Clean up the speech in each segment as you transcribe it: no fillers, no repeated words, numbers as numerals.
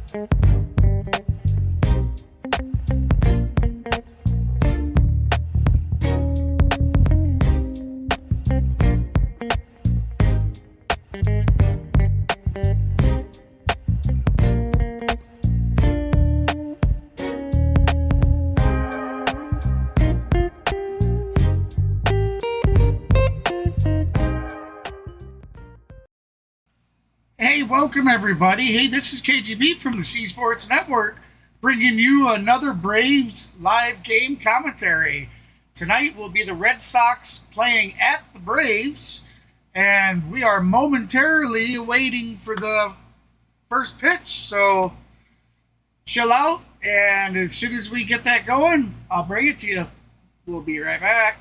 Hey, welcome everybody. Hey, this is KGB from the C Sports Network, bringing you another Braves live game commentary. Tonight will be the Red Sox playing at the Braves, and we are momentarily waiting for the first pitch, so chill out, and as soon as we get that going, I'll bring it to you. We'll be right back.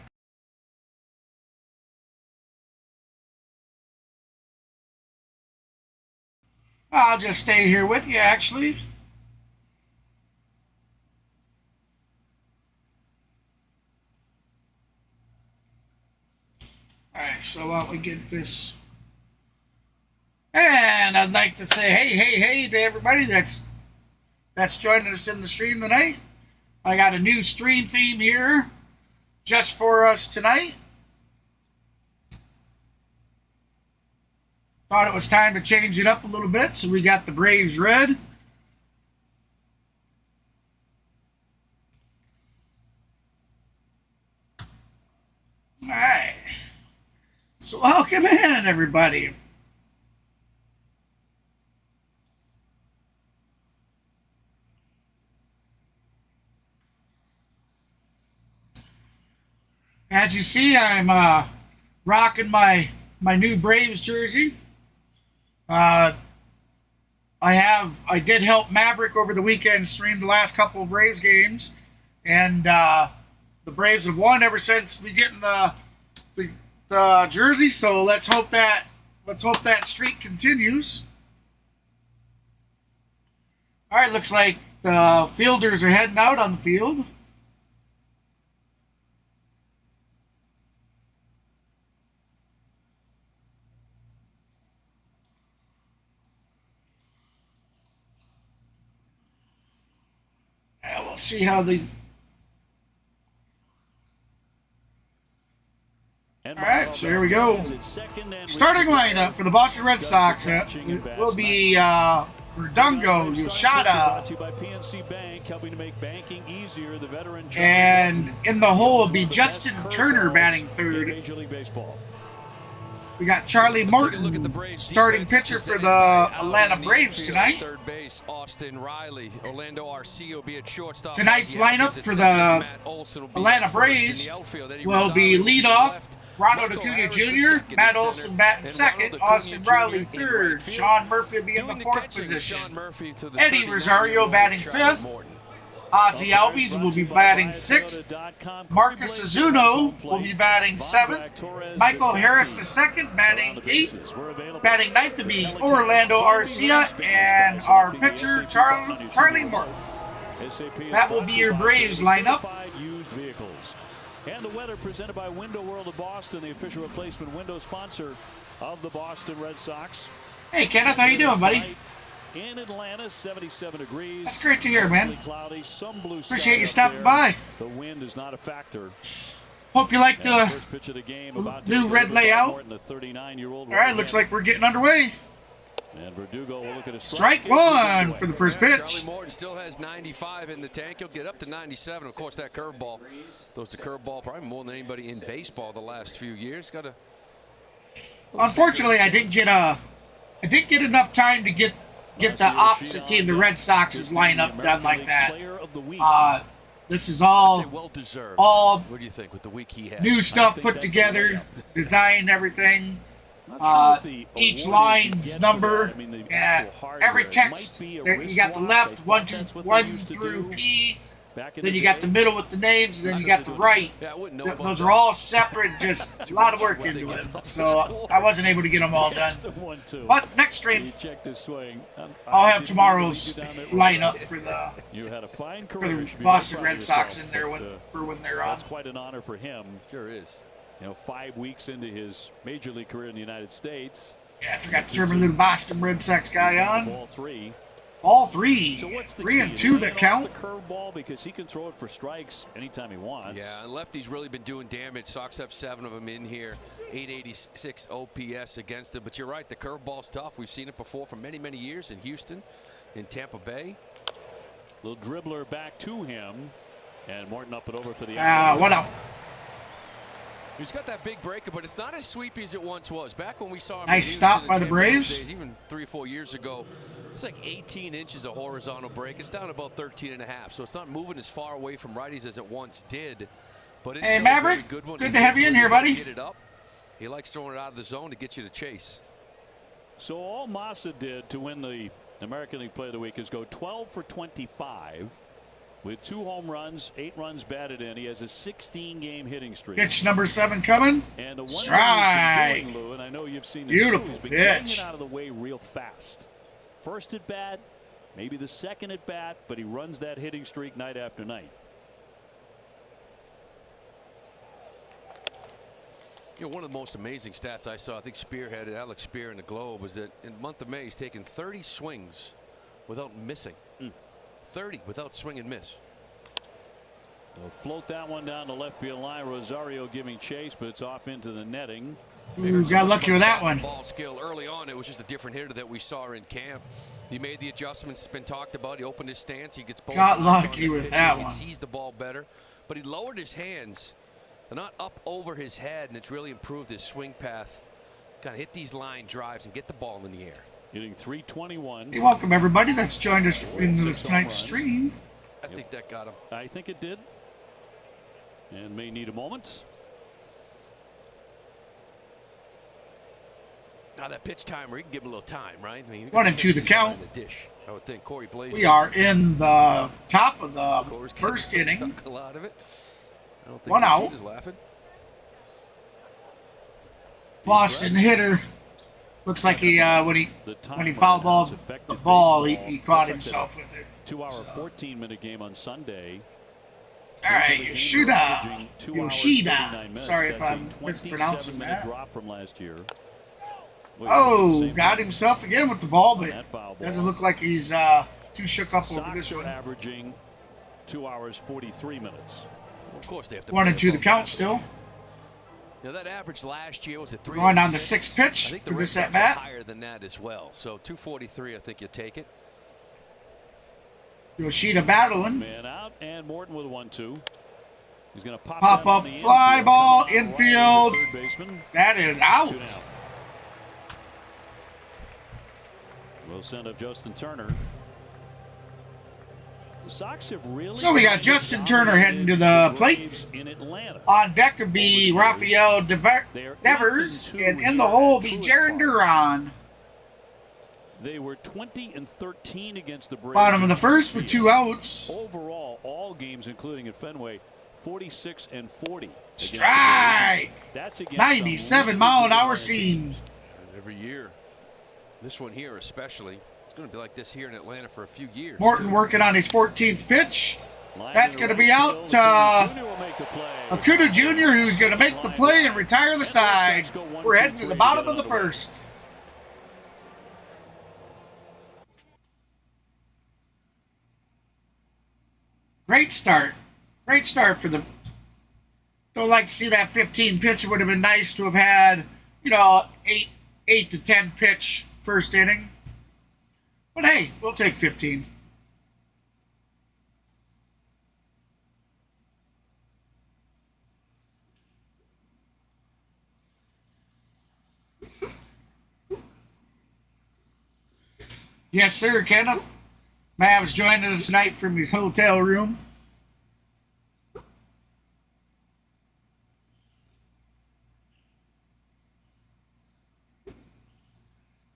I'll just stay here with you, actually. Alright, so while we get this... And I'd like to say hey to everybody that's joining us in the stream tonight. I got a new stream theme here just for us tonight. Thought it was time to change it up a little bit, so we got the Braves red. All right. So welcome in, everybody. As you see, I'm rocking my new Braves jersey. I did help Maverick over the weekend stream the last couple of Braves games, and the Braves have won ever since we get in the jersey. So let's hope that streak continues. All right, looks like the fielders are heading out on the field. We'll see how the... All right, so here we go. Starting lineup for the Boston Red Sox will be Verdungo, Yoshida, and in the hole will be Justin Turner batting third. We got Charlie Morton, starting pitcher for the Atlanta Braves tonight. Tonight's lineup for the Atlanta Braves will be leadoff Ronald Acuna Jr., Matt Olson batting second, Austin Riley third, Sean Murphy will be in the fourth position, Eddie Rosario batting fifth, Ozzie Albies will be batting sixth, Marcus Azuno will be batting seventh, Michael Harris II batting eighth, batting ninth to be Orlando Arcia, and our pitcher Charlie Morton. That will be your Braves lineup. And the weather presented by Window World of Boston, the official replacement window sponsor of the Boston Red Sox. Hey Kenneth, how you doing, buddy? In Atlanta, 77 degrees. That's great to hear, man. Cloudy, some blue appreciate you stopping by. The wind is not a factor. Hope you like the new red layout. All right, looks like we're getting underway. And Verdugo will look at a strike one for the first pitch. Charlie Morton still has 95 in the tank. He'll get up to 97. Of course, that curveball throws the curveball probably more than anybody in baseball the last few years. Unfortunately, I didn't get enough time to get the opposite team, the Red Sox's lineup done like that. This is all what do you think with the week he had? New stuff put together, design, everything. Each line's number, every text. There, you got the left, one through P. Then you got the middle with the names, and then you got the right. Those are all separate, just a lot of work into it. So I wasn't able to get them all done. But next stream, I'll have tomorrow's lineup for the Boston Red Sox in there for when they're on. That's quite an honor for him. Sure is. 5 weeks into his major league career in the United States. Yeah, I forgot to turn my little Boston Red Sox guy on. Ball 3. All three. So what's the 3 key? and 2 that count. The curveball, because he can throw it for strikes anytime he wants. Yeah, and lefty's really been doing damage. Sox have 7 of them in here. 886 OPS against him. But you're right, the curveball's tough. We've seen it before for many, many years in Houston, in Tampa Bay. Little dribbler back to him, and Morton up and over for the What out? He's got that big breaker, but it's not as sweepy as it once was. Back when we saw him, Nice stop by the Braves. Days, even 3 or 4 years ago, it's like 18 inches of horizontal break. It's down about 13 and a half, so it's not moving as far away from righties as it once did. But it's Hey, still Maverick, a very good one. good to have you in here, buddy. Get it up. He likes throwing it out of the zone to get you to chase. So all Massa did to win the American League Player of the Week is go 12 for 25 with 2 home runs, 8 runs batted in. He has a 16-game hitting streak. Pitch number 7 coming. And the one strike. doing, Lou, and I know you've seen this Beautiful too, he's been getting pitch. it out of the way real fast. First at bat, maybe the second at bat, but he runs that hitting streak night after night. You know, one of the most amazing stats I saw, I think spearheaded Alex Spear in the Globe, was that in the month of May he's taken 30 swings without missing. 30 without swing and miss. They'll float that one down the left field line. Rosario giving chase, but it's off into the netting. Ooh, got lucky with that one. Ball skill early on. It was just a different hitter that we saw in camp. He made the adjustments it's been talked about. He opened his stance. He gets both. Got lucky with that one. He sees the ball better, but he lowered his hands. They're not up over his head, and it's really improved his swing path. Kind of hit these line drives and get the ball in the air. Hitting 321. Hey, welcome everybody that's joined us in tonight's stream. I think that got him. I think it did. And may need a moment. Now that pitch timer, you can give him a little time, right? I mean, 1 and 2 the count. The dish, I would think. Corey Blaze. We are in the top of the first inning. A lot of it. I don't think 1 out. Is laughing. Boston hitter. Looks like he when he foul balled the ball, he caught himself with it. 2-hour, 14-minute game on Sunday. All right, Yoshida. Sorry if I'm mispronouncing that. Drop from last year. Oh, got himself again with the ball, but doesn't look like he's too shook up over this one. Averaging 2 hours, 43 minutes. Well, of course they have to. 1 and 2 the count still. Now that average last year was at 3. Going on to 6th pitch for this at bat. Higher than that as well. So 243, I think you take it. Yoshida battling. Man out, and Morton with 1-2. He's going to pop up fly ball infield. That is out. We'll send up Justin Turner. The Sox have really. So we got Justin Turner heading to the plate. In Atlanta. On deck would be Rafael Devers, and in the hole be Jaron Duran. They were 20 and 13 against the Braves. Bottom of the first with 2 outs. Overall, all games, including at Fenway, 46 and 40. Strike! That's 97 mile an hour seam. Every year. This one here especially. It's going to be like this here in Atlanta for a few years. Morton working on his 14th pitch. That's going to be out to Acuna Jr., who's going to make the play and retire the side. We're heading to the bottom of the first. Great start. Great start for the. Don't like to see that 15 pitch. It would have been nice to have had, 8 to 10 pitch first inning. But hey, we'll take 15. Yes, sir, Kenneth. Mav's joining us tonight from his hotel room.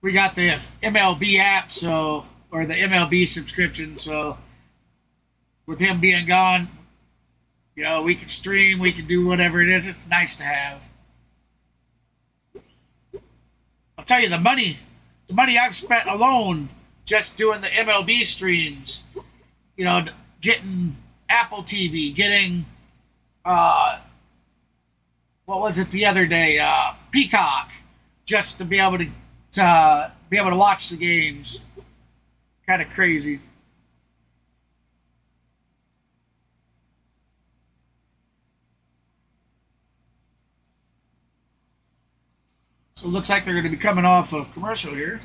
We got the MLB app, or the MLB subscription, so with him being gone, we can stream, we can do whatever it is. It's nice to have. I'll tell you, the money I've spent alone just doing the MLB streams, getting Apple TV, getting, what was it the other day, Peacock, just to be able to watch the games. Kind of crazy. So it looks like they're going to be coming off of commercial here.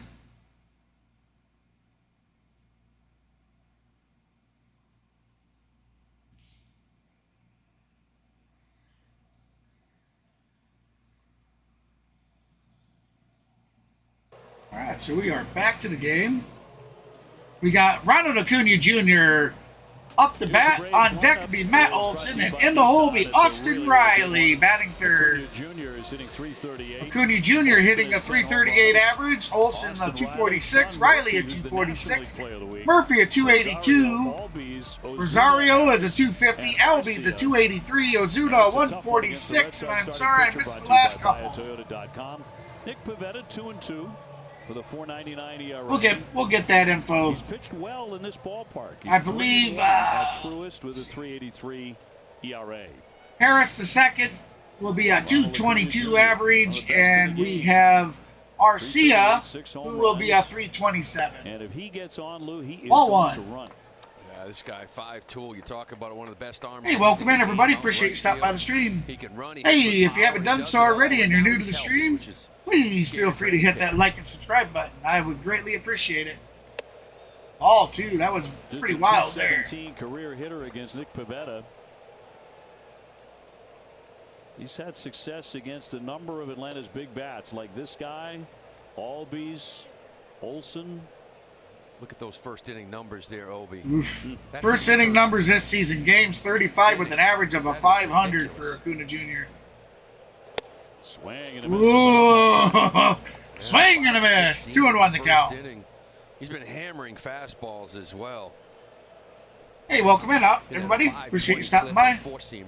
All right, so we are back to the game. We got Ronald Acuna Jr. up to bat. On deck will be Matt Olson, and in the hole will be Austin Riley batting third. Acuna Jr. hitting a 338 average, Olson a 246, Riley a 246, Murphy a 282, Rosario is a 250, Albies a 283, Ozuna a 146, and I'm sorry I missed the last couple. Nick Pivetta 2-2. With a 4.99 ERA. We'll get that info. He's pitched well in this ballpark. He's I believe at Truist with a 3.83 ERA. Harris the second will be a 222 average, and we have Arcia, who will be a 327. And if he gets on, Lou, he is Ball going to one. run. Yeah, this guy 5-tool. You talk about one of the best arms. Hey, welcome in everybody. Appreciate you stopping by the stream. He can run. Hey, if you haven't done so already and you're new to the stream, please feel free to hit that like and subscribe button. I would greatly appreciate it. Ball two. That was pretty wild there. 17 career hitter against Nick Pivetta. He's had success against a number of Atlanta's big bats, like this guy, Albies, Olson. Look at those first inning numbers there, Obi. First inning numbers this season. Games 35 with an average of a 500 for Acuna Jr. Swing and a miss. Ooh. Swing and a miss. 2-1 the count. He's been hammering fastballs as well. Hey, welcome in, everybody. Appreciate you stopping by.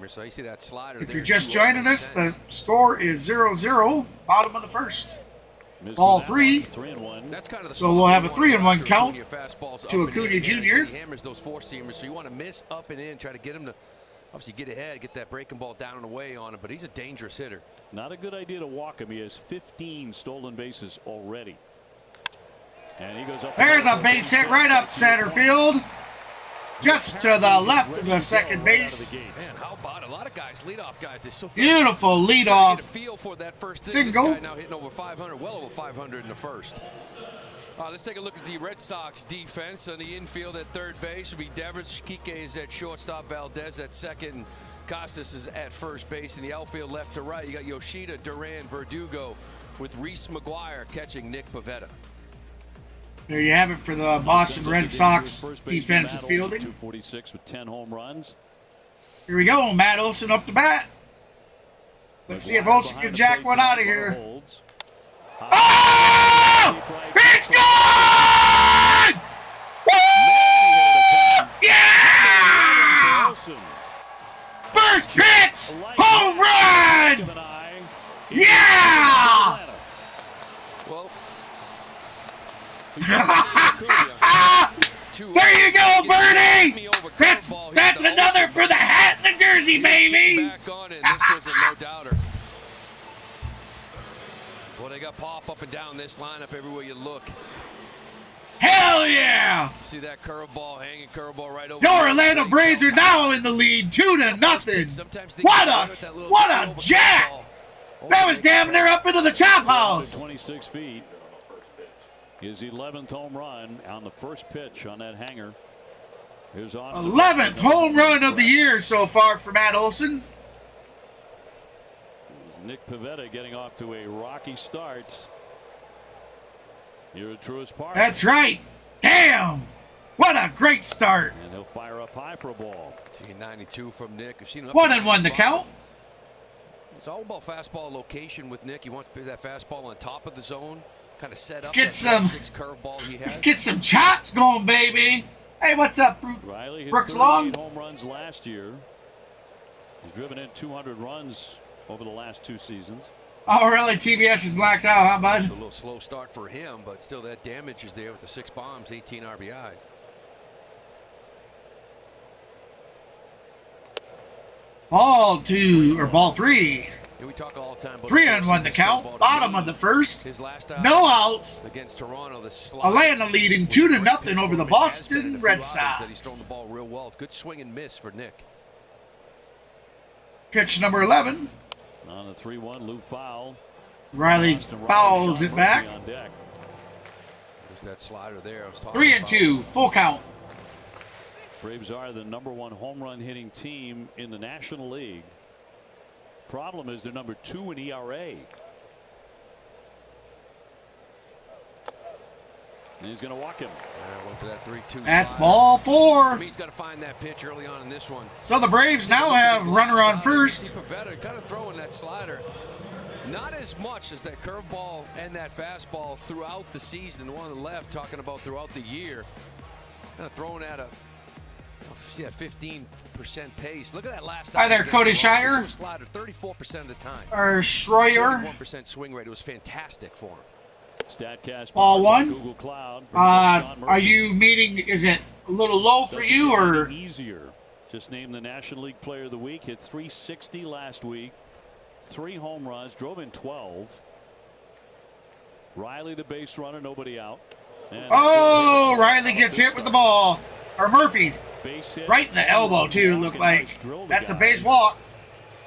So you see that slider if you're just joining us, the score is 0-0, bottom of the first. Ball three. That's kind of so we'll have a 3-1 count to Acuna Jr. He hammers those four-seamers, so you want to miss up and in, try to get him to obviously get ahead, get that breaking ball down and away on him, but he's a dangerous hitter. Not a good idea to walk him. He has 15 stolen bases already. And he goes up. There's a base hit right up center field. Just to the left of the second base. Man, how about a lot of guys, leadoff guys, they're so beautiful leadoff feel for that first single. This guy now hitting over 500, well over 500 in the first. Let's take a look at the Red Sox defense. On the infield at third base will be Devers. Kike is at shortstop. Valdez at second. And Costas is at first base. In the outfield left to right, you got Yoshida, Duran, Verdugo, with Reese McGuire catching Nick Pivetta. There you have it for the Boston Red Sox defensive fielding. 246 with 10 home runs. Here we go. Matt Olson up the bat. Let's see if Olson can jack one out of here. Oh! It's gone! Woo! Yeah! First pitch! Home run! Yeah! Well, there you go, Bernie! That's another for the hat and the jersey, baby! Back on it. This was a no-doubter. Well, they got pop up and down this lineup everywhere you look. Hell yeah! See that curveball, hanging curveball right over. Your Atlanta Braves are now in the lead, 2-0. What a jack! That was damn near up into the chop house. 26 feet. His 11th home run on the first pitch on that hanger. Here's 11th home run of the year so far for Matt Olson. Nick Pivetta getting off to a rocky start here at Truist Park. That's right. Damn. What a great start. And he'll fire up high for a ball. 92 from Nick. 1-1 the count. It's all about fastball location with Nick. He wants to put that fastball on top of the zone. Kind of set up. Let's get some chops going, baby. Hey, what's up, Brooks Long? Home runs last year. He's driven in 200 runs over the last 2 seasons. Oh, really? TBS is blacked out, huh, bud? A little slow start for him, but still that damage is there with the 6 bombs, 18 RBIs. Ball 3. We talk all the time about 3-1 the count. Bottom of the first. His last No outs. against Toronto. Atlanta leading 2-0 over the Boston Red Sox. He's thrown the ball real well. Good swing and miss for Nick. Pitch number 11. On the 3-1, Lou foul. Riley fouls it back. There's that slider there. I was talking 3-2, full count. Braves are the #1 home run hitting team in the National League. Problem is they're number 2 in ERA. And he's going to walk him. Went to that 3-2 That's slide. ball 4. He's got to find that pitch early on in this one. So the Braves now have runner on first. Pivetta kind of throwing that slider. Not as much as that curveball and that fastball throughout the season. The one on the left talking about throughout the year. Kind of throwing at a 15% pace. Look at that last time. Hi there, Cody Shire. Slider 34% of the time. Or Schroyer. 41% swing rate. It was fantastic for him. Statcast ball 1. Google Cloud. Are you meaning, is it a little low for you or easier? Just named the National League Player of the Week. Hit .360 last week. 3 home runs. Drove in 12. Riley the base runner. Nobody out. And Riley gets hit with the ball. Or Murphy. Base hit. Right in the elbow too. Looked like that's a base walk.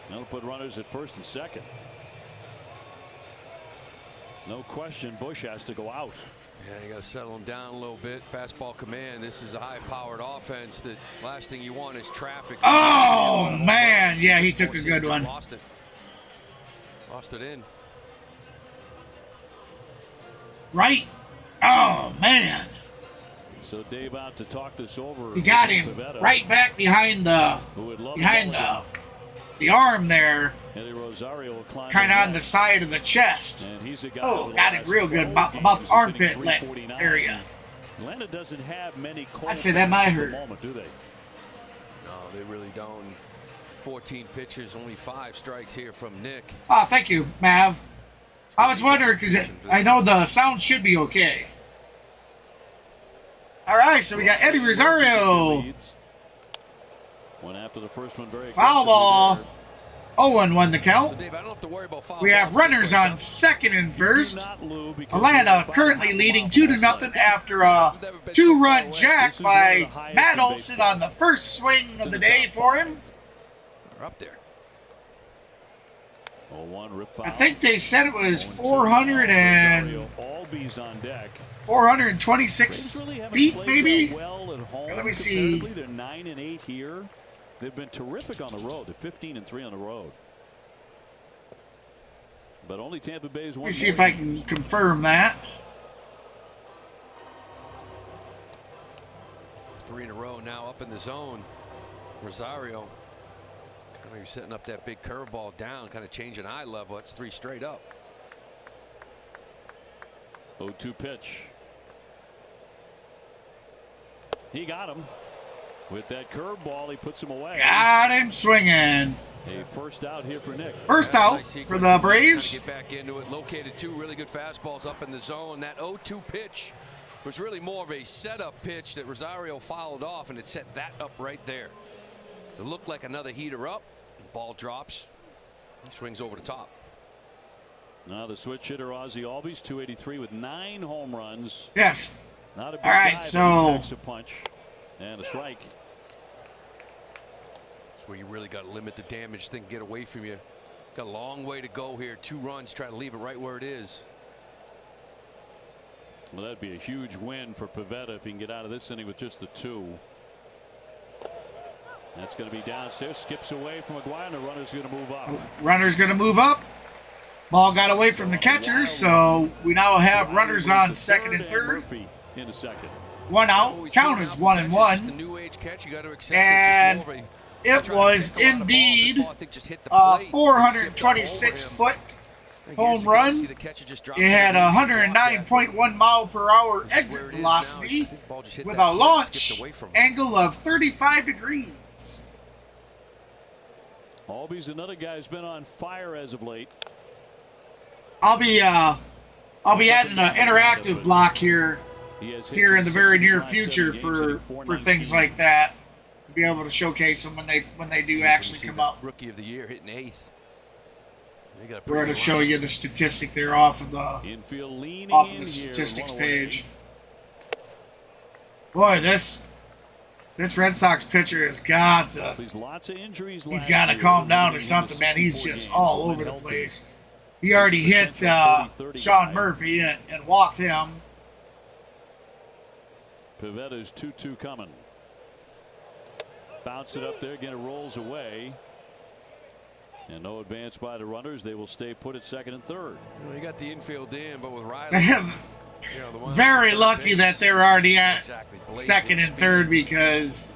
They'll put runners at first and second. No question, Bush has to go out. Yeah, you got to settle him down a little bit. Fastball command. This is a high-powered offense. The last thing you want is traffic. Oh man, yeah, he took a good one. Lost it in. Right. Oh man. So Dave out to talk this over. He got him right back behind the arm there. Kind of on the side of the chest. Oh, got him real good about the armpit area. Atlanta doesn't have many. I'd say that might hurt. Do they? No, they really don't. 14 pitches, only 5 strikes here from Nick. Oh, thank you, Mav. I was wondering because I know the sound should be okay. All right, so we got Eddie Rosario. One after the first one, very foul ball. 0-1 the count. So Dave, I don't have to worry about foul we have runners on second and first. Atlanta currently leading 2-0 after a 2-run jack by Matt Olson on the first swing of the day for him. They're up there. I think they said it was 426 feet, maybe. Let me see. They're 9-8 here. They've been terrific on the road. They're 15-3 on the road. But only Tampa Bay's one. Let me see if I can confirm that. It's 3 in a row now up in the zone. Rosario. You're setting up that big curveball down, kind of changing eye level. That's 3 straight up. 0-2 pitch. He got him. With that curveball, he puts him away. Got him swinging. A first out here for Nick. First out for the Braves. Get back into it. Located 2 really good fastballs up in the zone. That 0-2 pitch was really more of a setup pitch that Rosario fouled off, and it set that up right there. It looked like another heater up. Ball drops. He swings over the top. Now the switch hitter Ozzie Albies, 283 with 9 home runs. Yes. Not a big all right, guy, so a punch and a strike. That's where you really got to limit the damage. Thing get away from you. Got a long way to go here. 2 runs. Try to leave it right where it is. Well, that'd be a huge win for Pivetta if he can get out of this inning with just the 2. That's going to be downstairs. Skips away from McGuire, and the runner's going to move up. Runner's going to move up. Ball got away from the catcher, so we now have runners on second and third. Into second. 1 out. Count is 1-1. And it was indeed a 426-foot home run. It had a 109.1 mile per hour exit velocity with a launch angle of 35 degrees. Albies, another guy who's been on fire as of late. I'll be adding an interactive block here in the very near future for things like that, to be able to showcase them when they do actually come up. Rookie of the year hitting 8th. We're going to show you the statistic there off of the statistics page. Boy, this Red Sox pitcher has got to, he's got to calm down or something, man. He's just all over the place. He already hit Sean Murphy and walked him. Pavetta's 2-2 coming. Bounce it up there, again it rolls away. And no advance by the runners. They will stay put at second and third. Well, you got the infield in, but with Riley, very lucky that they're already at second and third, because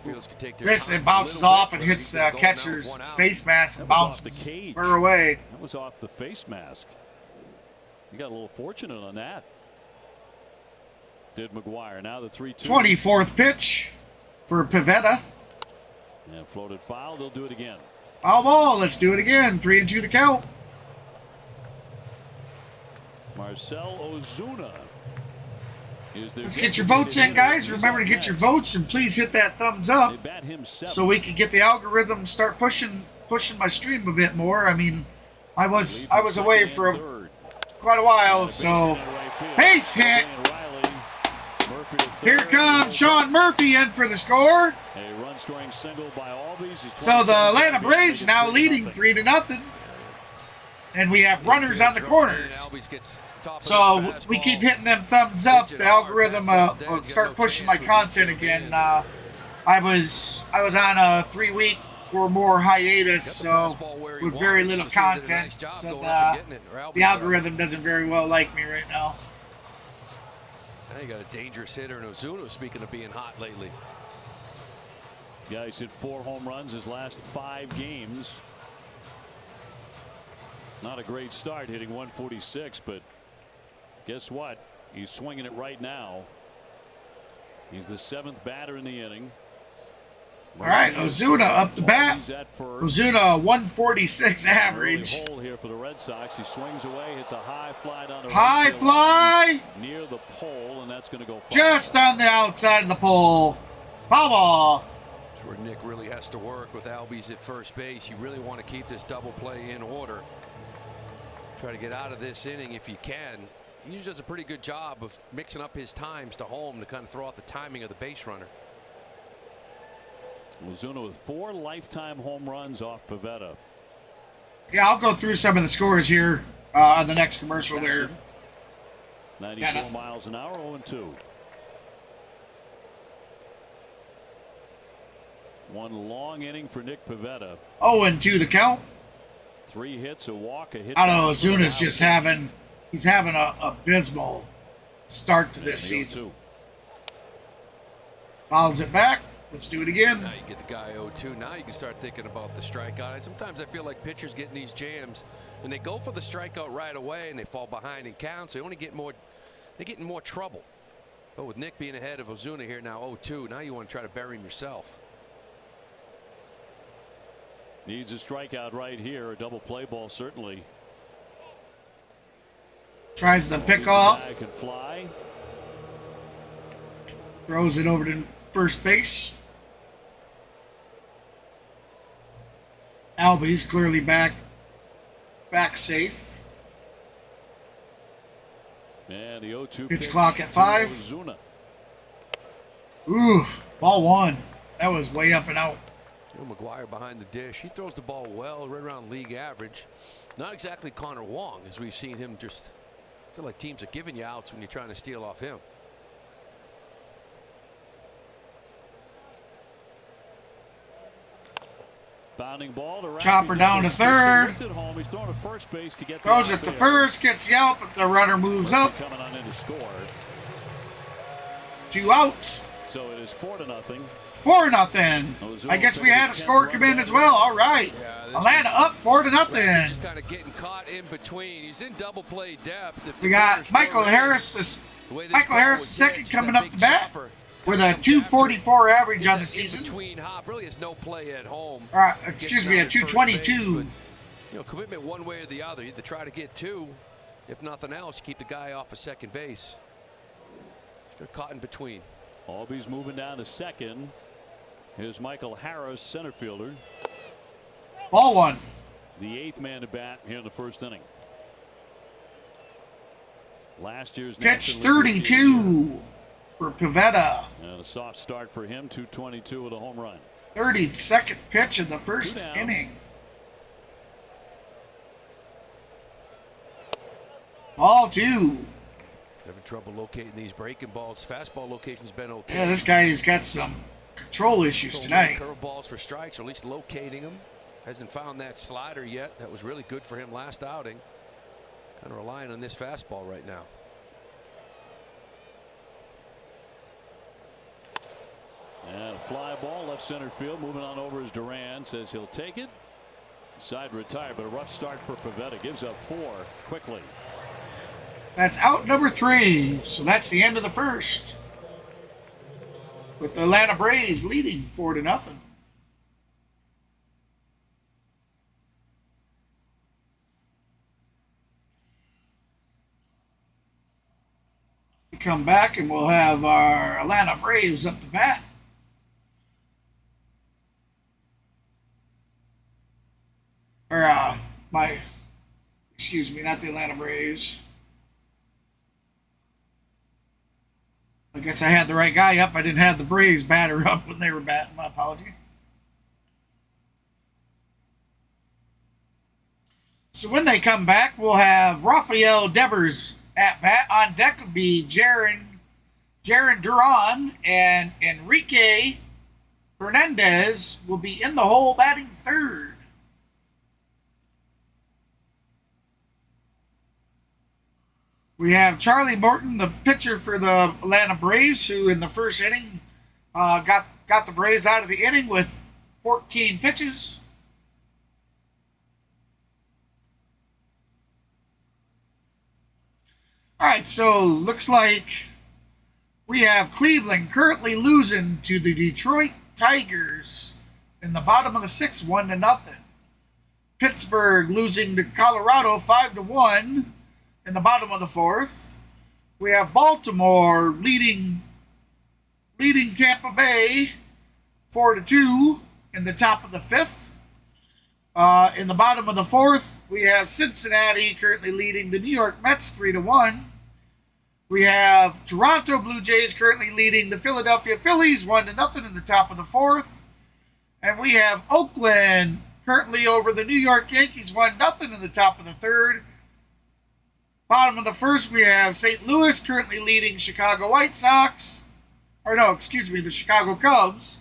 this, it bounces off and hits the catcher's face mask and bounces clear away. That was off the face mask. You got a little fortunate on that. Did McGuire. Now the 3-2. 24th pitch for Pivetta. And floated foul. They'll do it again. Foul ball. Let's do it again. 3-2 the count. Marcell Ozuna. Let's get your votes in, guys. Remember to get your votes, and please hit that thumbs up so we can get the algorithm start pushing my stream a bit more. I mean, I was away for quite a while, so base hit. Here comes Sean Murphy in for the score. So the Atlanta Braves now leading 3-0, and we have runners on the corners. So we keep hitting them thumbs up. The algorithm will start pushing my content again. I was on a 3-week or more hiatus, so with very little content. So the algorithm doesn't very well like me right now. Now you got a dangerous hitter in Ozuna, speaking of being hot lately. Yeah, he's hit 4 home runs his last 5 games. Not a great start, hitting 146, but guess what? He's swinging it right now. He's the 7th batter in the inning. All right, Ozuna up the bat. Ozuna 146 average. Hole here for the Red Sox. He swings away, hits a high fly down the high fly near the pole, and that's going to go just on the outside of the pole. Foul ball. That's where Nick really has to work with Albies at first base. You really want to keep this double play in order. Try to get out of this inning if you can. He usually does a pretty good job of mixing up his times to home to kind of throw out the timing of the base runner. Ozuna with 4 lifetime home runs off Pivetta. Yeah, I'll go through some of the scores here on the next commercial there. 94 miles an hour, 0-2. One long inning for Nick Pivetta. 0-2 the count. 3 hits, a walk, a hit. I don't know, Ozuna's just having a abysmal start to this season. Fouls it back. Let's do it again. Now you get the guy 0-2. Now you can start thinking about the strikeout. Sometimes I feel like pitchers get in these jams and they go for the strikeout right away and they fall behind in counts. They get in more trouble. But with Nick being ahead of Ozuna here now 0-2, now you want to try to bury him yourself. Needs a strikeout right here. A double play ball certainly. Tries to pick off. Can fly. Throws it over to first base. Albies clearly back safe. And the 0-2 pitch clock at 5. Ooh, ball 1. That was way up and out. McGuire behind the dish. He throws the ball well, right around league average. Not exactly Connor Wong, as we've seen him just feel like teams are giving you outs when you're trying to steal off him. Bounding ball to chopper down to third. He's throwing to first base to get throws it to first, gets the out, but the runner moves up. Coming on in to score. 2 outs. So it is 4-0. 4-0. I guess we had a score come in as well. All right. Yeah, Atlanta up 4-0. Just kind of getting caught in between. He's in double play depth. We got Michael Harris. Michael Harris second coming up the bat with a 244 average on the season. Between hop really has no play at home. Excuse me, a 222. Commitment one way or the other. You either try to get 2, if nothing else, keep the guy off of second base. He's got caught in between. Albies moving down to second. Here's Michael Harris, center fielder. Ball 1. the eighth man to bat here in the first inning. Last year's pitch 32 for Pivetta. And a soft start for him, 222 with a home run. 32nd pitch in the first inning. Ball 2. Having trouble locating these breaking balls. Fastball location's been okay. Yeah, this guy's got some control issues tonight. Curveballs for strikes, or at least locating them. Hasn't found that slider yet. That was really good for him last outing. Kind of relying on this fastball right now. And a fly ball left center field. Moving on over is Duran. Says he'll take it. Side retired, but a rough start for Pivetta. Gives up 4 quickly. That's out number 3. So that's the end of the first, with the Atlanta Braves leading 4-0. We come back and we'll have our Atlanta Braves up to bat. Or excuse me, not the Atlanta Braves. I guess I had the right guy up. I didn't have the Braves batter up when they were batting. My apology. So when they come back, we'll have Rafael Devers at bat. On deck will be Jaron Duran, and Enrique Hernandez will be in the hole batting third. We have Charlie Morton, the pitcher for the Atlanta Braves, who in the first inning got the Braves out of the inning with 14 pitches. All right, so looks like we have Cleveland currently losing to the Detroit Tigers in the bottom of the 6th, 1-0. Pittsburgh losing to Colorado 5-1. In the bottom of the 4th, we have Baltimore leading Tampa Bay 4-2 in the top of the 5th. In the bottom of the 4th, we have Cincinnati currently leading the New York Mets 3-1. We have Toronto Blue Jays currently leading the Philadelphia Phillies 1-0 in the top of the 4th. And we have Oakland currently over the New York Yankees 1-0 in the top of the 3rd. Bottom of the 1st, we have St. Louis currently leading Chicago White Sox. The Chicago Cubs.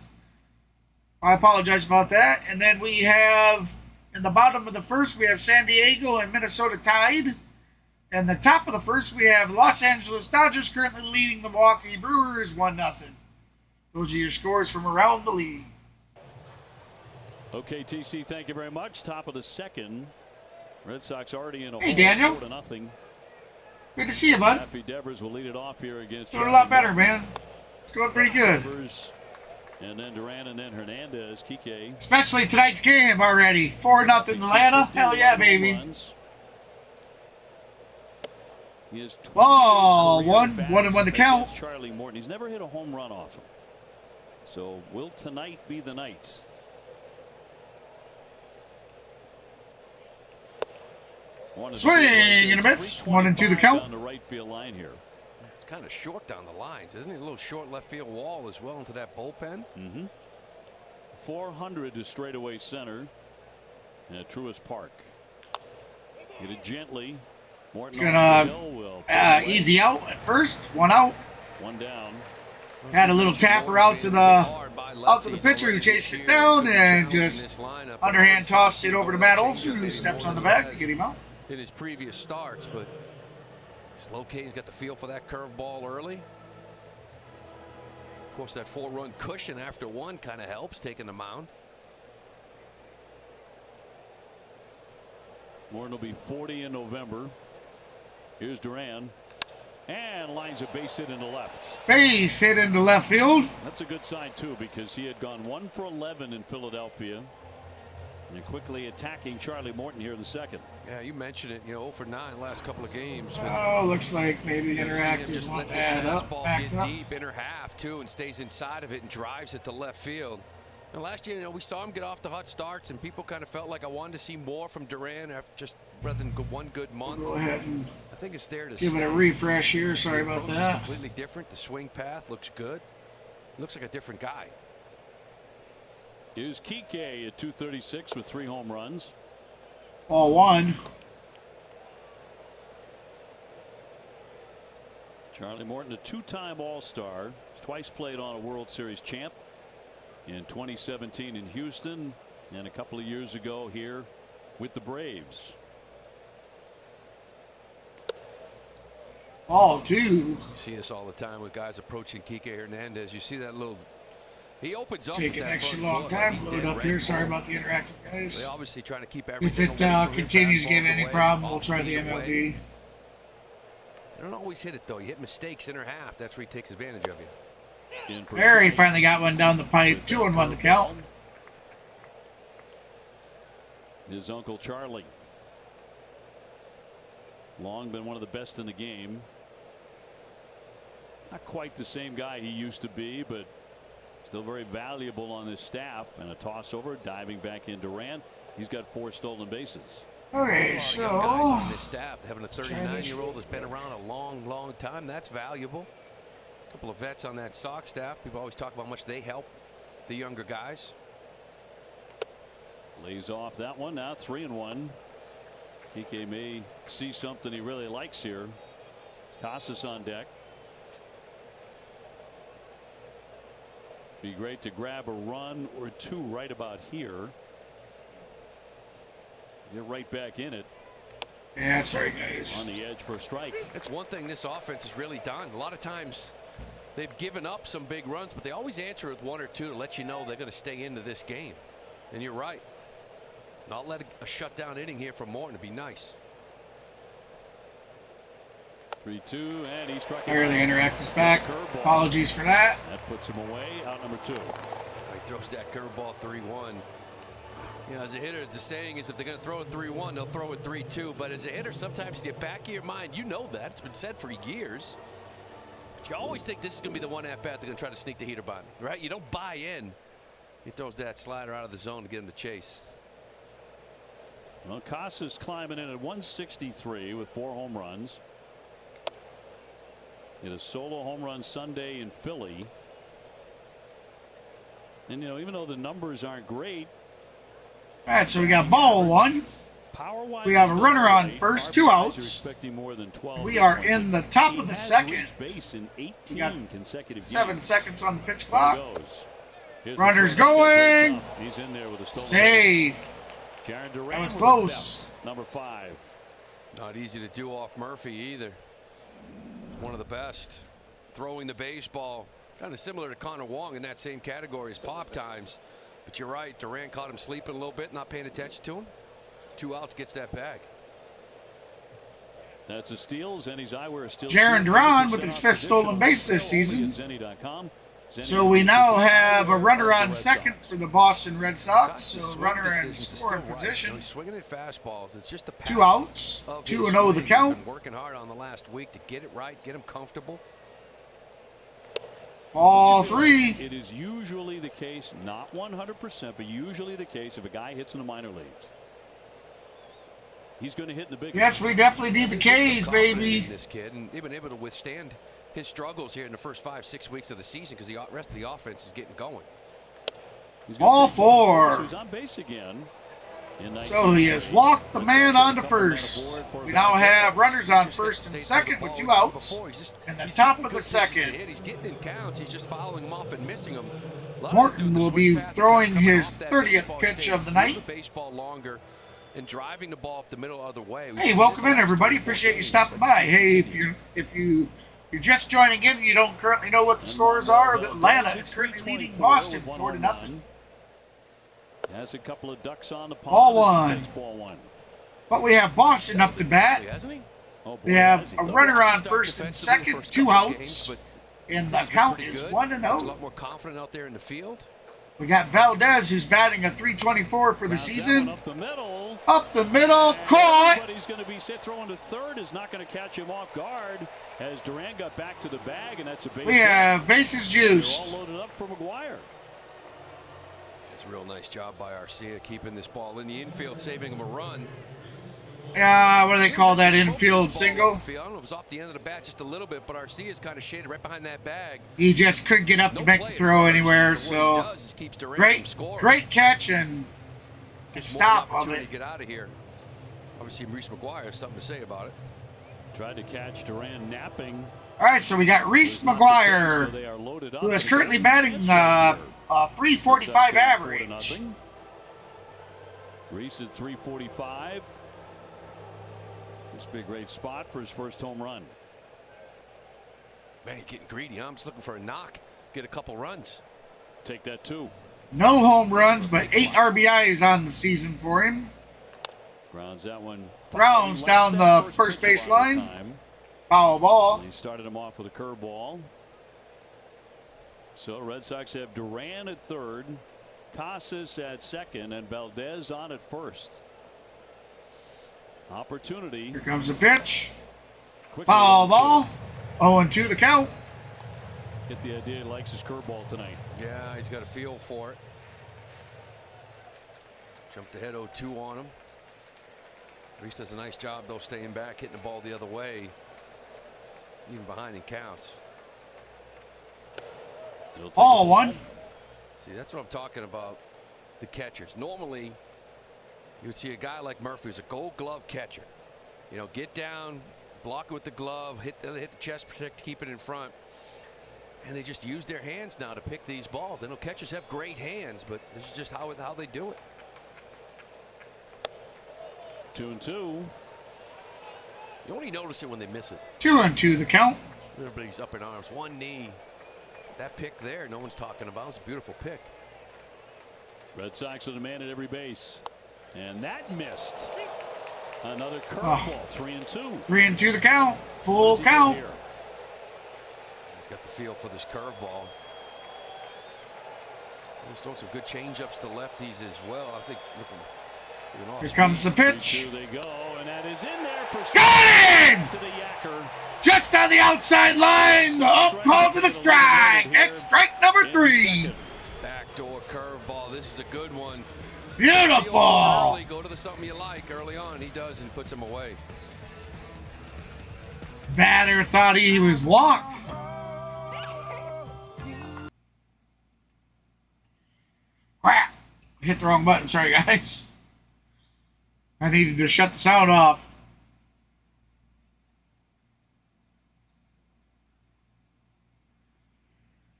I apologize about that. And then we have, in the bottom of the 1st, we have San Diego and Minnesota tied. And the top of the 1st, we have Los Angeles Dodgers currently leading the Milwaukee Brewers 1-0. Those are your scores from around the league. Okay, TC, thank you very much. Top of the 2nd. Red Sox already in a Hey, Daniel. 4-0. Good to see you, bud. Raffy Devers will lead it off here against. Doing a lot better, man. It's going pretty good. Devers, and then Duran, and then Hernandez, Kike. Especially tonight's game already. 4-0 Atlanta. Hell yeah, baby. He has ball 1-1 the count. Charlie Morton. He's never hit a home run off him. So will tonight be the night? Swing and a miss. 1-2 the count. On the right field line here. It's kind of short down the lines, isn't it? A little short left field wall as well into that bullpen. 400 to straightaway center at Truist Park. Hit it gently. Morton gonna easy out at first. 1 out. 1 down. Had a little tapper out to the pitcher who chased it down and just underhand tossed it over to Matt Olson, who steps on the back to get him out. In his previous starts, but Slocane's got the feel for that curveball early. Of course, that 4-run cushion after 1 kind of helps taking the mound. Morton will be 40 in November. Here's Duran. And lines a base hit into left. Base hit into left field. That's a good sign, too, because he had gone 1 for 11 in Philadelphia. And quickly attacking Charlie Morton here in the 2nd. Yeah, you mentioned it. 0 for 9 last couple of games. Oh, looks like maybe the interactors want to add up. Get deep inner half, too, and stays inside of it and drives it to left field. And last year, we saw him get off the hot starts, and people kind of felt like I wanted to see more from Duran after just rather than one good month. Go ahead and I think it's there to give it a refresh here. Sorry about that. Completely different. The swing path looks good. Looks like a different guy. Here's Kike at 236 with 3 home runs. Ball 1. Charlie Morton, a 2-time All-Star. He's twice played on a World Series champ. In 2017 in Houston, and a couple of years ago here with the Braves. Ball 2. You see this all the time with guys approaching Kike Hernandez. You see that little. He opens up. Take an extra long time. Load up here. Sorry about the interactive, guys. They obviously trying to keep everything. If it continues to give any problem, we'll try the MLB. They don't always hit it though. You hit mistakes in her half. That's where he takes advantage of you. Barry finally got one down the pipe. 2-1 the count. His uncle Charlie. Long been one of the best in the game. Not quite the same guy he used to be, but still very valuable on this staff. And a toss over, diving back in Durant. He's got 4 stolen bases. Okay, so guys on this staff having a 39-year-old that's been around a long time. That's valuable. A couple of vets on that Sox staff. People always talk about how much they help the younger guys. Lays off that one. Now 3-1. Kike may see something he really likes here. Casas on deck. Be great to grab a run or 2 right about here. Get right back in it. yeah, sorry guys. On the edge for a strike. That's one thing this offense has really done. A lot of times they've given up some big runs, but they always answer with 1 or 2 to let you know they're going to stay into this game. And you're right. Not let a shutdown inning here from Morton would be nice. 3-2, and he struck. There, the interactive's back. Apologies for that. That puts him away. Out number 2. He throws that curveball 3-1. You know, as a hitter, the saying is if they're going to throw it 3-1, they'll throw it 3-2. But as a hitter, sometimes in the back of your mind, you know that. It's been said for years. But you always think this is going to be the one at bat they're going to try to sneak the heater by, right? You don't buy in. He throws that slider out of the zone to get him to chase. Well, Casas climbing in at 163 with 4 home runs. Hit a solo home run Sunday in Philly. And, even though the numbers aren't great. All right, so we got ball 1. We have a runner on first, 2 outs. We are in the top of the second. We got 7 seconds on the pitch clock. Runner's going. He's in there with a safe. That was close. Number 5. Not easy to do off Murphy either. One of the best. Throwing the baseball. Kind of similar to Connor Wong in that same category as Pop times. But you're right. Durant caught him sleeping a little bit, not paying attention to him. 2 outs, gets that bag. That's a steal. Zenny's eyewear steal. Jaron Duran with his 5th stolen base this season. So we now have a runner on second for the Boston Red Sox. So a runner in scoring position. Swinging at fastballs. It's just the 2 outs. 2-0 the count. Working hard on the last week to get it right, get him comfortable. Ball 3. It is usually the case, not 100%, but usually the case if a guy hits in the minor leagues. He's going to hit in the big. Yes, we definitely need the K's, baby. This kid, and they've been able to withstand his struggles here in the first 5-6 weeks of the season because the rest of the offense is getting going. Ball 4. He's on base again. So he has walked the man onto first. We now have runners on first and second with 2 outs in the top of the second. He's getting in counts. He's just following them off and missing them. Morton will be throwing his 30th pitch of the night. Baseball longer and driving the ball up the middle other way. Hey, welcome in everybody. Appreciate you stopping by. Hey, if you're just joining in and you don't currently know what the scores are, Atlanta is currently leading Boston 4-0. Has a couple of ducks on the ball 1. But we have Boston up to bat. They have a runner on first and second, 2 outs, and the count is 1-0. A lot more confident out there in the field. We got Valdez, who's batting a .324 for the season. Up the middle. Up the middle, caught. But he's going to be set throwing to third. Is not going to catch him off guard as Duran got back to the bag, and that's a base. We have bases juiced. All loaded up for McGuire. It's a real nice job by Arcia keeping this ball in the infield, saving him a run. What do they call that, infield single? I don't know if it was off the end of the bat just a little bit, but Arcia is kind of shaded right behind that bag. He just couldn't get up to make the throw anywhere, so great catch and good stop of it. Get out of here. Obviously, Reese McGuire has something to say about it. Tried to catch Duran napping. All right, so we got Reese McGuire, who is currently batting 345 average. Reese at 345. This would be a great spot for his first home run. Man, he's getting greedy, huh? I'm just looking for a knock, get a couple runs. Take that too. No home runs, but 8 RBIs on the season for him. Grounds that one. Rounds down the first base line. Foul ball. He started him off with a curveball. So Red Sox have Duran at third, Casas at second, and Valdez on at first. Opportunity. Here comes the pitch. Foul ball. 0-2 the count. Get the idea he likes his curveball tonight. Yeah, he's got a feel for it. Jumped ahead 0-2 on him. Reese does a nice job though, staying back, hitting the ball the other way. Even behind it counts. All one. See, that's what I'm talking about. The catchers. Normally, you would see a guy like Murphy who's a Gold Glove catcher. You know, get down, block it with the glove, hit the chest protect, keep it in front. And they just use their hands now to pick these balls. I know catchers have great hands, but this is just how they do it. 2-2. You only notice it when they miss it. 2-2 the count. Everybody's up in arms. One knee. That pick there, no one's talking about. It's a beautiful pick. Red Sox with a man at every base. And that missed. Another curveball. 3-2. 3-2 the count. Full count. He's got the feel for this curveball. He's throwing some good changeups to lefties as well. I think. Here comes the pitch. They go, and that is in there for got him! To the Yacker. Just on the outside line. Up calls it a strike. It's strike number 3. Backdoor curveball. This is a good one. Beautiful. Early, go to the something you like early on. He does and puts him away. Batter thought he was walked. Crap. Hit the wrong button. Sorry, guys. I needed to shut the sound off.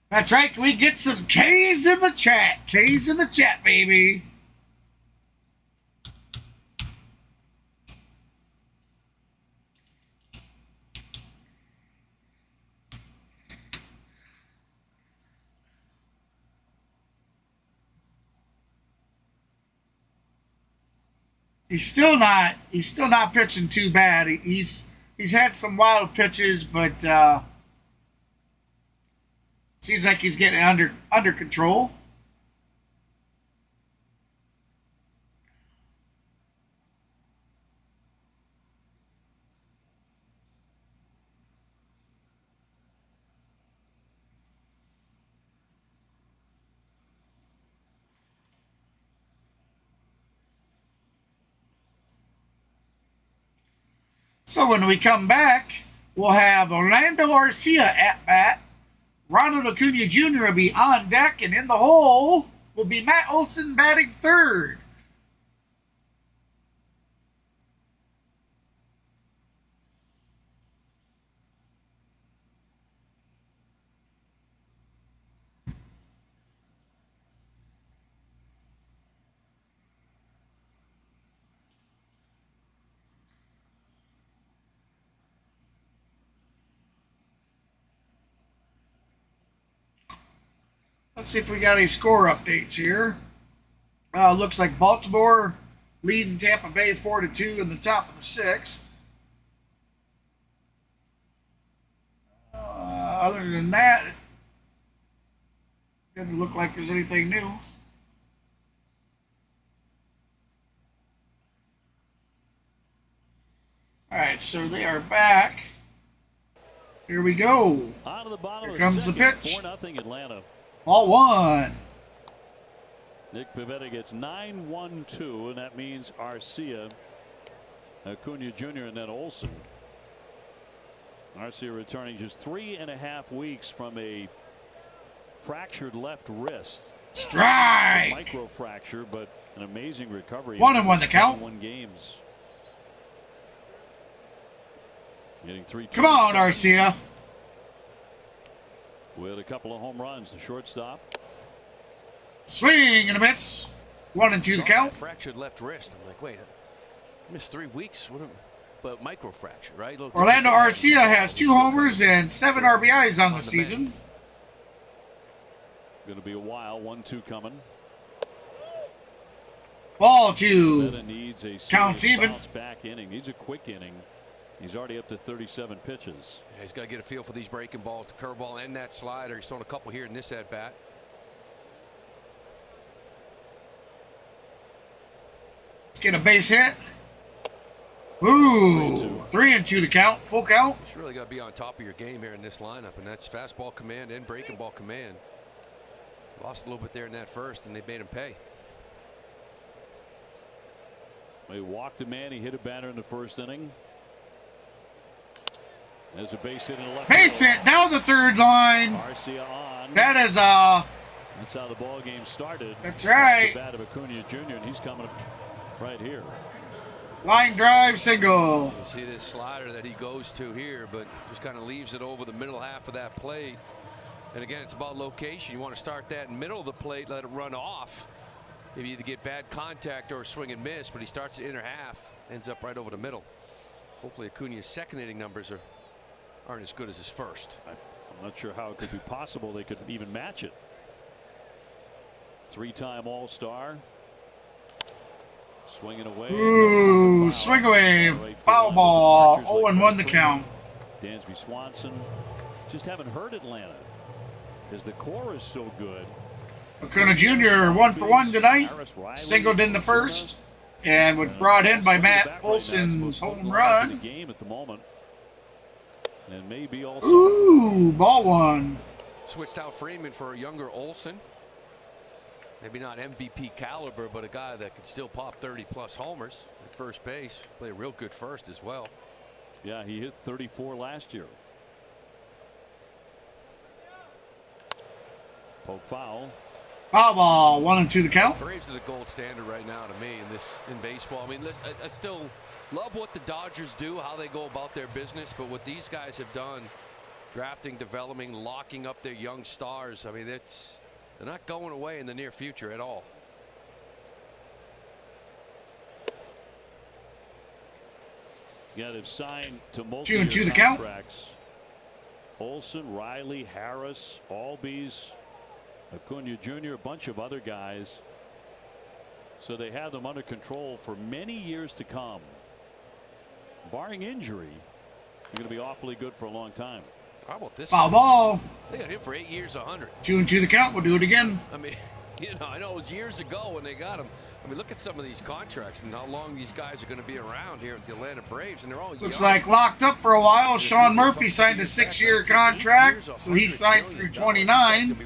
That's right. Can we get some K's in the chat? K's in the chat, baby. He's still not pitching too bad. He's had some wild pitches, but seems like he's getting under control. So when we come back, we'll have Orlando Arcia at bat. Ronald Acuna Jr. will be on deck, and in the hole will be Matt Olson batting third. Let's see if we got any score updates here. Looks like Baltimore leading Tampa Bay 4-2 in the top of the 6th. Other than that, it doesn't look like there's anything new. All right, so they are back. Here we go. On to the bottom Here of comes the pitch. 4-0 Atlanta. Ball 1. Nick Pivetta gets 9-1-2, and that means Arcia, Acuna Jr., and then Olson. Arcia returning just 3.5 weeks from a fractured left wrist. Strike! Micro fracture, but an amazing recovery. 1-1 the count. 1 games. Getting 3. Come on, Arcia. With a couple of home runs, the shortstop. Swing and a miss. 1-2 the count. Fractured left wrist. I'm like, wait, I missed 3 weeks. But micro fracture, right? Orlando Arcia has 2 homers and 7 RBIs on the season. Going to be a while. 1-2 coming. Ball 2. Needs a counts even. Bounce back inning. Needs a quick inning. He's already up to 37 pitches. Yeah, he's got to get a feel for these breaking balls, the curveball and that slider. He's thrown a couple here in this at bat. Let's get a base hit. Ooh, 3-2 the count, full count. You really got to be on top of your game here in this lineup, and that's fastball command and breaking ball command. Lost a little bit there in that first, and they made him pay. They walked a man. He hit a batter in the first inning. There's a base hit in the left. Base hit down the third line. Arcia on. That is That's how the ball game started. That's right. The bat of Acuna Jr. and he's coming right here. Line drive single. You see this slider that he goes to here, but just kind of leaves it over the middle half of that plate. And again, it's about location. You want to start that in the middle of the plate, let it run off. Maybe either get bad contact or a swing and miss, but he starts the inner half, ends up right over the middle. Hopefully Acuna's second inning numbers aren't as good as his first. I'm not sure how it could be possible they could even match it. 3-time All-Star. Swinging away. Ooh, swing away. Foul ball. 0-1 the count. Dansby Swanson. Just haven't heard Atlanta because the core is so good. Acuna Jr. 1 for 1 tonight. Singled in the first and was brought in by Matt Olson's home run. Game at the moment. And maybe also. Ooh, ball 1. Switched out Freeman for a younger Olson. Maybe not MVP caliber, but a guy that could still pop 30+ homers at first base. Play a real good first as well. Yeah, he hit 34 last year. Poke foul. Foul ball. 1-2 the count. Braves are the gold standard right now to me in baseball. I mean, I still love what the Dodgers do, how they go about their business, but what these guys have done, drafting, developing, locking up their young stars. I mean, they're not going away in the near future at all. Yeah, they've signed to multi-year 2-2 the count. Contracts. Olson, Riley, Harris, Albies, Acuna Jr., a bunch of other guys. So they have them under control for many years to come. Barring injury, they're going to be awfully good for a long time. How about this? Foul ball. They got him for 8 years, 100. 2-2 the count. We'll do it again. I mean, I know it was years ago when they got him. I mean, look at some of these contracts and how long these guys are going to be around here at the Atlanta Braves, and they're all Looks young. like locked up for a while. Sean Murphy signed a 6-year contract, so he signed through 29.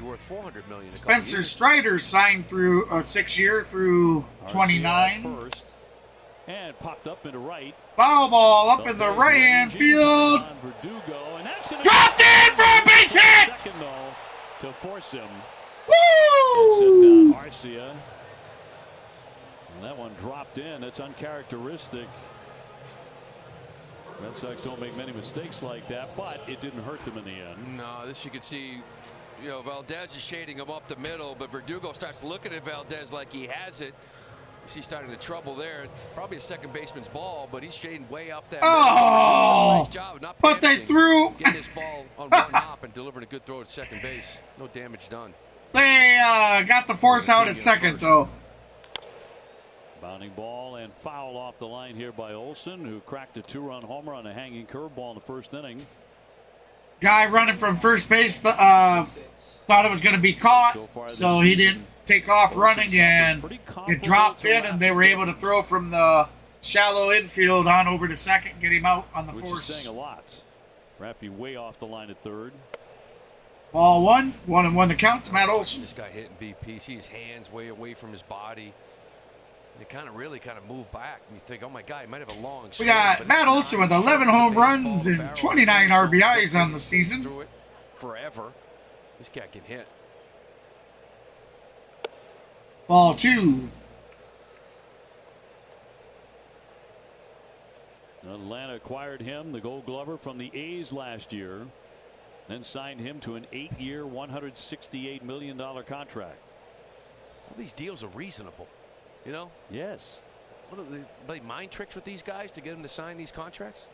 Spencer Strider signed through a 6-year through 29. First, and popped up into right. Foul ball up in the right-hand field. Dropped in for a base hit! Second, though, to force him. Woo! Set down Arcia. And that one dropped in. That's uncharacteristic. Red Sox don't make many mistakes like that, but it didn't hurt them in the end. No, this you can see, Valdez is shading him up the middle, but Verdugo starts looking at Valdez like he has it. You see starting to trouble there. Probably a second baseman's ball, but he's shading way up that. Oh! Nice job of not but they threw. Getting this ball on one hop and delivering a good throw at second base. No damage done. They got the force out at second, though. Bounding ball and foul off the line here by Olson, who cracked a 2-run homer on a hanging curveball in the first inning. Guy running from first base thought it was going to be caught, so he didn't take off running, and it dropped in, and they were able to throw from the shallow infield on over to second, get him out on the force. Which is saying a lot. Raffy way off the line at third. Ball one. 1-1 the count to Matt Olson. This guy hitting BP. See his hands way away from his body. They really kind of move back. And you think, oh my God, he might have a long swing. We got Matt Olson with 11 home runs and 29 RBIs on the season. Through it forever. This guy can hit. Ball two. Atlanta acquired him, the Gold Glover, from the A's last year, then signed him to an 8-year, $168 million contract. All these deals are reasonable, you know? Yes. What are they mind tricks with these guys to get them to sign these contracts?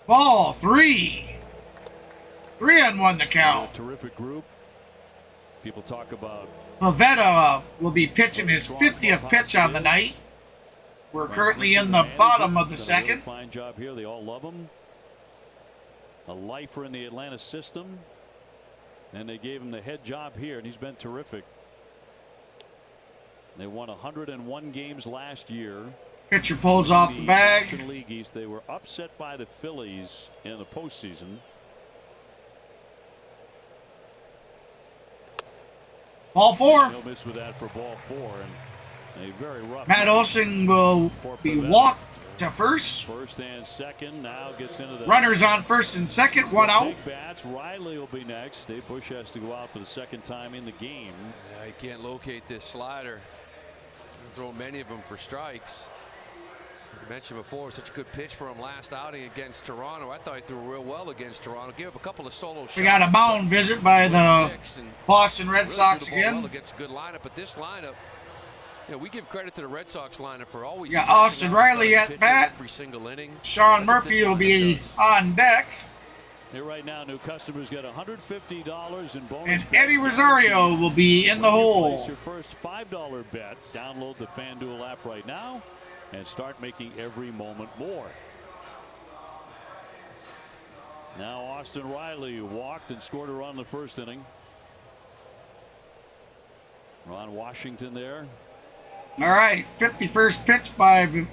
Ball three. 3-1 the count. Terrific group. People talk about Pivetta will be pitching his 50th pitch on the night. We're currently in the bottom of the second. Fine job here. They all love him. A lifer in the Atlanta system, and they gave him the head job here, and he's been terrific. They won 101 games last year. Pitcher pulls off the bag. National League East. They were upset by the Phillies in the postseason. Ball four. He'll miss with that for ball four, and a very rough. Matt Olson will be walked to first. First and second. Now gets into the runners on first and second. 1 out. Big bats. Riley will be next. Dave Bush has to go out for the second time in the game. Yeah, he can't locate this slider. Throw many of them for strikes. I mentioned before, such a good pitch for him last outing against Toronto. I thought he threw real well against Toronto. Gave up a couple of solo shots. We got a mound visit by the Boston Red Sox again. Well against a good lineup, but this lineup, you know, we give credit to the Red Sox lineup for always. We got Austin Riley at bat. Every single inning. Sean Murphy will be on deck. Here right now, new customers get $150 in bonus. And Eddie Rosario will be in the hole. Place your first $5 bet. Download the FanDuel app right now and start making every moment more. Now Austin Riley walked and scored a run in the first inning. Ron Washington there. All right, 51st pitch by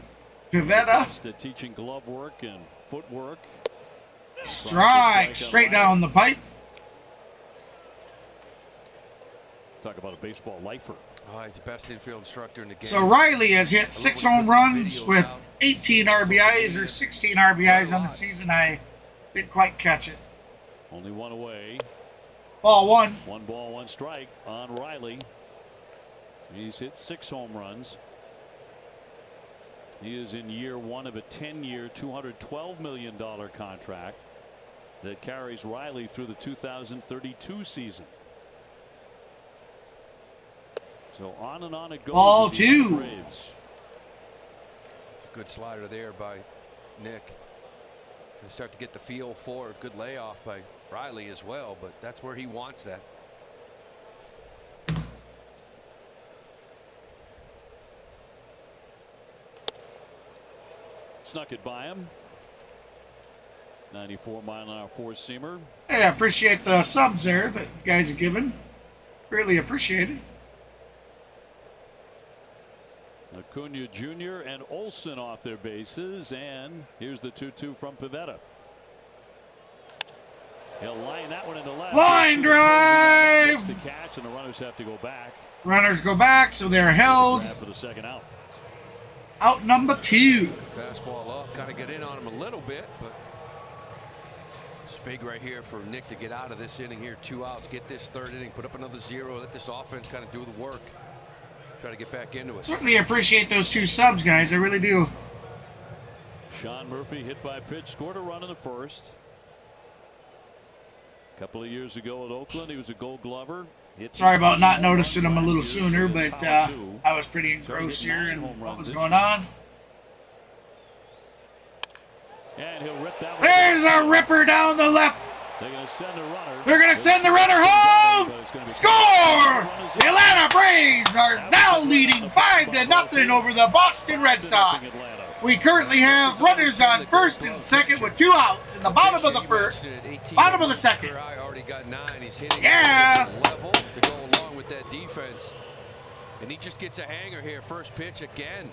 Pivetta. Teaching glove work and footwork. Strike straight down the pipe. Talk about a baseball lifer. Oh, he's the best infield instructor in the game. So Riley has hit 6 home runs with 18 RBIs or 16 RBIs on the season. I didn't quite catch it. Only one away. Ball one. 1 ball, 1 strike on Riley. He's hit 6 home runs. He is in year 1 of a 10-year, $212 million contract that carries Riley through the 2032 season. So on and on it goes. Ball two. It's a good slider there by Nick. Going to start to get the feel for it. Good layoff by Riley as well, but that's where he wants that. Snuck it by him. 94-mile-an-hour four-seamer. Hey, I appreciate the subs there that you guys are giving. Really appreciate it. Acuna Jr. and Olson off their bases, and here's the 2-2 from Pivetta. He'll line that one into left. Line drive. The catch, and the runners have to go back. Runners go back, so they're held. For the second out. Out number 2. Fastball up, kind of get in on him a little bit, but it's big right here for Nick to get out of this inning here. 2 outs, get this third inning, put up another 0, let this offense kind of do the work. Try to get back into it. Certainly appreciate those 2 subs, guys. I really do. Sean Murphy hit by pitch, scored a run in the first. A couple of years ago at Oakland, he was a Gold Glover. Sorry about not noticing him a little sooner, but I was pretty engrossed here in what was going on. And he'll rip that one. There's a ripper down the left. They're going to send the runner. They're going to send the runner home. Score! The Atlanta Braves are now leading 5-0 over the Boston Red Sox. We currently have runners on first and second with 2 outs in the bottom of the first, bottom of the second. Yeah. Level to go along with that defense, and he just gets a hanger here. First pitch again.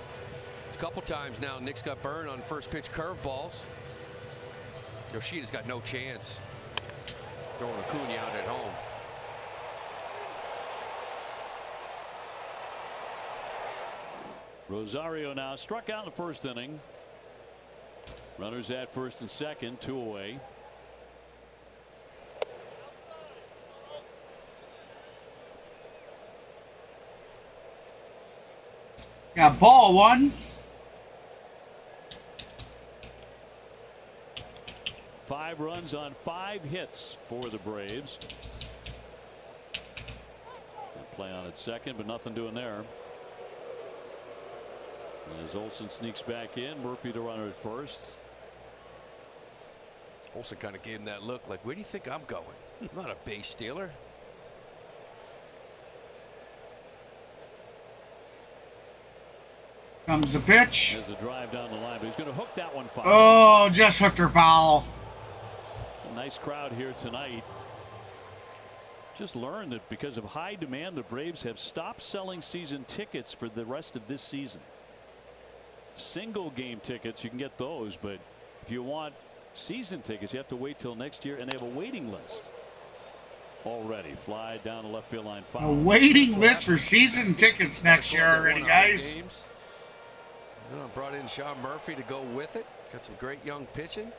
It's a couple times now. Nick's got burned on first pitch curveballs. Yoshida's got no chance. Throwing Acuna out at home. Rosario now struck out in the first inning. Runners at first and second, 2 away. Got ball one. 5 runs on 5 hits for the Braves. Play on at second, but nothing doing there. As Olsen sneaks back in, Murphy to runner at first. Olsen kind of gave him that look like, where do you think I'm going? I'm not a base stealer. Comes the pitch. There's a drive down the line, but he's going to hook that one foul. Oh, just hooked her foul. A nice crowd here tonight. Just learned that because of high demand, the Braves have stopped selling season tickets for the rest of this season. Single game tickets, you can get those, but if you want season tickets, you have to wait till next year, and they have a waiting list already. Fly down the left field line. Foul. A waiting list for season tickets next year already, guys. Brought in Sean Murphy to go with it. Got some great young pitching.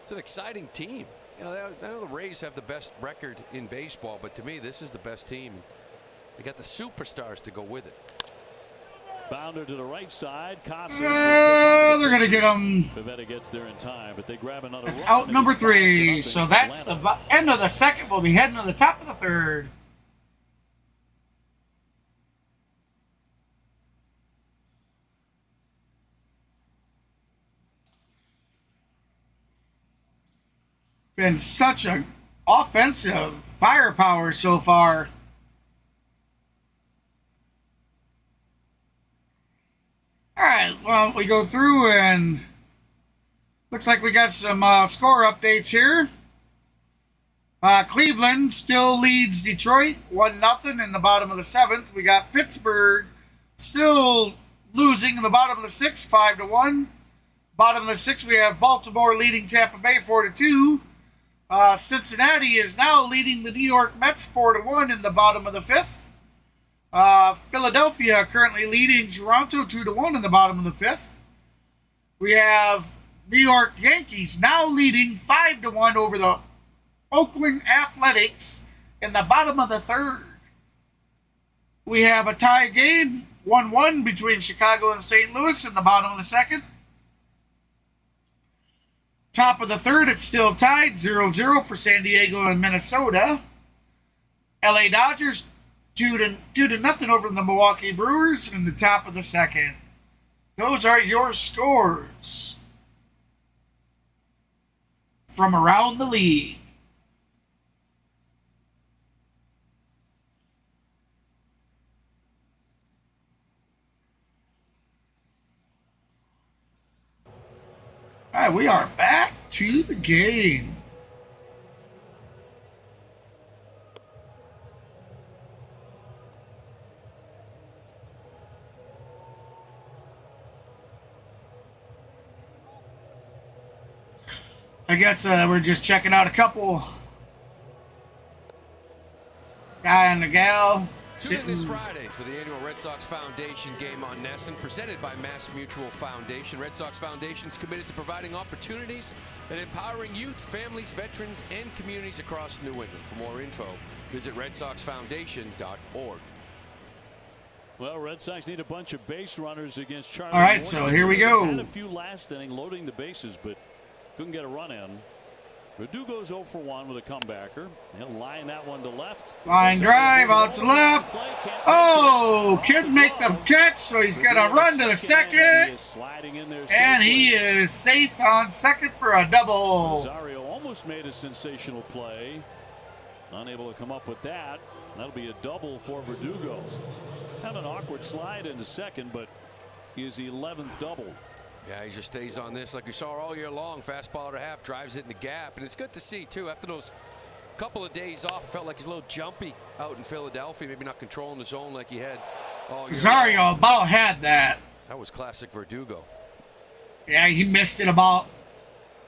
It's an exciting team. You know, I know the Rays have the best record in baseball, but to me, this is the best team. They got the superstars to go with it. Bounder to the right side. Casas. They're going to get him. Pivetta gets there in time, but they grab another. That's out number 3. So that's the end of the second. We'll be heading to the top of the third. Been such a offensive firepower so far. All right, well, we go through and looks like we got some score updates here. Cleveland still leads Detroit 1-0 in the bottom of the 7th. We got Pittsburgh still losing in the bottom of the 6th, 5-1. Bottom of the 6th, we have Baltimore leading Tampa Bay 4-2. Cincinnati is now leading the New York Mets 4-1 in the bottom of the 5th. Philadelphia currently leading Toronto 2-1 in the bottom of the 5th. We have New York Yankees now leading 5-1 over the Oakland Athletics in the bottom of the 3rd. We have a tie game 1-1 between Chicago and St. Louis in the bottom of the 2nd. Top of the 3rd, it's still tied 0-0 for San Diego and Minnesota. LA Dodgers 2-0 over the Milwaukee Brewers in the top of the 2nd. Those are your scores from around the league. All right, we are back to the game. I guess we're just checking out a couple. Guy and the gal. Tune in this Friday for the annual Red Sox Foundation game on NESN, presented by Mass Mutual Foundation. Red Sox Foundation is committed to providing opportunities and empowering youth, families, veterans, and communities across New England. For more info, visit redsoxfoundation.org. Well, Red Sox need a bunch of base runners against Charlie. All right, so here we go. Had a few last inning loading the bases, but couldn't get a run in. Verdugo's 0 for 1 with a comebacker. He'll line that one to left. Line drive out to left. Oh, can't make the catch, so he's got to run to the 2nd. And he is safe on 2nd for a double. Rosario almost made a sensational play. Unable to come up with that. That'll be a double for Verdugo. Kind of an awkward slide into 2nd, but his 11th double. Yeah, he just stays on this like we saw all year long. Fastball to half, drives it in the gap. And it's good to see, too, after those couple of days off, felt like he's a little jumpy out in Philadelphia. Maybe not controlling the zone like he had all year. Rosario about had that. That was classic Verdugo. Yeah, he missed it about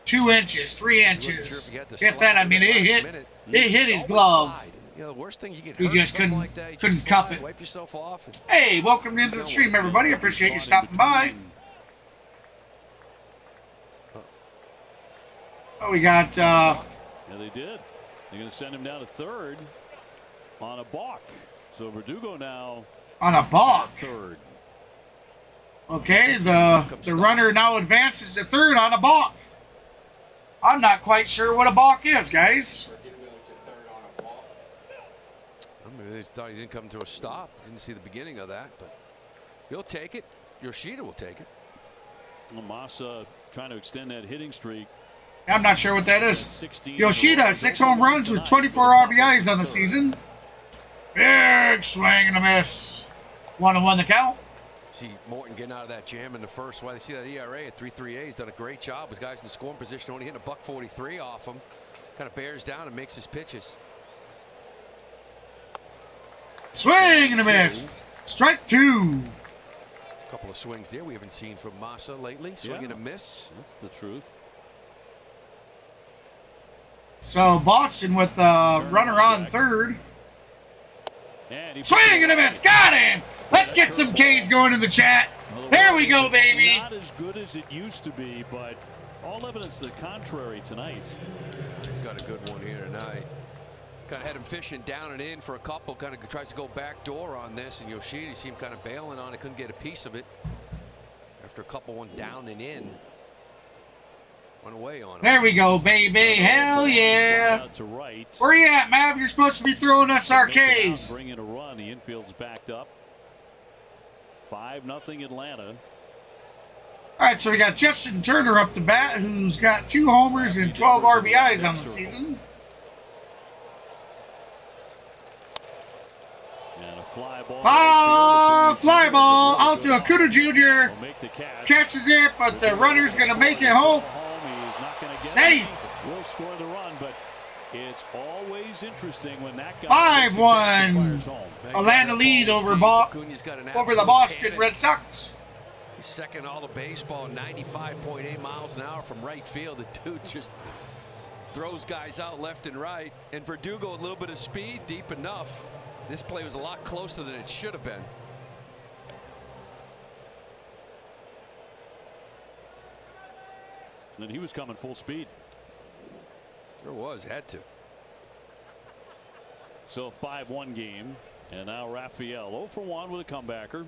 2 inches, 3 inches. Sure if that, I mean, it hit It hit his glove. You know, the worst thing you get He hurt, just something couldn't like that, you couldn't just cup slide, it. wipe yourself off. Hey, welcome into the stream, everybody. Appreciate you stopping by. Oh, we got. Yeah, they did. They're going to send him down to third on a balk. So Verdugo now on a balk. Third. Okay, the runner now advances to third on a balk. I'm not quite sure what a balk is, guys. They thought he didn't come to a stop. Didn't see the beginning of that, but he'll take it. Yoshida will take it. Massa trying to extend that hitting streak. I'm not sure what that is. Yoshida has 6 home runs with 24 RBIs on the season. Big swing and a miss. 1-1 the count. See Morton getting out of that jam in the first. Why they see that ERA at 3.38. He's done a great job with guys in the scoring position, only hitting $143 off him. Kind of bears down and makes his pitches. Swing and a miss. Strike 2. There's a couple of swings there we haven't seen from Massa lately. Swing and a miss. That's the truth. So Boston with a runner on third. Swing and a miss. Got him. Let's get some K's going in the chat. There we go, baby. Not as good as it used to be, but all evidence to the contrary tonight. He's got a good one here tonight. Kind of had him fishing down and in for a couple. Kind of tries to go back door on this, and Yoshida seemed kind of bailing on it. Couldn't get a piece of it. After a couple, one down and in. Went away on him. There we go, baby. Hell yeah. Where you at, Mav? You're supposed to be throwing us our K's. Bringing a run. The infield's backed up. 5-0 Atlanta. All right, so we got Justin Turner up the bat, who's got 2 homers and 12 RBIs on the season. And a fly ball. Fly ball out to Acuna Jr. Catches it, but the runner's going to make it home. Safe. Will score the run, but it's always interesting when that guy 5-1. Atlanta lead over the Boston Red Sox. He's second all the baseball, 95.8 miles an hour from right field. The dude just throws guys out left and right. And Verdugo, a little bit of speed, deep enough. This play was a lot closer than it should have been. And he was coming full speed. Sure was, had to. So 5-1 game. And now Raphael 0 for 1 with a comebacker.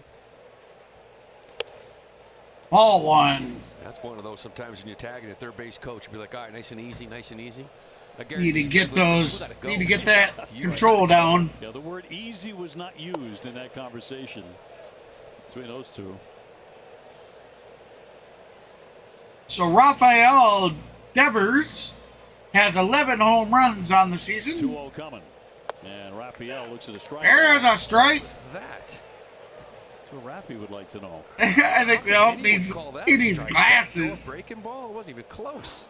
Ball 1. That's one of those sometimes when you're tagging a third base coach, you'll be like, all right, nice and easy, nice and easy. Need to get that control down. Yeah, the word easy was not used in that conversation between those two. So Rafael Devers has 11 home runs on the season. 2-0 coming. And Raphael looks at a strike. There's a strike. What's that? That's what Rafi would like to know. I think he needs glasses. Breaking ball? It wasn't even close.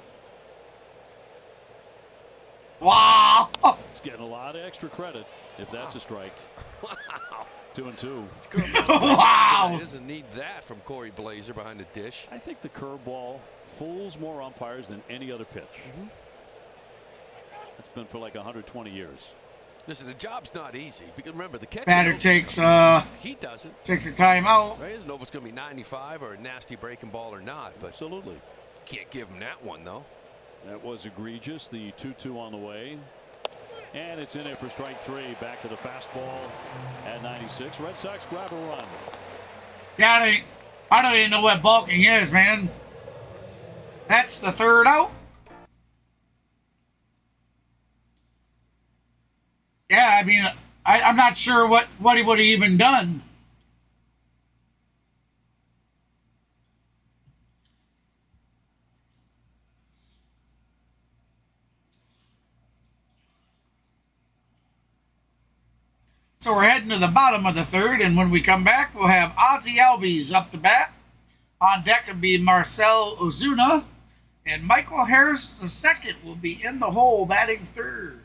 Wow. It's getting a lot of extra credit if that's a strike. Wow. 2-2. Wow. He doesn't need that from Corey Blazer behind the dish. I think the curveball fools more umpires than any other pitch. It's been for like 120 years. Listen, the job's not easy because remember the catcher. Batter takes he doesn't. Takes a timeout. Right? He doesn't know if it's going to be 95 or a nasty breaking ball or not. But absolutely can't give him that one though. That was egregious. The 2-2 on the way. And it's in there for strike 3. Back to the fastball at 96. Red Sox grab a run. Yeah, I don't even know what balking is, man. That's the third out. Yeah, I mean, I'm not sure what he would have even done. So we're heading to the bottom of the third, and when we come back, we'll have Ozzy Albies up to bat. On deck will be Marcel Ozuna, and Michael Harris II will be in the hole batting third.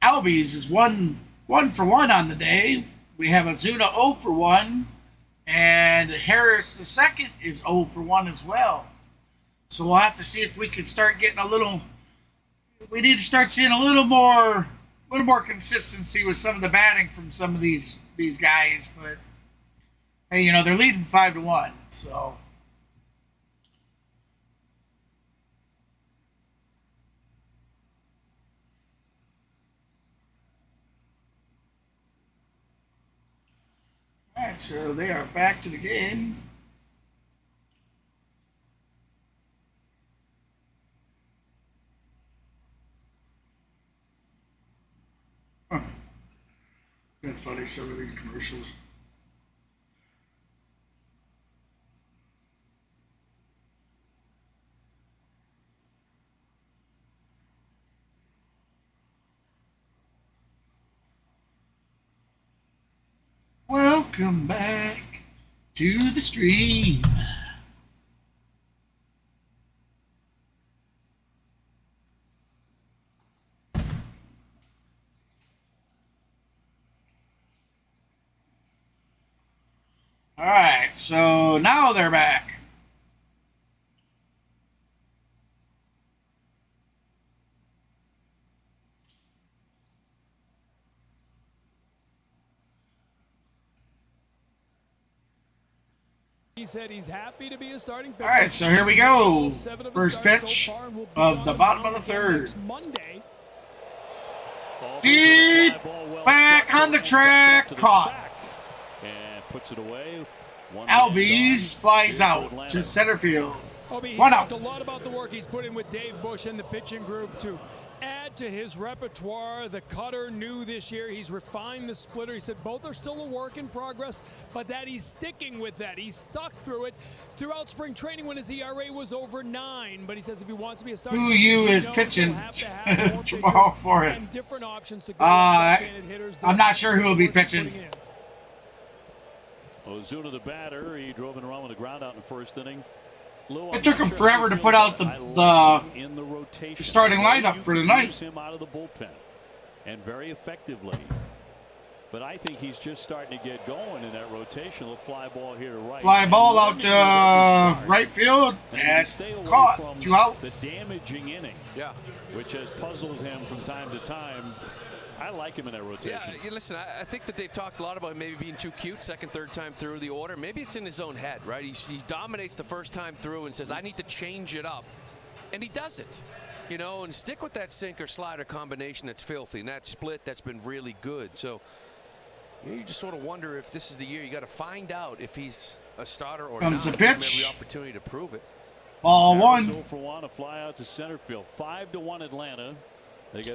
Albies is one for one on the day We have Ozuna 0 for 1, and Harris the second is 0 for 1 as well. So we'll have to see if we can start getting a little. We need to start seeing a little more consistency with some of the batting from some of these guys. But hey, you know, they're leading 5-1, so. All right, so they are back to the game. Huh. Been funny, some of these commercials. Welcome back to the stream. All right, so now they're back. He said he's happy to be a starting pitcher. All right, so here we go. First pitch of the bottom of the third. Monday. Deep back on the track, caught. And puts it away. Albies flies out to center field. He One talked out. a lot about the work he's put in with Dave Bush and the pitching group to add to his repertoire. The cutter new this year. He's refined the splitter. He said both are still a work in progress, but that he's sticking with that. He's stuck through it throughout spring training when his ERA was over 9. But he says if he wants to be a starting Who pitcher, you he is knows pitching he'll have to have more tomorrow pitchers for us? and different options to go left-handed hitters I'm not sure who will be pitching. Ozuna, the batter, he drove in a run with a ground out in the first inning. It took him forever to put out the starting lineup for tonight. Him out of the bullpen, and very effectively. But I think he's just starting to get going in that rotation. A fly ball here to right. Fly ball out to right field. That's caught. 2 outs. The damaging inning, which has puzzled him from time to time. I like him in that rotation. Yeah, listen, I think that they've talked a lot about maybe being too cute second, third time through the order. Maybe it's in his own head, right? He dominates the first time through and says, I need to change it up. And he does it, you know, and stick with that sinker-slider combination that's filthy. And that split, that's been really good. So you just sort of wonder if this is the year you got to find out if he's a starter or Comes not. the pitch. Every opportunity to prove it. Ball 1. 0 for 1, a fly out to center field. 5-1 Atlanta.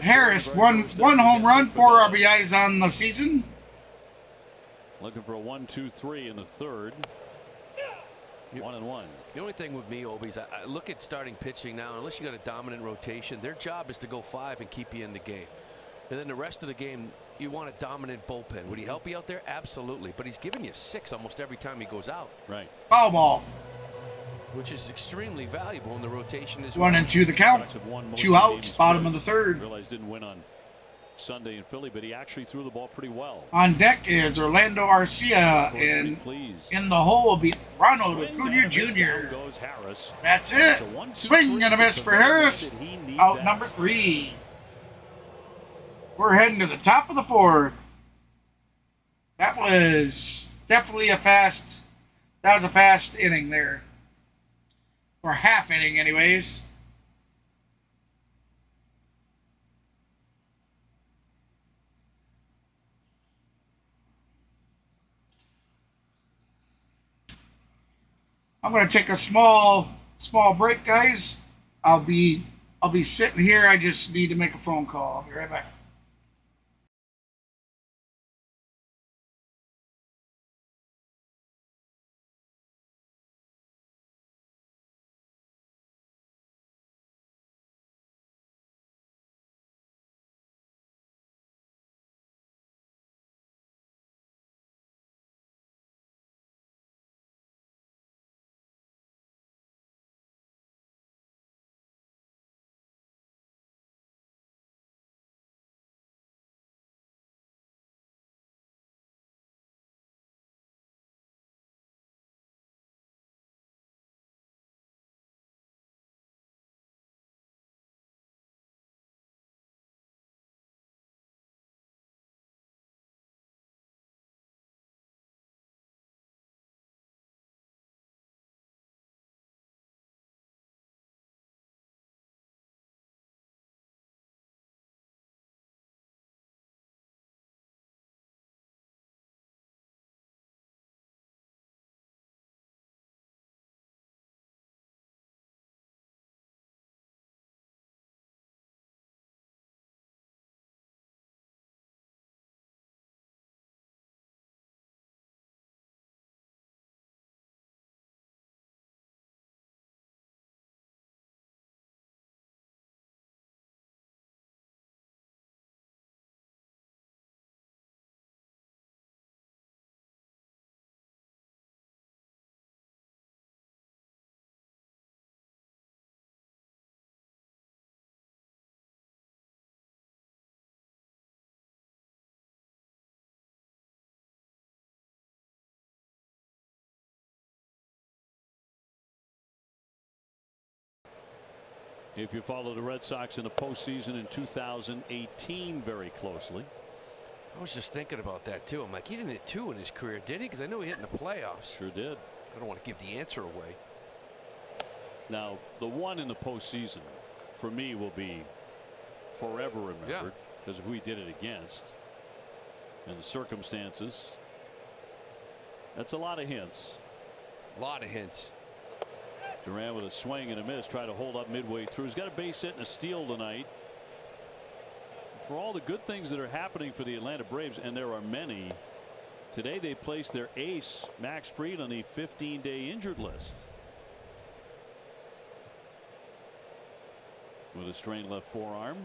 Harris, one home run, 4 RBIs on the season. Looking for a 1-2-3 in the third. 1-1. The only thing with me, Obi, is I look at starting pitching now. Unless you got a dominant rotation, their job is to go 5 and keep you in the game. And then the rest of the game, you want a dominant bullpen. Would he help you out there? Absolutely. But he's giving you 6 almost every time he goes out. Right. Foul ball. Which is extremely valuable in the rotation as 1 well. and 2 the count. 2 outs, bottom of the third. Realized didn't win on Sunday in Philly, but he actually threw the ball pretty well. On deck is Orlando Arcia, and in the hole will be Ronald Acuna Jr. That's it. Swing and a miss for Harris. Out number 3. We're heading to the top of the 4th. That was definitely a fast inning there. Or half inning, anyways. I'm going to take a small break, guys. I'll be sitting here. I just need to make a phone call. I'll be right back. if you follow the Red Sox in the postseason in 2018 very closely. I was just thinking about that too. I'm like, he didn't hit 2 in his career, did he? Because I know he hit in the playoffs. Sure did. I don't want to give the answer away. Now, the 1 in the postseason for me will be forever remembered, because if we did it against, and the circumstances, that's a lot of hints. A lot of hints. Duran with a swing and a miss, try to hold up midway through. He's got a base hit and a steal tonight. For all the good things that are happening for the Atlanta Braves, and there are many, today they placed their ace, Max Fried, on the 15-day injured list with a strained left forearm.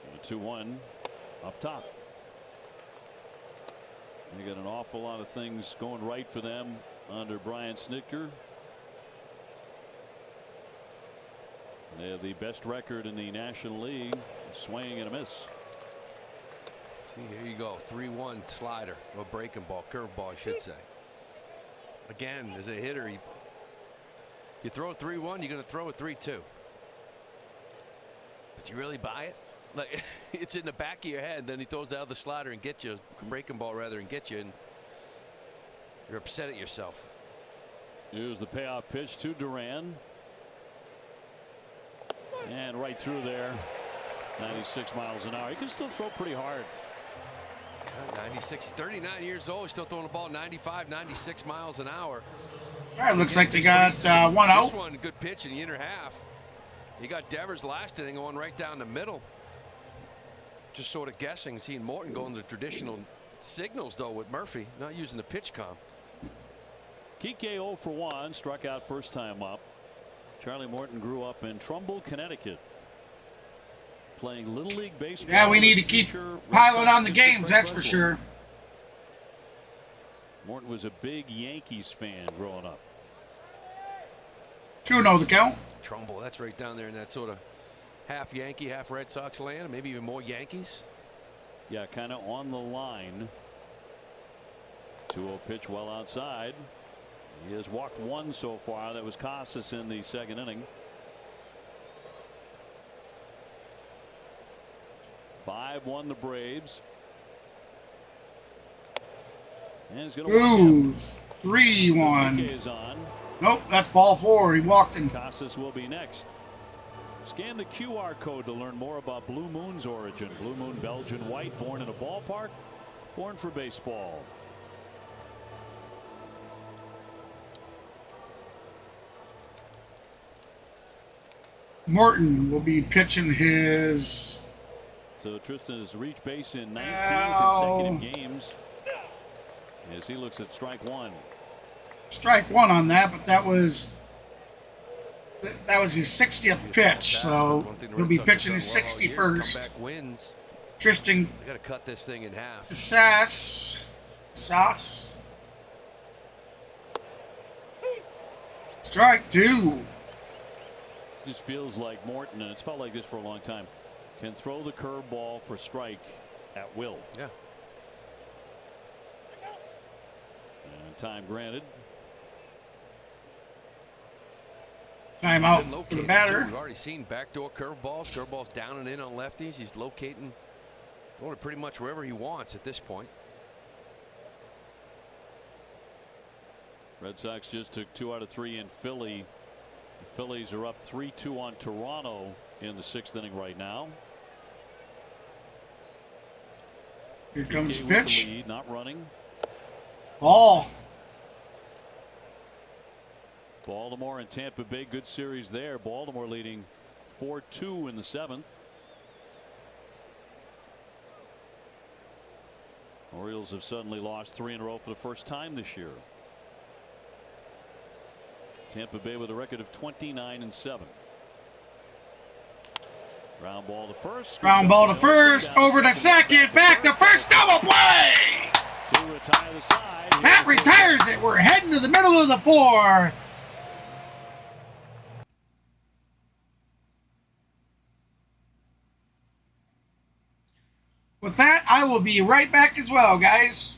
And a 2-1 up top. They got an awful lot of things going right for them under Brian Snitker. They have the best record in the National League. A swing and a miss. See, here you go. 3-1 slider, or breaking ball, curveball, I should say. Again, as a hitter, you throw a 3-1, you're going to throw a 3-2. But you really buy it? Like, it's in the back of your head. Then he throws out the slider and gets you, breaking ball rather, and get you, and you're upset at yourself. Here's the payoff pitch to Duran. And right through there, 96 miles an hour. He can still throw pretty hard. 96, 39 years old, he's still throwing the ball 95, 96 miles an hour. All right, looks like they got 1 out. This one, good pitch in the inner half. He got Devers last inning going right down the middle. Just sort of guessing, seeing Morton going the traditional signals, though, with Murphy, not using the pitch comp. Kike 0 for 1, struck out first time up. Charlie Morton grew up in Trumbull, Connecticut, playing Little League baseball. Yeah, we need to keep piling on the games, that's for sure. Morton was a big Yankees fan growing up. 2-0 the count. Trumbull, that's right down there in that sort of half Yankee, half Red Sox land, maybe even more Yankees. Yeah, kind of on the line. 2-0 pitch well outside. He has walked 1 so far. That was Casas in the second inning. 5-1 the Braves. And he's going to ooh, 3-1. Nope, that's ball 4. He walked him. Casas will be next. Scan the QR code to learn more about Blue Moon's origin. Blue Moon Belgian white, born in a ballpark, born for baseball. Morton will be pitching his. So Tristan has reached base in 19 consecutive games as he looks at strike 1. Strike 1 on that, but that was his 60th pitch, so he'll be pitching his 61st. Tristan. They got to cut this thing in half. Sauce. Strike 2. Just feels like Morton, and it's felt like this for a long time, can throw the curveball for strike at will. Yeah. And time granted. Time out for the batter. We've already seen backdoor curveballs, curveballs down and in on lefties. He's locating, throwing it pretty much wherever he wants at this point. Red Sox just took 2 out of 3 in Philly. The Phillies are up 3-2 on Toronto in the 6th inning right now. Here comes the pitch. Lead, not running. Ball. Baltimore and Tampa Bay, good series there. Baltimore leading 4-2 in the 7th. Orioles have suddenly lost 3 in a row for the first time this year. Tampa Bay with a record of 29-7. Ground ball to first. Ground ball to first. Over to second. Back to first. Double play. To retire the side. That retires it. We're heading to the middle of the 4th. With that, I will be right back as well, guys.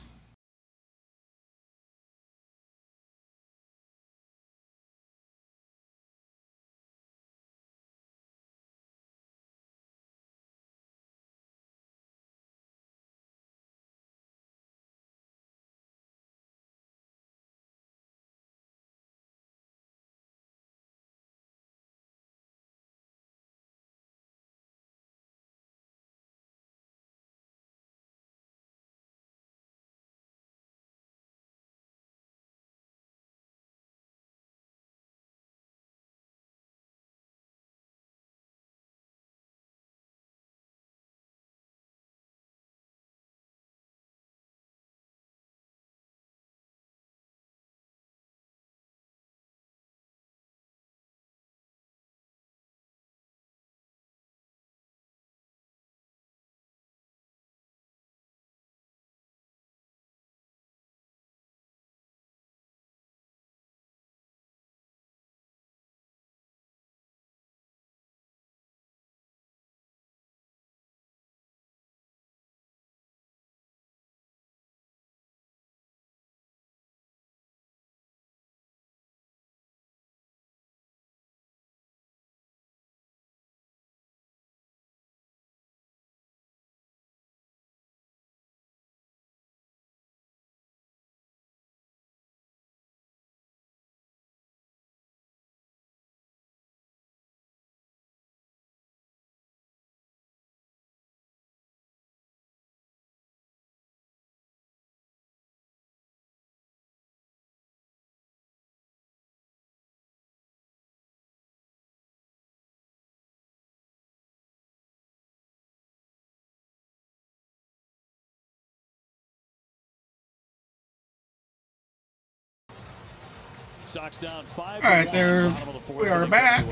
Sox down 5. All right, there we are back.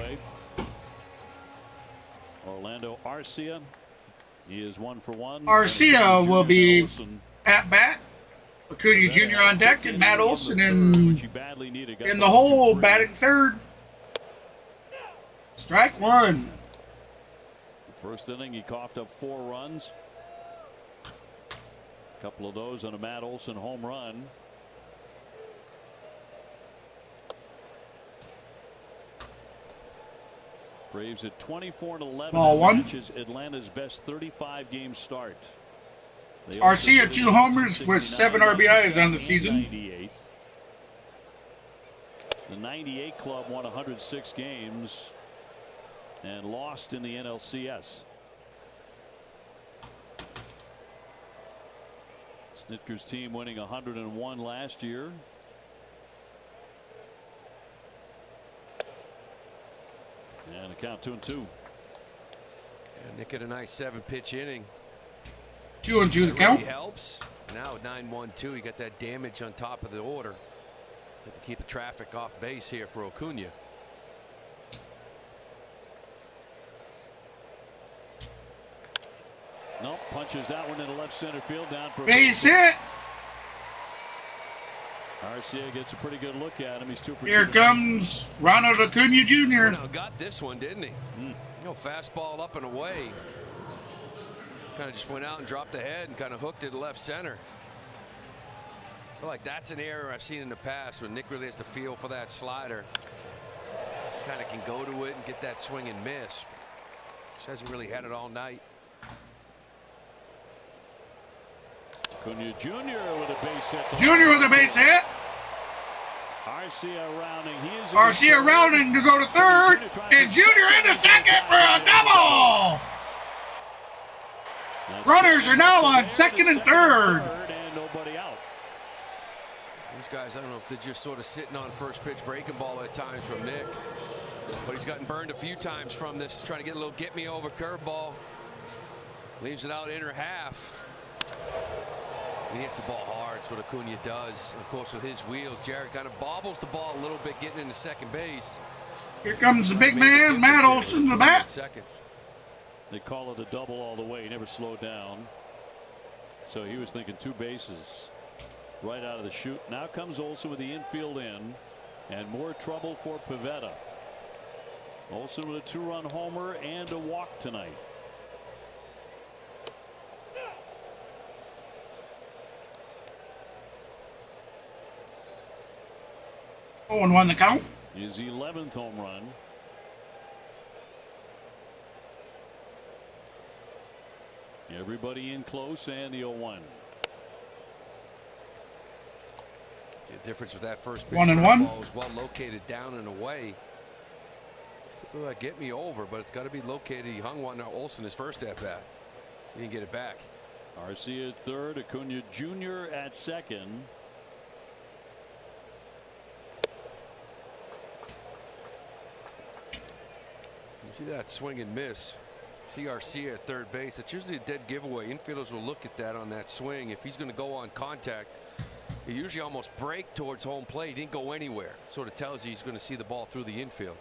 Orlando Arcia, he is 1 for 1. Arcia will be at bat. Acuna Jr. on deck, and Matt Olson in the hole, batting third. Strike one. First inning, he coughed up 4 runs. A couple of those on a Matt Olson home run. Braves at 24-11. Ball one. Matches Atlanta's best 35-game start. Arcia 2 homers with 7 RBIs on the season. 98. The 98 club won 106 games and lost in the NLCS. Snitker's team winning 101 last year. And the count 2-2. And Nick had a nice 7-pitch inning. 2-2 the count. Helps. Now at 9-1-2, you got that damage on top of the order. Have to keep the traffic off base here for Acuna. Nope, punches that one into left center field, down for base hit. Arcia gets a pretty good look at him. He's 2 for 2. Here comes Ronald Acuna Jr. Well, got this one, didn't he? Fastball up and away. Kind of just went out and dropped the head and kind of hooked it left center. I feel like that's an error I've seen in the past when Nick really has to feel for that slider. Kind of can go to it and get that swing and miss. Just hasn't really had it all night. Acuna Jr. with a base hit. Jr. with a base hit. Arcia rounding. Arcia rounding to go to third, and Jr. into second for a double. Runners are now on second and third. And nobody out. These guys, I don't know if they're just sort of sitting on first pitch breaking ball at times from Nick, but he's gotten burned a few times from this, trying to get a little get me over curveball. Leaves it out inner half. He hits the ball hard. That's what Acuna does. And of course, with his wheels, Jared kind of bobbles the ball a little bit, getting into second base. Here comes the big man, Matt Olson, to the bat. Second. They call it a double all the way. He never slowed down. So he was thinking 2 bases right out of the chute. Now comes Olson with the infield in, and more trouble for Pivetta. Olson with a 2-run homer and a walk tonight. Oh, and 1 the count. His 11th home run. Everybody in close, and the 0-1. The difference with that first pitch 1-1. ball was well located down and away. Still like get me over, but it's got to be located. He hung one. Now Olson his first at bat. He didn't get it back. Arcia at third, Acuna Jr. at second. You see that swing and miss. See Arcia at third base. That's usually a dead giveaway. Infielders will look at that on that swing. If he's going to go on contact, he usually almost break towards home plate. He didn't go anywhere. Sort of tells you he's going to see the ball through the infield.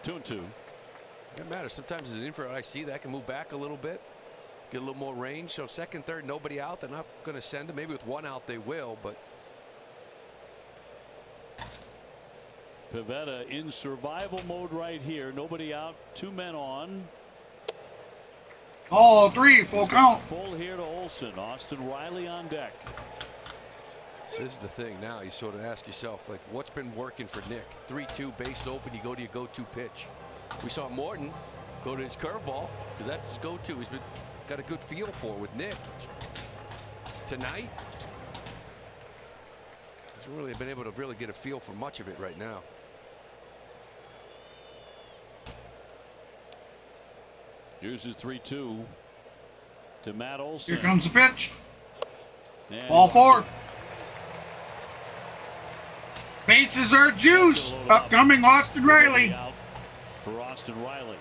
Two and two. Doesn't matter. Sometimes as an infielder, I see that can move back a little bit, get a little more range. So second, third, nobody out. They're not going to send him. Maybe with 1 out they will, but. Pivetta in survival mode right here. Nobody out. 2 men on. All 3 full count. Full here to Olson. Austin Riley on deck. This is the thing now. You sort of ask yourself, like, what's been working for Nick? 3-2, base open. You go to your go-to pitch. We saw Morton go to his curveball because that's his go-to. He's been got a good feel for with Nick. Tonight, he's really been able to really get a feel for much of it right now. Here's his 3-2 to Matt Olson. Here comes the pitch. And Ball 4. Bases are juice. Upcoming Austin Riley. Out for Austin Riley.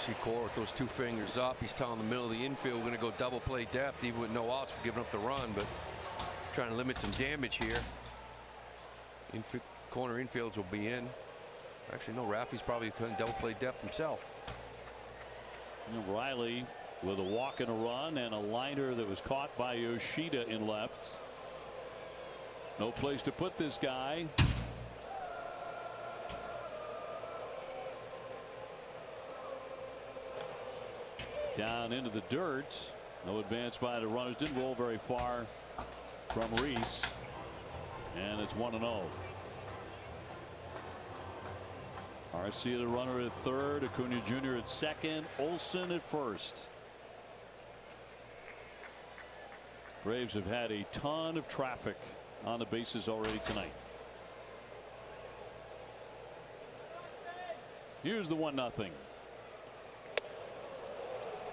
See Cora with those two fingers up. He's telling the middle of the infield, we're going to go double play depth, even with no outs. We're giving up the run, but trying to limit some damage here. Corner infields will be in. Actually, no, Raffy's probably couldn't double play depth himself. And Riley with a walk and a run and a liner that was caught by Yoshida in left. No place to put this guy. Down into the dirt. No advance by the runners. Didn't roll very far from Reese. And it's 1-0. Arcia the runner at third. Acuna Jr. at second. Olson at first. Braves have had a ton of traffic on the bases already tonight. Here's the 1-0.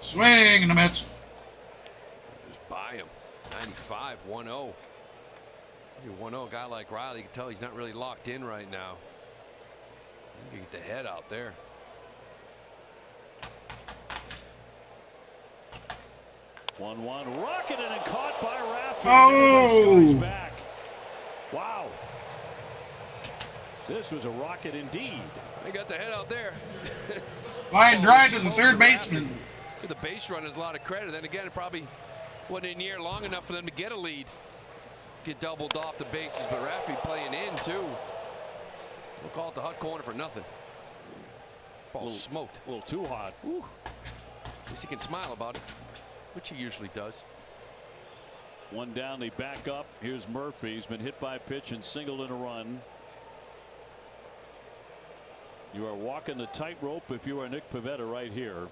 Swing and a miss. Just buy him. 95, 1-0. 1-0, guy like Riley, you can tell he's not really locked in right now. You get the head out there. One rocketed and caught by Raffy. Oh! Back. Wow. This was a rocket indeed. They got the head out there. Line drive to the third baseman. Give the base runners a lot of credit. Then again, it probably wasn't in the air long enough for them to get a lead. Get doubled off the bases, but Raffy playing in too. We'll call it the hot corner for nothing. Ball smoked. A little too hot. Woo. At least he can smile about it, which he usually does. One down, they back up. Here's Murphy. He's been hit by a pitch and singled in a run. You are walking the tightrope if you are Nick Pivetta right here.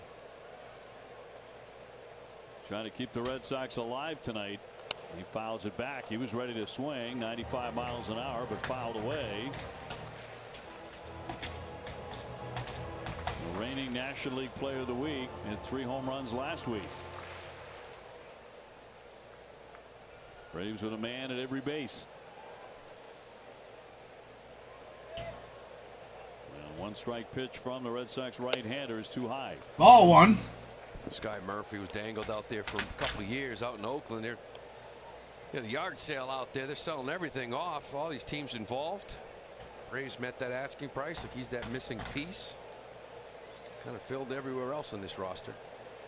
Trying to keep the Red Sox alive tonight. He fouls it back. He was ready to swing 95 miles an hour, but fouled away. The reigning National League Player of the Week had 3 home runs last week. Braves with a man at every base. And 1 strike pitch from the Red Sox right-hander is too high. Ball 1. This guy Murphy was dangled out there for a couple of years out in Oakland. They're got a yard sale out there. They're selling everything off. All these teams involved. Braves met that asking price. Like he's that missing piece. Kind of filled everywhere else on this roster.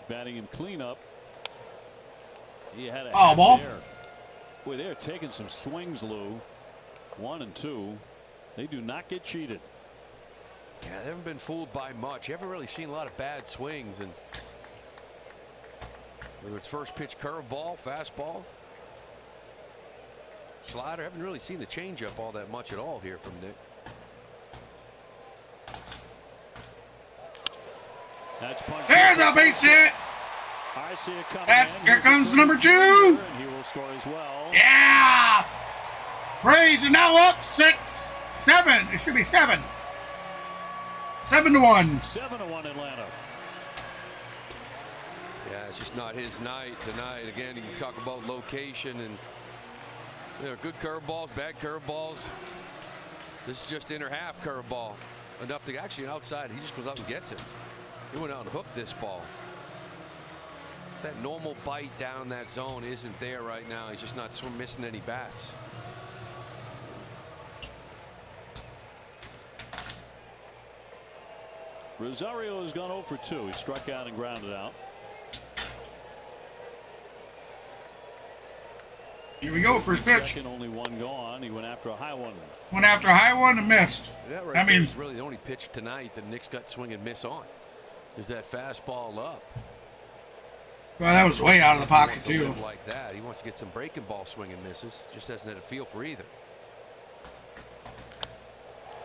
Batting him cleanup. He had a ball. There. Boy, they're taking some swings, Lou. 1 and 2. They do not get cheated. Yeah, they haven't been fooled by much. You haven't really seen a lot of bad swings, and whether it's first pitch curveball, fastball, slider, haven't really seen the changeup all that much at all here from Nick. That's There's a base hit. I see it coming. Here comes number 2. He will score as well. Yeah. Braves are now up 6, 7. It should be 7. 7-1. 7-1 Atlanta. Yeah, it's just not his night tonight. Again, you talk about location, and there are good curveballs, bad curveballs. This is just inner half curveball. Enough to actually outside. He just goes out and gets it. He went out and hooked this ball. That normal bite down that zone isn't there right now. He's just not missing any bats. Rosario has gone 0 for 2. He struck out and grounded out. Here we go. First pitch. Second, only 1 gone. He went after a high one. Went after a high one and missed. That right there is really the only pitch tonight that Nick's got swing and miss on. Is that fastball up? Well, that was way out of the pocket too. Like that, he wants to get some breaking ball swing and misses. Just hasn't had a feel for either.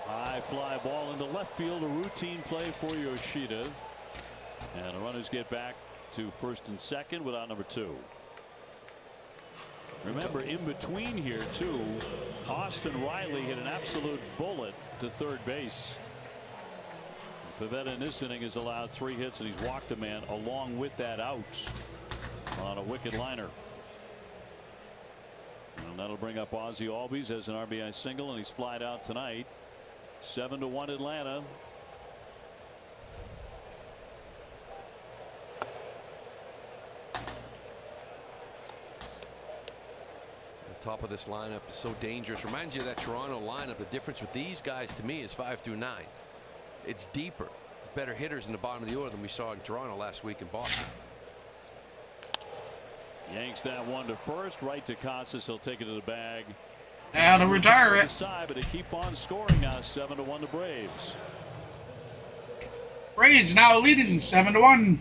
High fly ball into left field. A routine play for Yoshida. And the runners get back to first and second without number 2. Remember, in between here, too, Austin Riley hit an absolute bullet to third base. Pivetta in this inning has allowed 3 hits, and he's walked a man along with that out on a wicked liner. And that'll bring up Ozzie Albies as an RBI single, and he's flied out tonight. 7-1 Atlanta. top of this lineup is so dangerous. Reminds you of that Toronto lineup. The difference with these guys to me is 5 through 9. It's deeper, better hitters in the bottom of the order than we saw in Toronto last week in Boston. Yanks that one to first, right to Casas. He'll take it to the bag. Now to retire it. But they keep on scoring now. 7-1 the Braves. Braves now leading 7-1.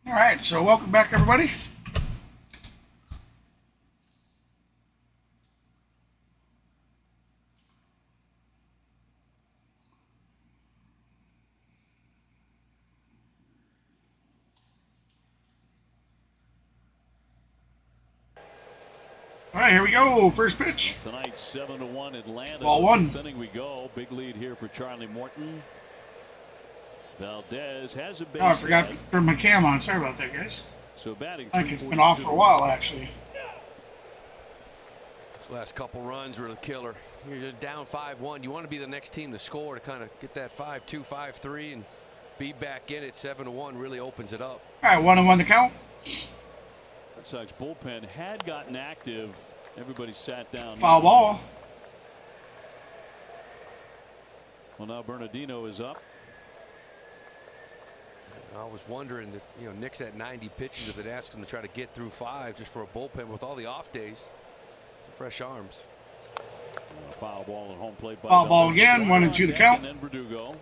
All right, so welcome back, everybody. All right, here we go. First pitch. Tonight, 7-1 Atlanta. Ball one. Inning we go. Big lead here for Charlie Morton. Valdez has a base. Oh, I forgot to turn my cam on. Sorry about that, guys. So batting. I think it's been off for a while, actually. These last couple runs were the killer. You're down 5-1. You want to be the next team to score to kind of get that 5-2, 5-3, and be back in it. 7-1 really opens it up. All right, 1-1 the count. Red Sox bullpen had gotten active. Everybody sat down. Foul ball. Well, now Bernardino is up. I was wondering if Nick's at 90 pitches, if it asked him to try to get through 5 just for a bullpen with all the off days. Some fresh arms. Foul ball at home plate. Foul ball again. 1-2 the count. And then Verdugo.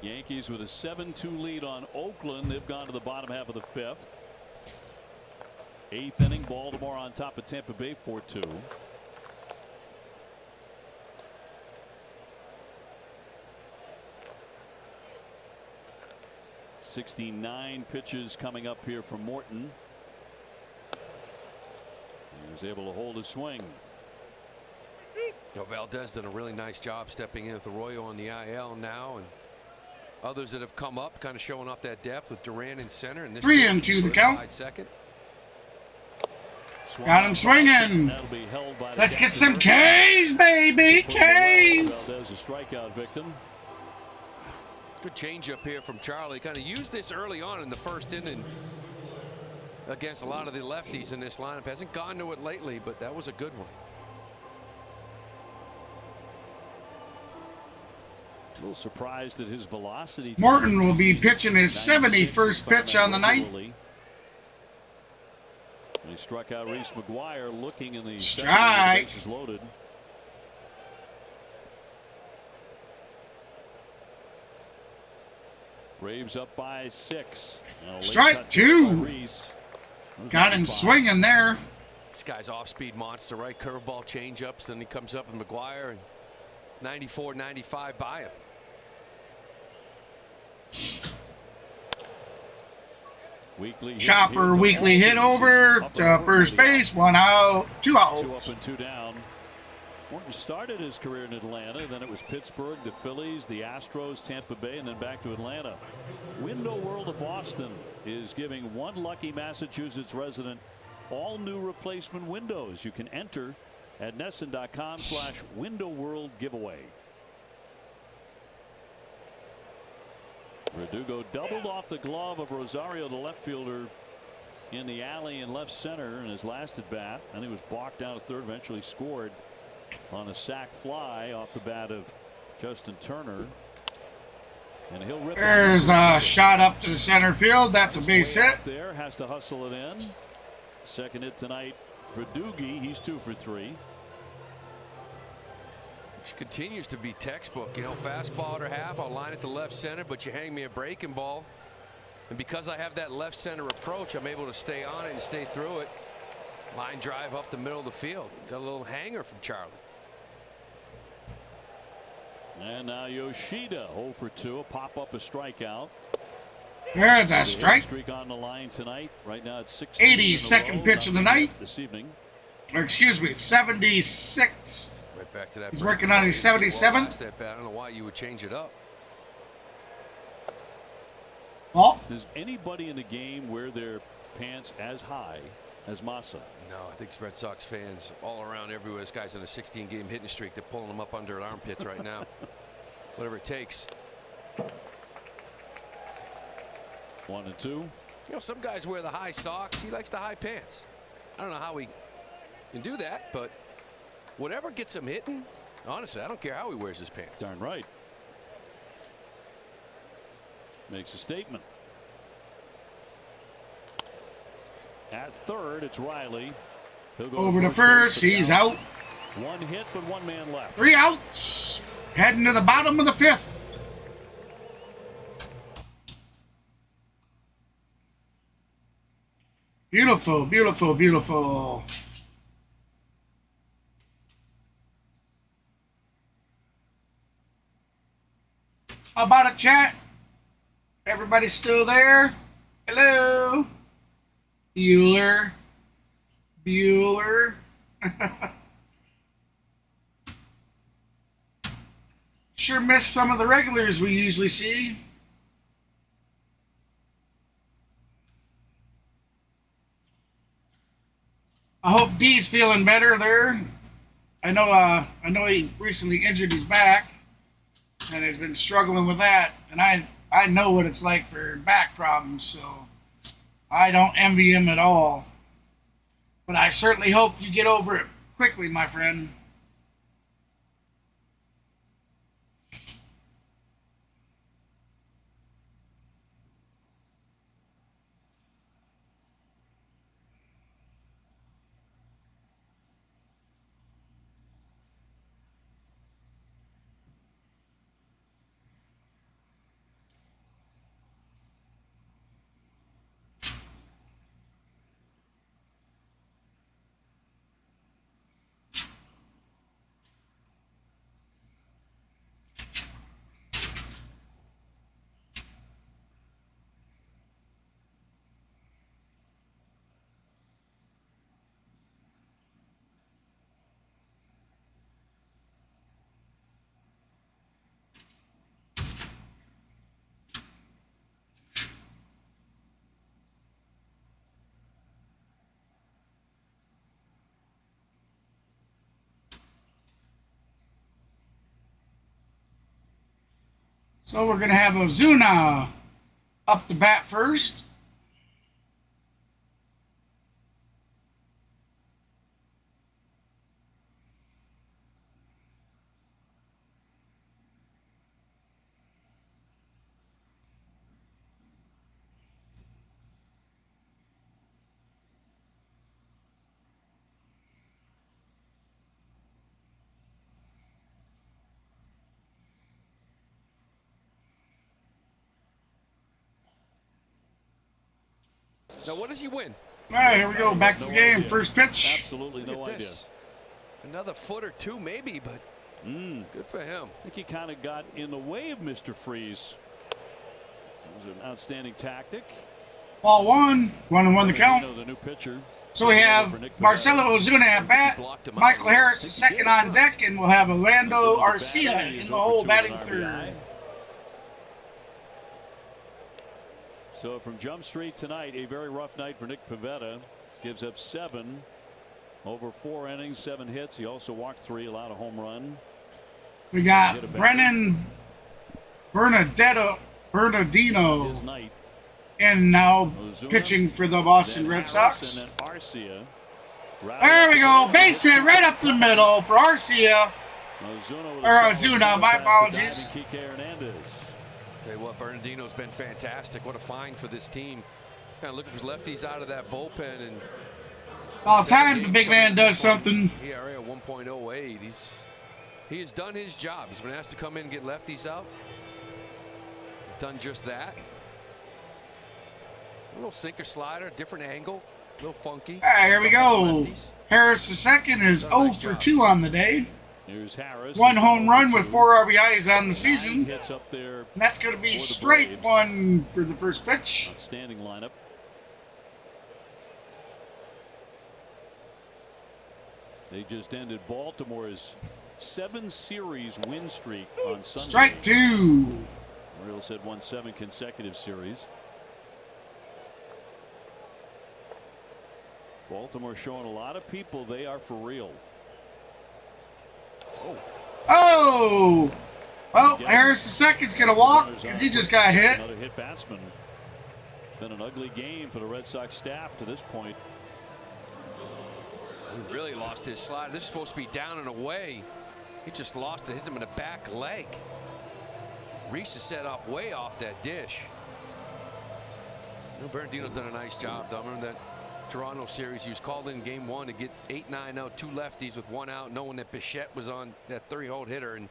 Yankees with a 7-2 lead on Oakland. They've gone to the bottom half of the 5th. 8th inning, Baltimore on top of Tampa Bay 4-2. .69 pitches coming up here from Morton. He was able to hold his swing. Valdez done a really nice job stepping in with Arroyo on the IL now, and others that have come up kind of showing off that depth with Duran in center. And this 3-2 the count. Second. Got him swinging. Let's get some K's, baby. K's. Valdez a strikeout victim. Good changeup here from Charlie. Kind of used this early on in the first inning against a lot of the lefties in this lineup. Hasn't gone to it lately, but that was a good one. A little surprised at his velocity. Morton will be pitching his 71st pitch on the night. He struck out Reese McGuire looking in the strike. Bases loaded. Braves up by 6. Strike 2. Got him swinging there. This guy's off-speed monster, right? Curveball, changeups. Then he comes up with McGuire and 94, 95 by him. Chopper weekly hit over to first base. 1 out, 2 outs. 2 up and 2 down. Morton started his career in Atlanta, then it was Pittsburgh, the Phillies, the Astros, Tampa Bay, and then back to Atlanta. Window World of Boston is giving one lucky Massachusetts resident all new replacement windows. You can enter at NESN.com/Window World Giveaway. Verdugo doubled off the glove of Rosario, the left fielder, in the alley in left center in his last at bat, and he was blocked down at third. Eventually scored on a sac fly off the bat of Justin Turner. And he'll rip. There's a shot up to the center field. That's a base hit. There has to hustle it in. Second hit tonight for Doogie. He's 2 for 3. She continues to be textbook. You know, fastball to half. I'll line it to left center, but you hang me a breaking ball. And because I have that left center approach, I'm able to stay on it and stay through it. Line drive up the middle of the field. Got a little hanger from Charlie. And now Yoshida 0 for 2. A pop up, a strikeout. There's a strike. Streak on the line tonight. Right now it's 82nd pitch of the night. This evening. Or excuse me, 76th. Right back to that. He's working on his 77th. I don't know why you would change it up. Well, does anybody in the game wear their pants as high as Massa? No, I think Red Sox fans all around everywhere. This guy's on a 16-game hitting streak. They're pulling him up under the armpits right now. Whatever it takes. 1 and 2. You know, some guys wear the high socks. He likes the high pants. I don't know how he can do that, but whatever gets him hitting, honestly, I don't care how he wears his pants. Darn right. Makes a statement. At third, it's Riley. He'll go over to first. He's out. 1 hit, but 1 man left. 3 outs. Heading to the bottom of the 5th. Beautiful, beautiful, beautiful. How about it, chat? Everybody still there? Hello? Bueller. Bueller. Sure missed some of the regulars we usually see. I hope D's feeling better there. I know he recently injured his back and has been struggling with that, and I know what it's like for back problems, so I don't envy him at all. But I certainly hope you get over it quickly, my friend. So we're going to have Ozuna up to bat first. Now, what does he win? All right, here we go. Back to the game. First pitch. Absolutely no idea. Another foot or two, maybe, but good for him. I think he kind of got in the way of Mr. Freeze. It was an outstanding tactic. Ball 1. 1-1 the count. The new pitcher. So we have Marcelo Ozuna at bat, Michael Harris is second on deck, and we'll have Orlando Arcia in the hole batting third. So from Jump Street tonight, a very rough night for Nick Pivetta. Gives up 7 over 4 innings, 7 hits. He also walked 3, allowed a home run. We got Brennan Bernardino, His night. and now pitching for the Boston Red Sox. And then Arcia. There we go, base hit right up the middle for Arcia. Ozuna, my apologies. Tell you what, Bernardino's been fantastic. What a find for this team. Kind of looking for lefties out of that bullpen. And About time the big man does something. ERA 1.08. He has done his job. He's been asked to come in and get lefties out. He's done just that. A little sinker slider, different angle, a little funky. All right, here we go. Harris the second is 0 for 2 on the day. Here's Harris. 1 home run with 4 RBIs on the season. Hits up there. And that's going to be straight 1 for the first pitch. Outstanding lineup. They just ended Baltimore's 7-series win streak on Sunday. Strike 2. Orioles had won 7 consecutive series. Baltimore showing a lot of people they are for real. Oh! Well, Harris the second's going to walk because he just got hit. Another hit batsman. Been an ugly game for the Red Sox staff to this point. He really lost his slide. This is supposed to be down and away. He just lost it, hit him in the back leg. Reese is set up way off that dish. Bernardino's done a nice job, though. I remember that Toronto series, he was called in game 1 to get 8-9 out, 2 lefties with 1 out, knowing that Bichette was on that 3-hole hitter. And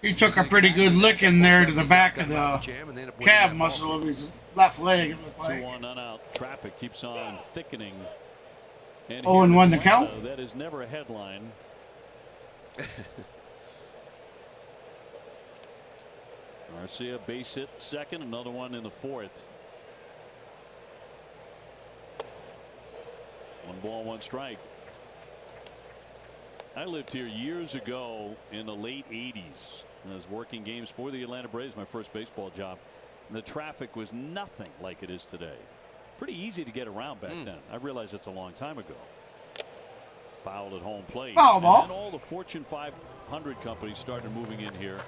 he took a pretty good lick in there to the back of the calf muscle of his left leg. It looked like. 2-1 none out. Traffic keeps on thickening. And 0-1 the count. That is never a headline. Arcia base hit second, another one in the 4th. 1 ball, 1 strike. I lived here years ago in the late 80s. I was working games for the Atlanta Braves, my first baseball job. And the traffic was nothing like it is today. Pretty easy to get around back then. I realize it's a long time ago. Fouled at home plate. Foul ball. And then all the Fortune 500 companies started moving in here.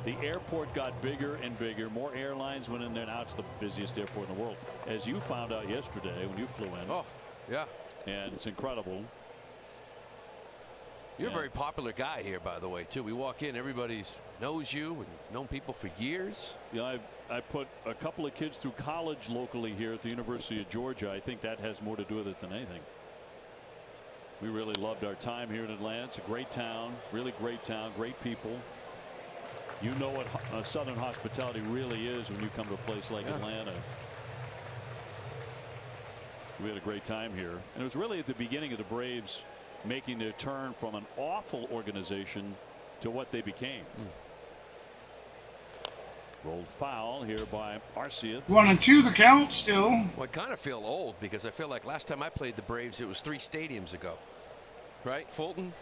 The airport got bigger and bigger. More airlines went in there. Now it's the busiest airport in the world, as you found out yesterday when you flew in. Oh, yeah. And it's incredible. You're a very popular guy here, by the way, too. We walk in, everybody knows you, and you've known people for years. Yeah, I put a couple of kids through college locally here at the University of Georgia. I think that has more to do with it than anything. We really loved our time here in Atlanta. It's a great town, really great town, great people. You know what Southern hospitality really is when you come to a place like Atlanta. We had a great time here, and it was really at the beginning of the Braves making their turn from an awful organization to what they became. Rolled foul here by Arcia. 1-2 the count still. Well, I kind of feel old because I feel like last time I played the Braves, it was 3 stadiums ago. Right? Fulton?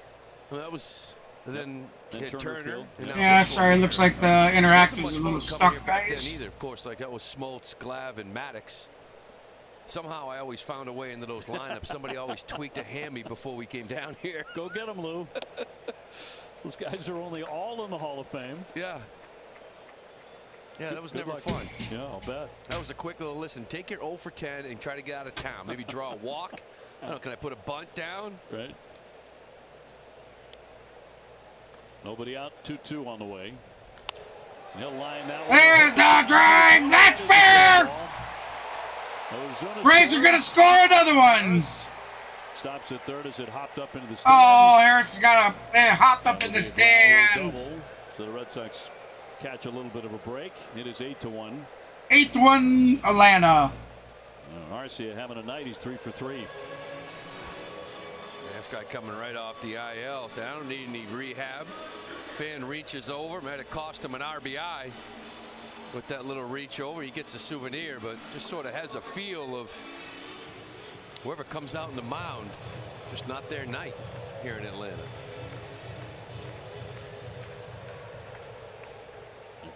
Well, that was. And then Turner. Yeah, sorry. It looks like the interactive is a little stuck, guys. Either, of course, like that was Smoltz, Glav, and Maddox. Somehow I always found a way into those lineups. Somebody always tweaked a hammy before we came down here. Go get them, Lou. Those guys are only all in the Hall of Fame. Yeah. Yeah, that was never fun. Yeah, I'll bet. That was a quick little listen. Take your 0 for 10 and try to get out of town. Maybe draw a walk. I don't know, can I put a bunt down? Right. Nobody out. 2-2 on the way. He'll line that one. There's the drive. That's fair. Braves are going to score another one. Stops at third as it hopped up into the stands. Oh, Harris has got hopped up in the stands. So the Red Sox catch a little bit of a break. It is 8-1. 8-1 Atlanta. Arcia having a night. He's 3 for 3. This guy coming right off the IL. So I don't need any rehab. Fan reaches over. Might have cost him an RBI with that little reach over. He gets a souvenir, but just sort of has a feel of whoever comes out in the mound, just not their night here in Atlanta.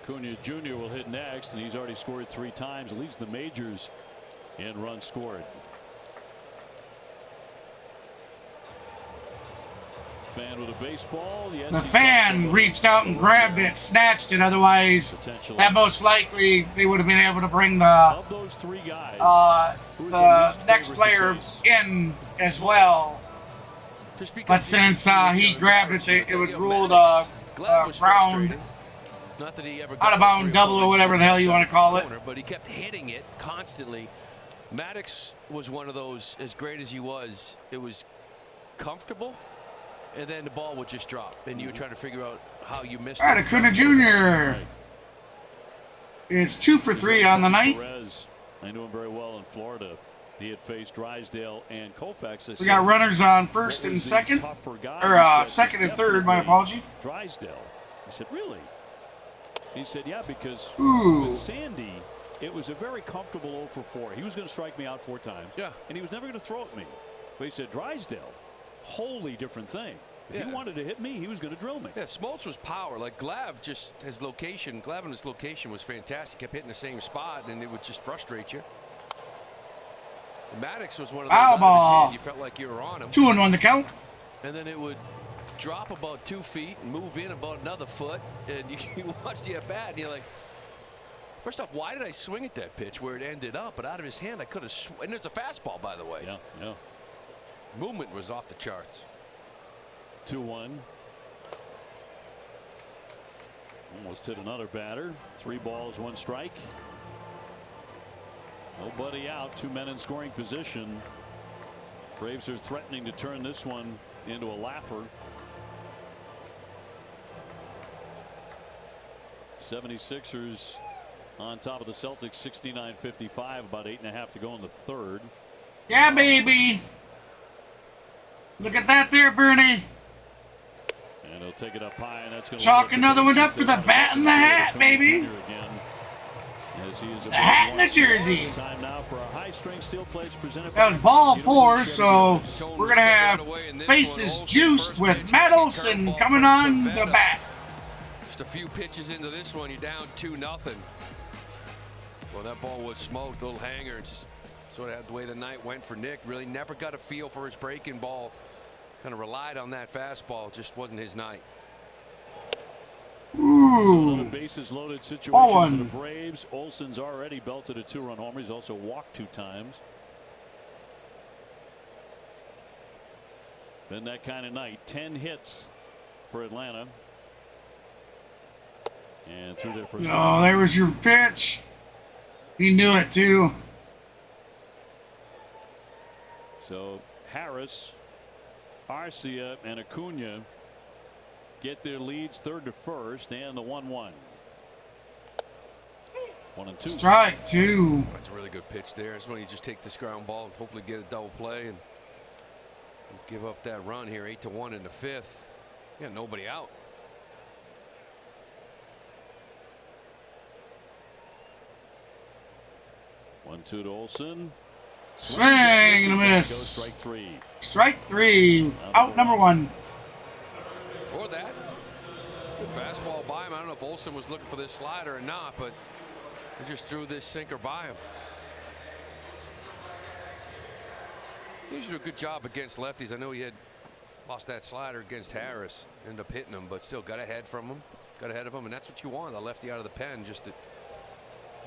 Acuna Jr. will hit next, and he's already scored 3 times. Leads the majors in runs scored. Fan with a baseball. Yes, the fan reached out and grabbed it, snatched it. Otherwise, that most likely they would have been able to bring the those 3 guys, the next player in as well. But since he grabbed it, it was ruled ground. Not that he ever out of bound double or whatever the hell you want to call it. But he kept hitting it constantly. Maddox was one of those, as great as he was, it was comfortable, and then the ball would just drop, and you would try to figure out how you missed it. All right, Acuna Jr. is 2 for 3 on the night. I knew him very well in Florida. He had faced Drysdale and Koufax. We got runners on first and second, or second and third, my apology. Drysdale. I said, really? He said, yeah, because with Sandy, it was a very comfortable 0 for 4. He was going to strike me out 4 times. Yeah. And he was never going to throw at me. But he said, Drysdale, wholly different thing. If he wanted to hit me, he was going to drill me. Yeah, Smoltz was power. Like Glav, just his location, Glav and his location was fantastic. Kept hitting the same spot, and it would just frustrate you. And Maddox was one of those out of his hand, you felt like you were on him. 2-1 the count. And then it would drop about 2 feet and move in about another foot, and you watch the at bat, and you're like, first off, why did I swing at that pitch where it ended up? But out of his hand, I could have. And it's a fastball, by the way. Yeah. Movement was off the charts. 2-1. Almost hit another batter. 3 balls, 1 strike. Nobody out. 2 men in scoring position. Braves are threatening to turn this one into a laugher. 76ers on top of the Celtics, 69-55. About 8.5 to go in the 3rd. Yeah, baby. Look at that there, Bernie. And he'll take it up high, and that's going to chalk another one up for the bat and the hat, baby. The hat and the jersey. That was ball 4, so we're going to have faces juiced with Matt Olson coming on the bat. Just a few pitches into this one, you're down 2-0. Well, that ball was smoked, a little hanger. Just sort of the way the night went for Nick. Really never got a feel for his breaking ball. Kind of relied on that fastball. Just wasn't his night. Ooh. So bases loaded situation for the Braves. Olson's already belted a 2-run homer. He's also walked 2 times. Been that kind of night. 10 hits for Atlanta. And through their first. Oh, there was your pitch. He knew it too. So Harris, Arcia, and Acuna get their leads 3rd to 1st, and the 1-1. 1-2. Strike 2. That's a really good pitch there. That's when you just take this ground ball and hopefully get a double play and give up that run here. 8-1 in the 5th. Yeah, nobody out. One-two to Olson. Swing and a miss. Strike 3. Strike 3. Out number 1. Or that. Good fastball by him. I don't know if Olson was looking for this slider or not, but he just threw this sinker by him. He usually do a good job against lefties. I know he had lost that slider against Harris. Ended up hitting him, but still got ahead from him. Got ahead of him, and that's what you want. The lefty out of the pen. Just to,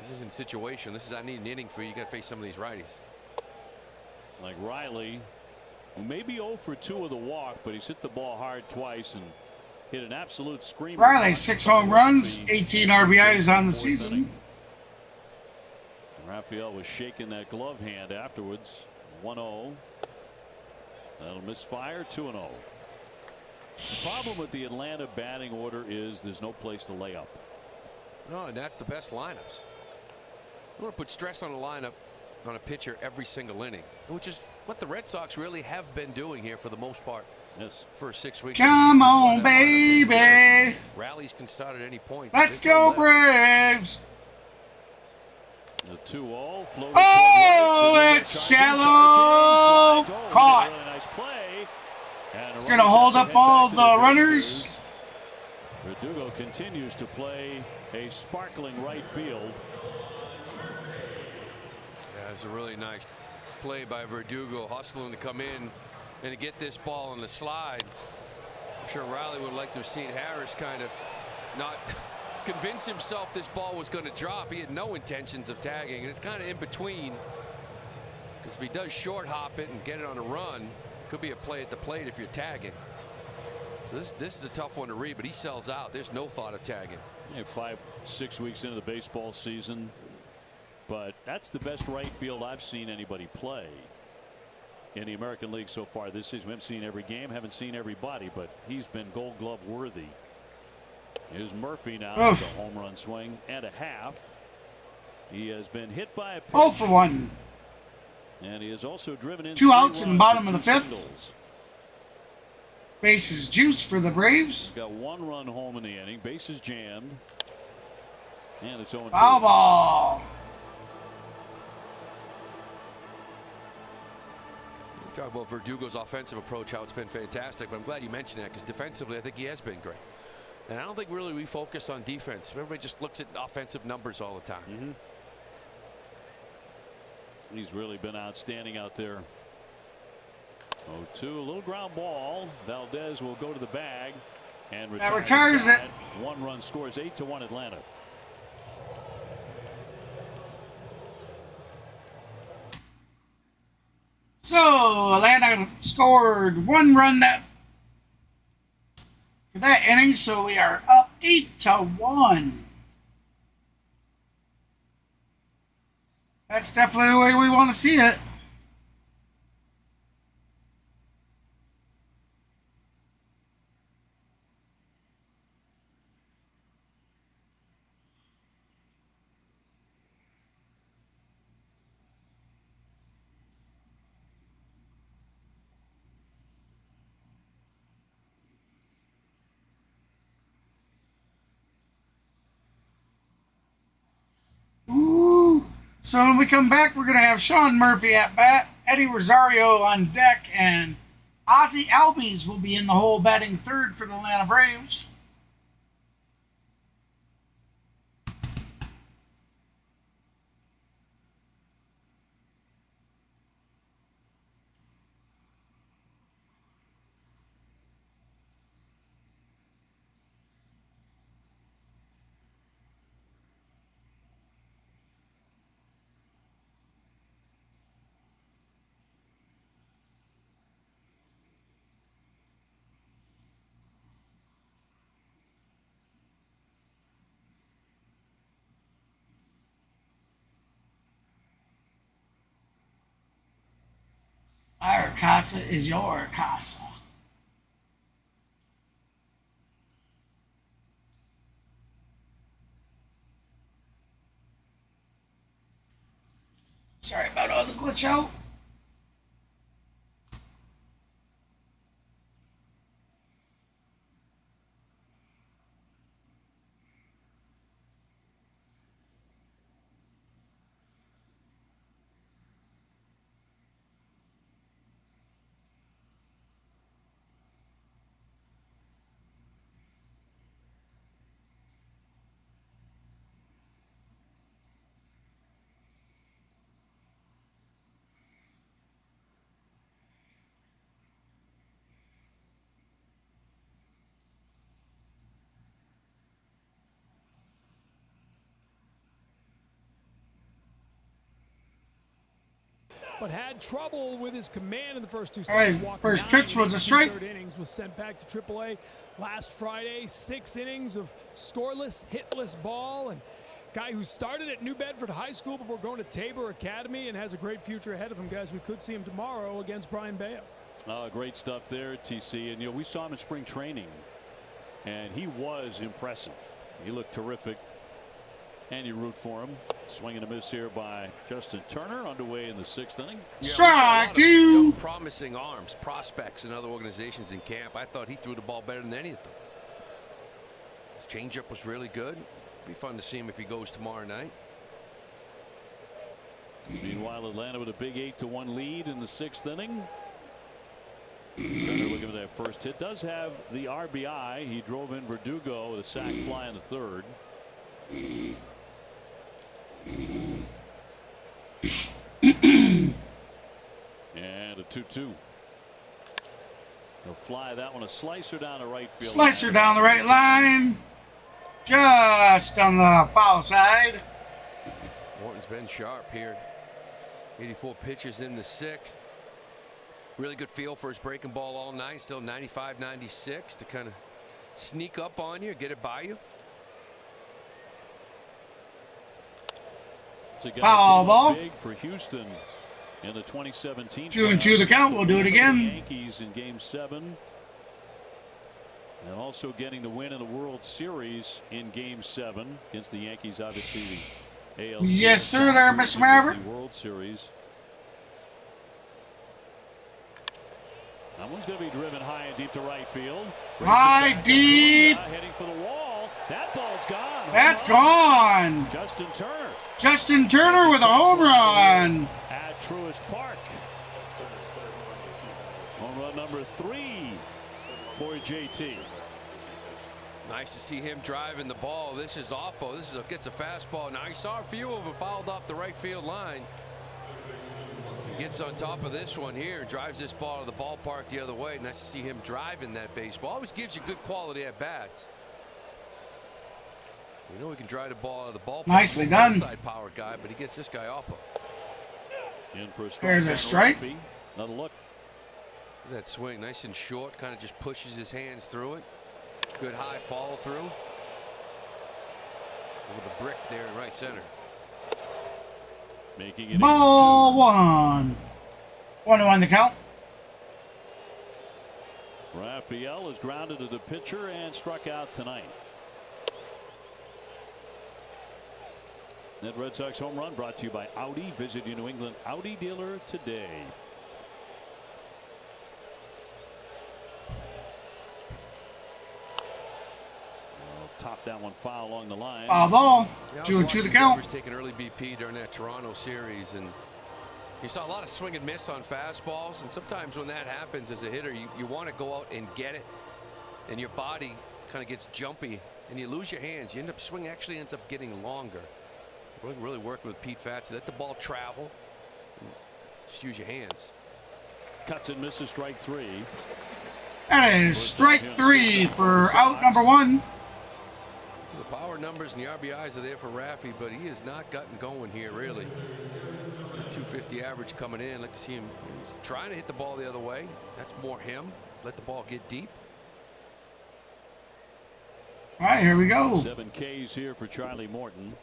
this isn't situation. This is, I need an inning for you. You got to face some of these righties. Like Riley, who may be 0 for 2 with a walk, but he's hit the ball hard twice and hit an absolute screamer. Riley, 6 home runs, 18 RBIs on the season. Raphael was shaking that glove hand afterwards. 1-0. That'll misfire. 2-0. The problem with the Atlanta batting order is there's no place to lay up. No, and that's the best lineups. I want to put stress on the lineup. on a pitcher every single inning, which is what the Red Sox really have been doing here for the most part. Yes. For 6 weeks. Come on, baby. Rallies can start at any point. Let's go, Braves. The 2-0. Oh, it's shallow. Caught. Really nice play. It's going to hold up all the runners. Verdugo continues to play a sparkling right field. Yeah, it's a really nice play by Verdugo, hustling to come in and to get this ball on the slide. I'm sure Riley would like to have seen Harris kind of not convince himself this ball was going to drop. He had no intentions of tagging, and it's kind of in between, because if he does short hop it and get it on a run, it could be a play at the plate if you're tagging. So this is a tough one to read, but he sells out. There's no thought of tagging. Yeah, 5-6 weeks into the baseball season, but that's the best right field I've seen anybody play in the American League so far this season. We haven't seen every game, haven't seen everybody, but he's been Gold Glove worthy. Here's Murphy now with a home run swing and a half. He has been hit by a pitch. 0 for 1. And he has also driven in 2 outs in the bottom of the 5th. Singles. Bases juice for the Braves. Got 1 run home in the inning. Bases jammed. And it's 0-2. Foul ball. Talk about Verdugo's offensive approach, how it's been fantastic, but I'm glad you mentioned that, because defensively I think he has been great. And I don't think really we focus on defense. Everybody just looks at offensive numbers all the time. He's really been outstanding out there. 0-2, a little ground ball. Valdez will go to the bag and retires it. 1 run scores. 8-1 Atlanta. So Atlanta scored 1 run for that inning, so we are up 8-1. That's definitely the way we want to see it. So when we come back, we're going to have Sean Murphy at bat, Eddie Rosario on deck, and Ozzie Albies will be in the hole batting third for the Atlanta Braves. Our casa is your casa. Sorry about all the glitch out. But had trouble with his command in the first 2 starts. All right, first pitch was a strike. Third innings was sent back to AAA last Friday. 6 innings of scoreless, hitless ball, and guy who started at New Bedford High School before going to Tabor Academy and has a great future ahead of him, guys. We could see him tomorrow against Brian Bea. Great stuff there, TC. And we saw him in spring training, and he was impressive. He looked terrific. And you root for him. Swing and a miss here by Justin Turner, underway in the 6th inning. Strike two. Promising arms, prospects in other organizations in camp. I thought he threw the ball better than any of them. His changeup was really good. Be fun to see him if he goes tomorrow night. Meanwhile, Atlanta with a big 8-1 lead in the 6th inning. Turner looking for that first hit. Does have the RBI. He drove in Verdugo with a sac fly in the 3rd. And a 2-2. He'll fly that one, a slicer down the right field. Slicer down the right line. Just on the foul side. Morton's been sharp here. 84 pitches in the 6th. Really good feel for his breaking ball all night. Still 95, 96 to kind of sneak up on you, get it by you. Foul ball. Big for Houston in the 2017. 2-2 the count. We'll do it again. Yankees in Game 7. And also getting the win in the World Series in Game 7 against the Yankees, obviously the ALCS. Yes, sir, there, Mr. Maverick. The World Series. That one's going to be driven high and deep to right field. High, deep. Heading for the wall. That ball's gone. That's gone. Justin Turner. Justin Turner with a home run. At Truist Park. Home run number 3 for JT. Nice to see him driving the ball. This is Oppo. This is gets a fastball. Now, he saw a few of them fouled off the right field line. He gets on top of this one here, drives this ball to the ballpark the other way. Nice to see him driving that baseball. Always gives you good quality at bats. We know he can drive the ball out of the ballpark. Nicely done. Inside power guy, but he gets this guy Oppo. In for a strike. There's a strike. Another look. That swing, nice and short, kind of just pushes his hands through it. Good high follow through. With a brick there in right center. Making it ball 1. 1-1 the count. Raphael is grounded to the pitcher and struck out tonight. That Red Sox home run brought to you by Audi. Visit your New England Audi dealer today. Top that one foul along the line. Foul ball. 2-2 the count. Taking early BP during that Toronto series, and you saw a lot of swing and miss on fastballs. And sometimes when that happens as a hitter, you want to go out and get it, and your body kind of gets jumpy, and you lose your hands. You end up swing actually ends up getting longer. Really working with Pete Fatz. Let the ball travel. Just use your hands. Cuts and misses, strike 3. That is strike 3 for out number 1. The power numbers and the RBIs are there for Raffy, but he has not gotten going here, really. 250 average coming in. Like to see him. He's trying to hit the ball the other way. That's more him. Let the ball get deep. All right, here we go. 7 Ks here for Charlie Morton.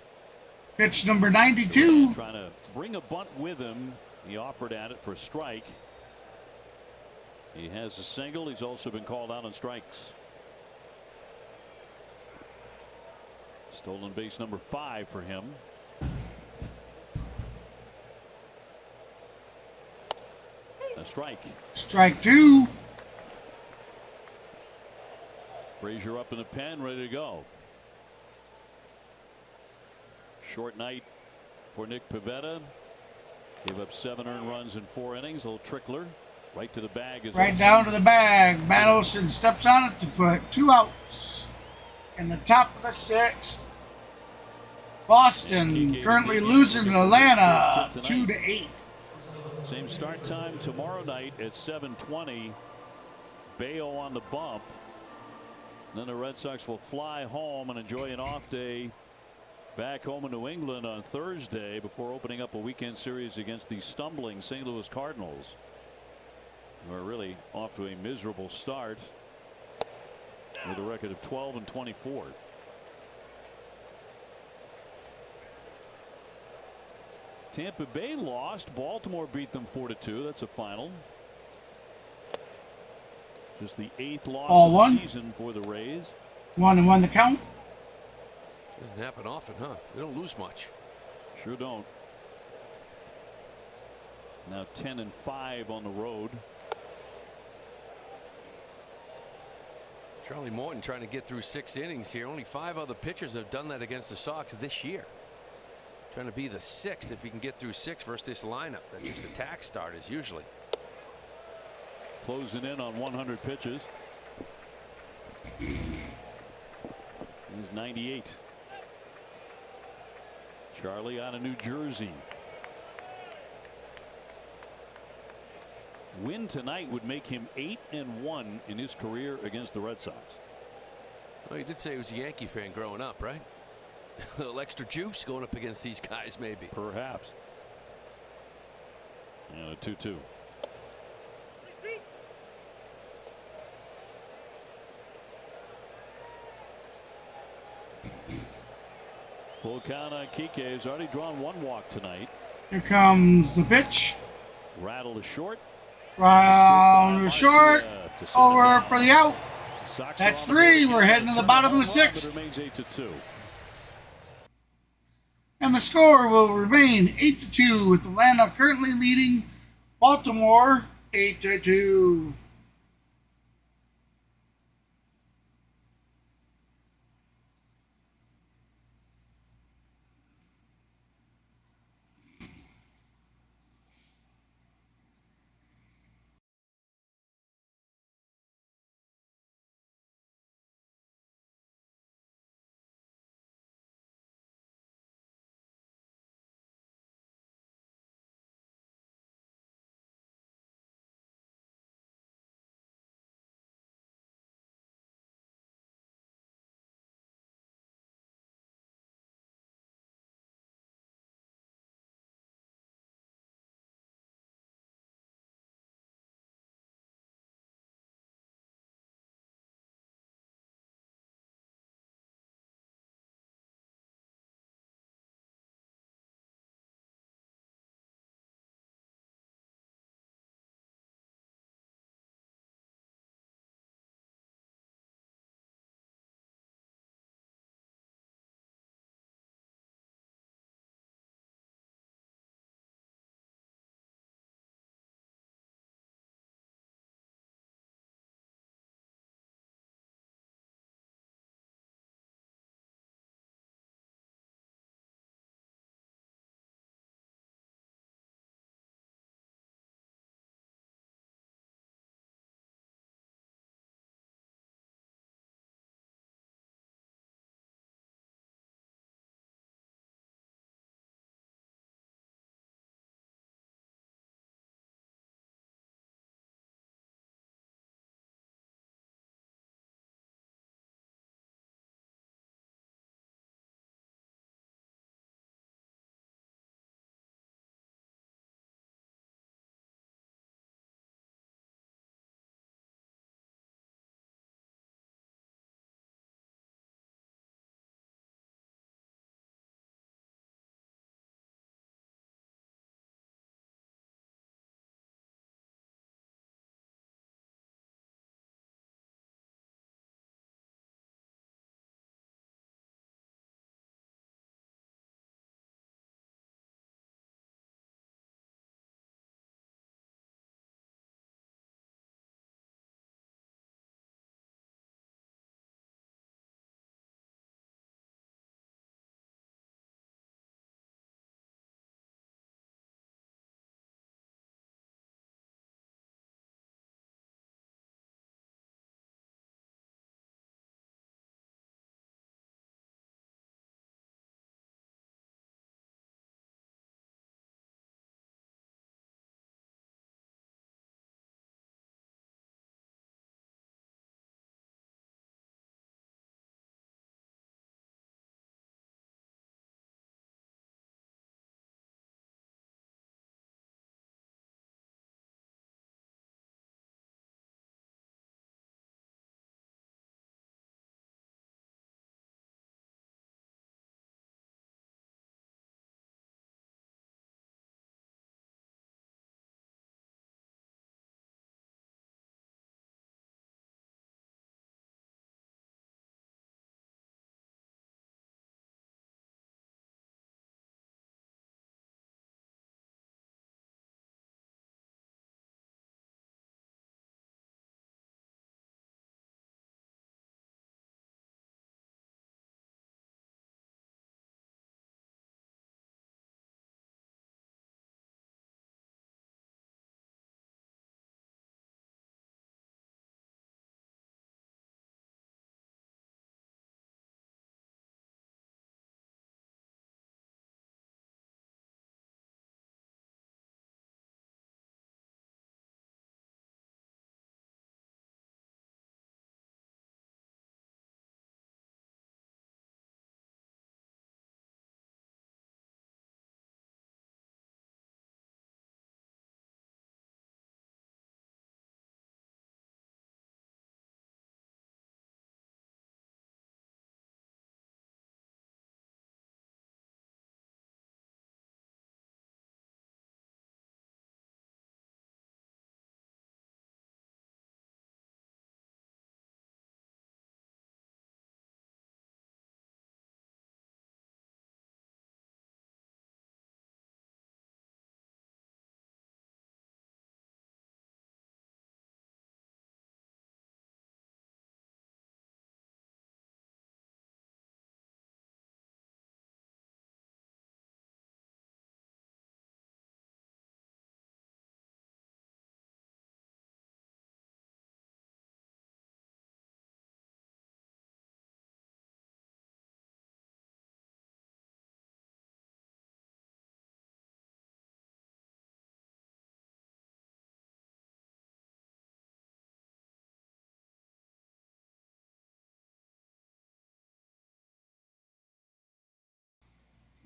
Pitch number 92. Trying to bring a bunt with him. He offered at it for a strike. He has a single. He's also been called out on strikes. Stolen base number 5 for him. A strike. Strike 2. Frazier up in the pen, ready to go. Short night for Nick Pivetta. Gave up 7 earned runs in 4 innings. A little trickler. Right to the bag. Right down to the bag. Matt Olson steps on it to put 2 outs. In the top of the 6th. Boston currently losing to Atlanta 2-8. Same start time tomorrow night at 7:20. Bayo on the bump. Then the Red Sox will fly home and enjoy an off day back home in New England on Thursday before opening up a weekend series against the stumbling St. Louis Cardinals, who are really off to a miserable start with a record of 12-24. Tampa Bay lost. Baltimore beat them 4-2. That's a final. Just the 8th loss of the season for the Rays. 1-1 the count. Doesn't happen often, huh? They don't lose much. Sure don't. Now 10-5 on the road. Charlie Morton trying to get through 6 innings here. Only 5 other pitchers have done that against the Sox this year. Trying to be the 6th if he can get through 6 versus this lineup. That's just attack starters usually. Closing in on 100 pitches. He's 98. Charlie out of New Jersey. Win tonight would make him 8-1 in his career against the Red Sox. Well, he did say he was a Yankee fan growing up, right? A little extra juice going up against these guys, maybe. Perhaps. And a 2-2. Full count on Kike. Has already drawn 1 walk tonight. Here comes the pitch. Rattle is short. Round short. Over for the out. That's 3. We're heading to the bottom of the 6th. Remains 8-2. And the score will remain 8-2 with Atlanta currently leading Baltimore 8-2.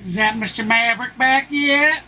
Is that Mr. Maverick back yet?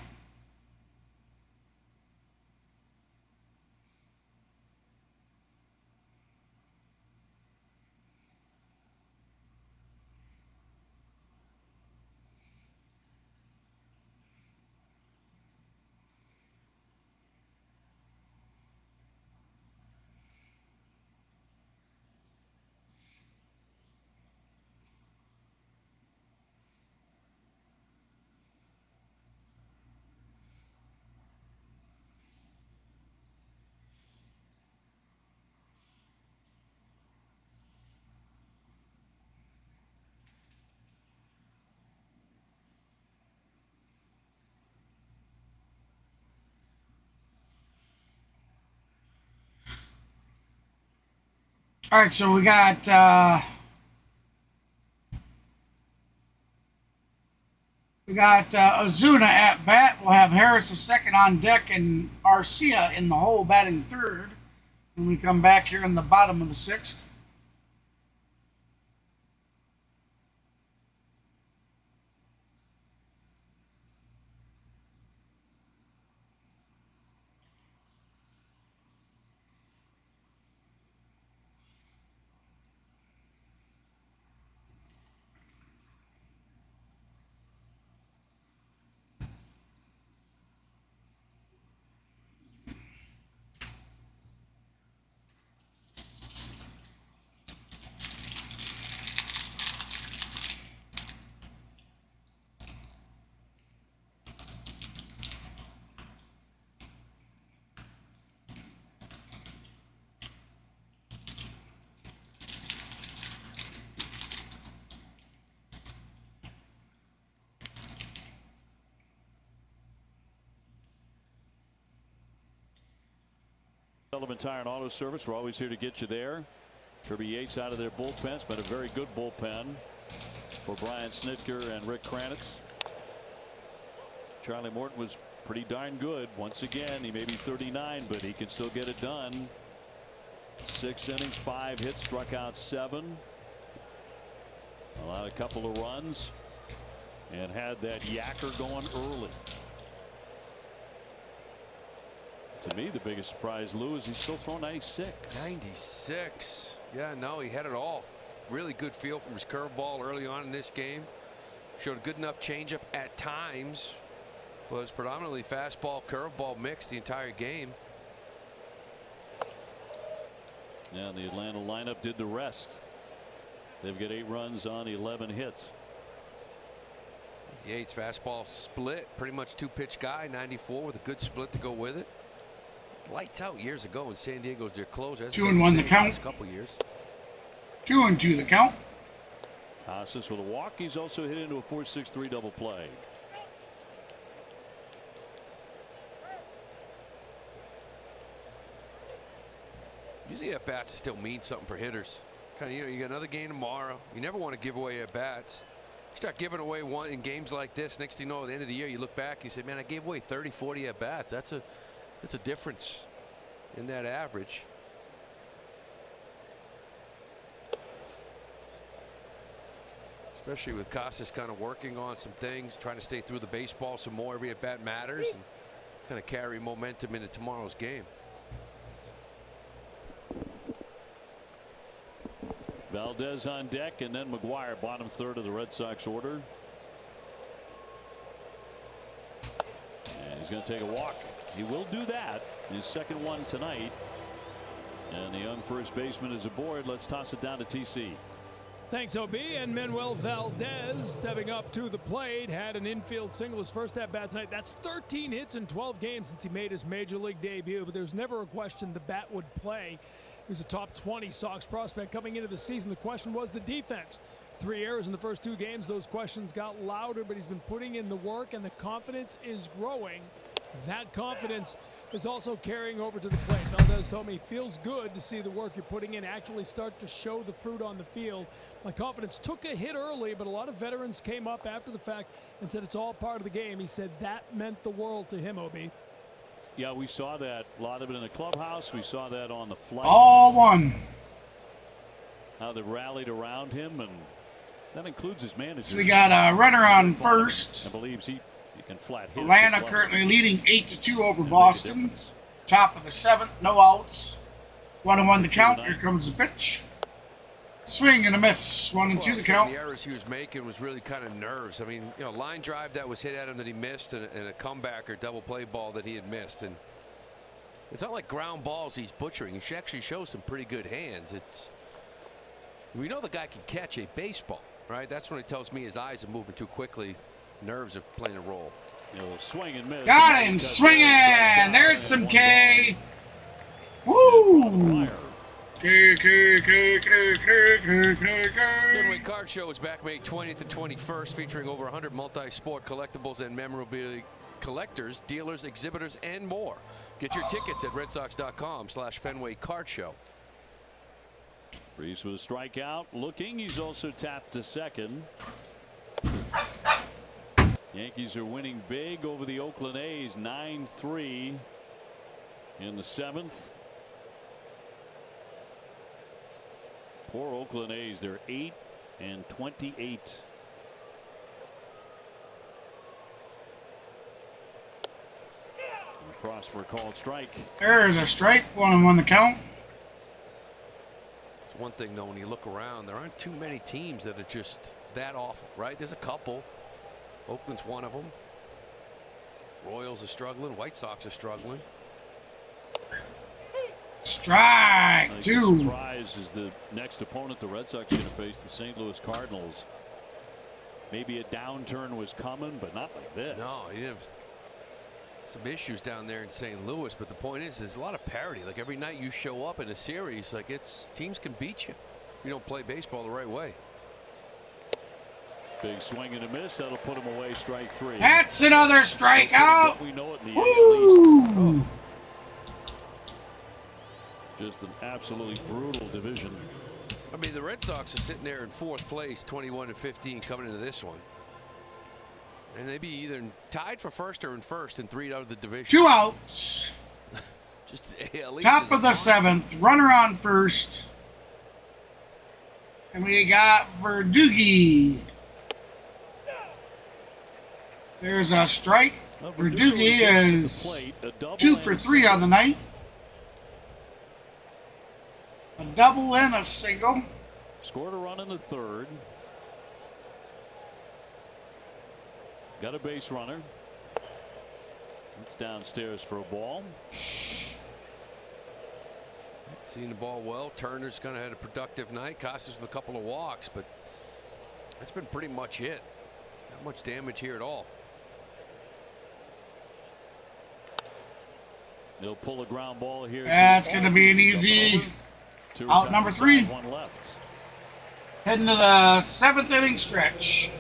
All right, so we got Ozuna at bat. We'll have Harris the second on deck and Arcia in the hole batting third when we come back here in the bottom of the sixth. Sullivan Tire and Auto Service. We're always here to get you there. Kirby Yates out of their bullpen. It's been a very good bullpen for Brian Snitker and Rick Kranitz. Charlie Morton was pretty darn good. Once again, he may be 39, but he can still get it done. 6 innings, 5 hits, struck out 7. Allowed a couple of runs and had that yacker going early. To me, the biggest surprise, Lou, is he's still throwing 96. 96. Yeah, no, he had it all. Really good feel from his curveball early on in this game. Showed a good enough changeup at times. Was predominantly fastball, curveball mix the entire game. Yeah, the Atlanta lineup did the rest. They've got 8 runs on 11 hits. Yates fastball split, pretty much 2-pitch guy, 94 with a good split to go with it. Lights out years ago when San Diego's their closer. 2-1 the count. Couple years. 2-2 the count. Casas with a walk. He's also hit into a 4-6-3 double play. Usually at bats still mean something for hitters. Kind of, you got another game tomorrow. You never want to give away at bats. You start giving away one in games like this. Next thing you know, at the end of the year, you look back and you say, man, I gave away 30, 40 at bats. That's a difference in that average. Especially with Casas kind of working on some things, trying to stay through the baseball some more. Every at bat matters and kind of carry momentum into tomorrow's game. Valdez on deck, and then McGuire, bottom third of the Red Sox order. And he's going to take a walk. He will do that. His second one tonight. And the young first baseman is aboard. Let's toss it down to TC. Thanks, OB. And Manuel Valdez stepping up to the plate, had an infield single his first at bat tonight. That's 13 hits in 12 games since he made his major league debut. But there's never a question the bat would play. He was a top 20 Sox prospect coming into the season. The question was the defense. 3 errors in the first 2 games. Those questions got louder, but he's been putting in the work, and the confidence is growing. That confidence is also carrying over to the plate. Valdez told me it feels good to see the work you're putting in actually start to show the fruit on the field. My confidence took a hit early, but a lot of veterans came up after the fact and said it's all part of the game. He said that meant the world to him, OB. Yeah, we saw that. A lot of it in the clubhouse. We saw that on the flight. All one. How they rallied around him, and That includes his manager. So we got a runner on first. And believes he can flat hit. Atlanta currently leading 8-2 over Boston. Top of the 7th, no outs. 1-1 the count. Here comes the pitch. Swing and a miss. 1-2 the count. The errors he was making was really kind of nerves. I mean, you know, line drive that was hit at him that he missed, and a comeback or double play ball that he had missed. And it's not like ground balls he's butchering. He actually shows some pretty good hands. We know the guy can catch a baseball, right? That's when it tells me his eyes are moving too quickly. Nerves are playing a role. Swing and miss. Got him swinging. There's some K. Woo. Fenway Card Show is back May 20th and 21st, featuring over 100 multi-sport collectibles and memorabilia collectors, dealers, exhibitors, and more. Get your tickets at redsox.com/Fenway Card Show. Reese with a strikeout. Looking. He's also tapped to second. Yankees are winning big over the Oakland A's, 9-3 in the 7th. Poor Oakland A's. They're 8-28. Cross for a called strike. There's a strike. 1-1 the count. It's one thing, though, when you look around, there aren't too many teams that are just that awful, right? There's a couple. Oakland's one of them. Royals are struggling. White Sox are struggling. Strike 2. The surprise is the next opponent the Red Sox are going to face, the St. Louis Cardinals. Maybe a downturn was coming, but not like this. No, you have some issues down there in St. Louis, but the point is, there's a lot of parity. Like every night you show up in a series, like teams can beat you if you don't play baseball the right way. Big swing and a miss. That'll put him away. Strike 3. That's another strikeout. We know it in the Woo. Just an absolutely brutal division. I mean, the Red Sox are sitting there in 4th place, 21-15 coming into this one. And they'd be either tied for first or in first and 3 out of the division. 2 outs. Just at Top of the 7th. Runner on first. And we got Verdugi. There's a strike. Verdugi is 2 for 3 on the night. A double and a single. Scored a run in the 3rd. Got a base runner. It's downstairs for a ball. Seeing the ball well. Turner's kind of had a productive night. Costas with a couple of walks, but that's been pretty much it. Not much damage here at all. They'll pull a ground ball here. That's going to be an easy out number 3. One left. Heading to the 7th inning stretch.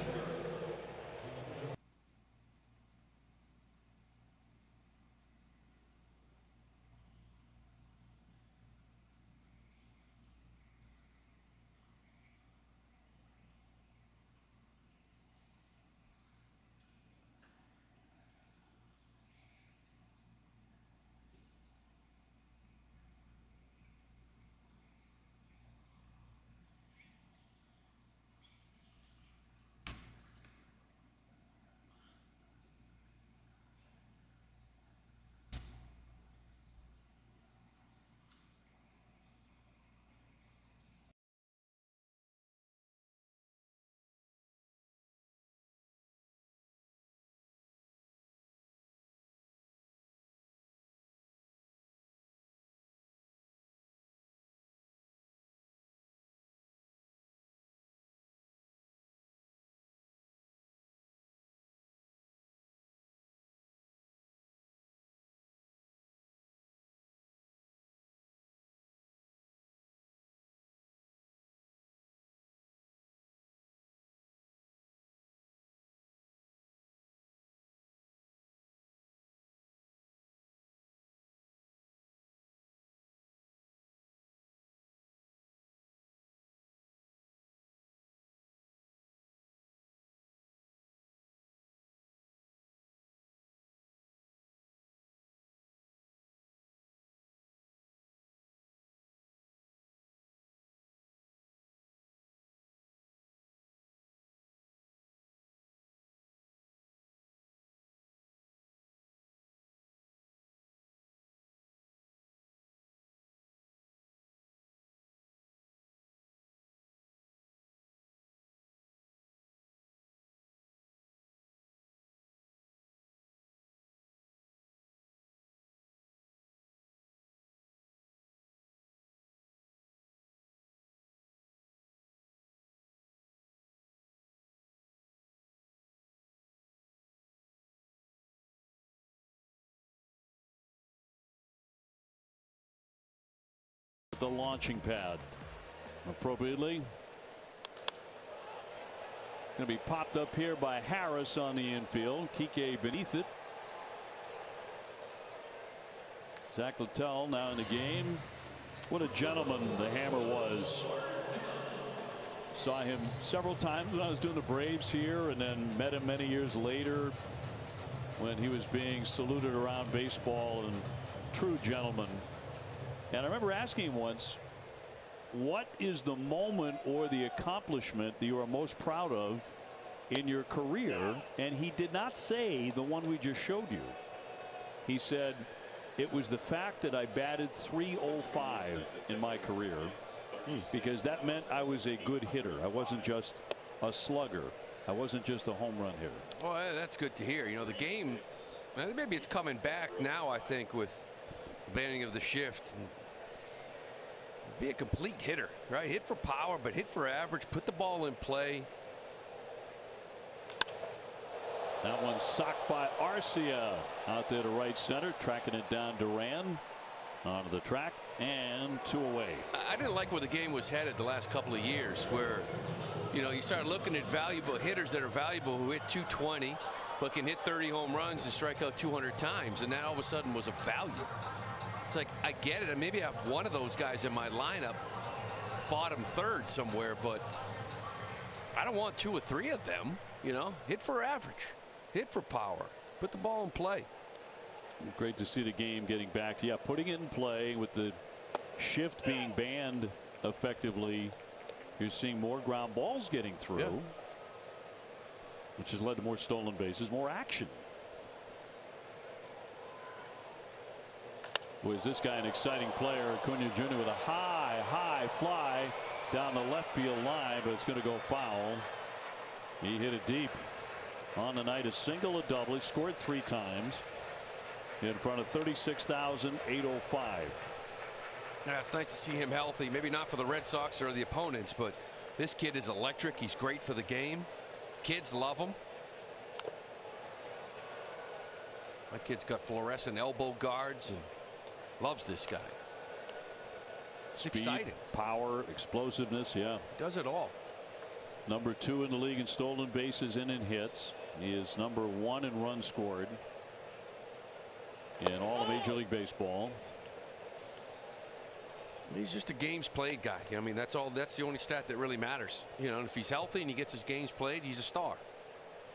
the launching pad. Appropriately. Going to be popped up here by Harris on the infield. Kike beneath it. Zach Littell now in the game. What a gentleman the Hammer was. Saw him several times when I was doing the Braves here, and then met him many years later when he was being saluted around baseball, and true gentleman. And I remember asking him once, what is the moment or the accomplishment that you are most proud of in your career? And he did not say the one we just showed you. He said it was the fact that I batted .305 in my career, because that meant I was a good hitter. I wasn't just a slugger. I wasn't just a home run hitter. Well, that's good to hear. You know, the game, maybe it's coming back now, I think, with the banning of the shift. Be a complete hitter, right? Hit for power, but hit for average. Put the ball in play. That one socked by Arcia out there to right center, tracking it down. Duran onto the track, and 2 away. I didn't like where the game was headed the last couple of years, where, you know, you start looking at valuable hitters that are valuable who hit .220 but can hit 30 home runs and strike out 200 times, and that all of a sudden was a value. It's like, I get it, and maybe I have one of those guys in my lineup, bottom third somewhere, but I don't want 2 or 3 of them. You know, hit for average, hit for power, put the ball in play. Great to see the game getting back. Yeah, putting it in play with the shift being banned effectively. You're seeing more ground balls getting through, which has led to more stolen bases, more action. Was this guy an exciting player? Acuna Jr. with a high fly down the left field line, but it's going to go foul. He hit it deep on the night. A single, a double. He scored 3 times in front of 36,805. Yeah, it's nice to see him healthy. Maybe not for the Red Sox or the opponents, but this kid is electric. He's great for the game. Kids love him. My kid's got fluorescent elbow guards and loves this guy. It's Speed, exciting. Power, explosiveness, yeah. Does it all. Number 2 in the league in stolen bases and in hits. He is number 1 in runs scored in all of Major League Baseball. He's just a games played guy. I mean, that's all. That's the only stat that really matters. You know, and if he's healthy and he gets his games played, he's a star.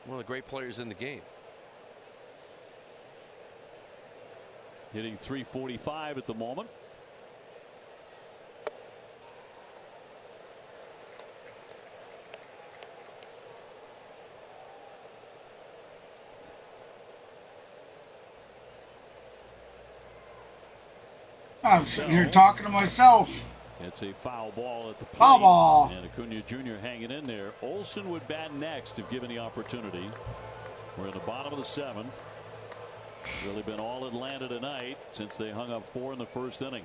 One of the great players in the game. Hitting .345 at the moment. I'm sitting here talking to myself. It's a foul ball at the plate. Foul ball. And Acuna Jr. hanging in there. Olsen would bat next if given the opportunity. We're in the bottom of the 7th. Really been all Atlanta tonight since they hung up 4 in the first inning.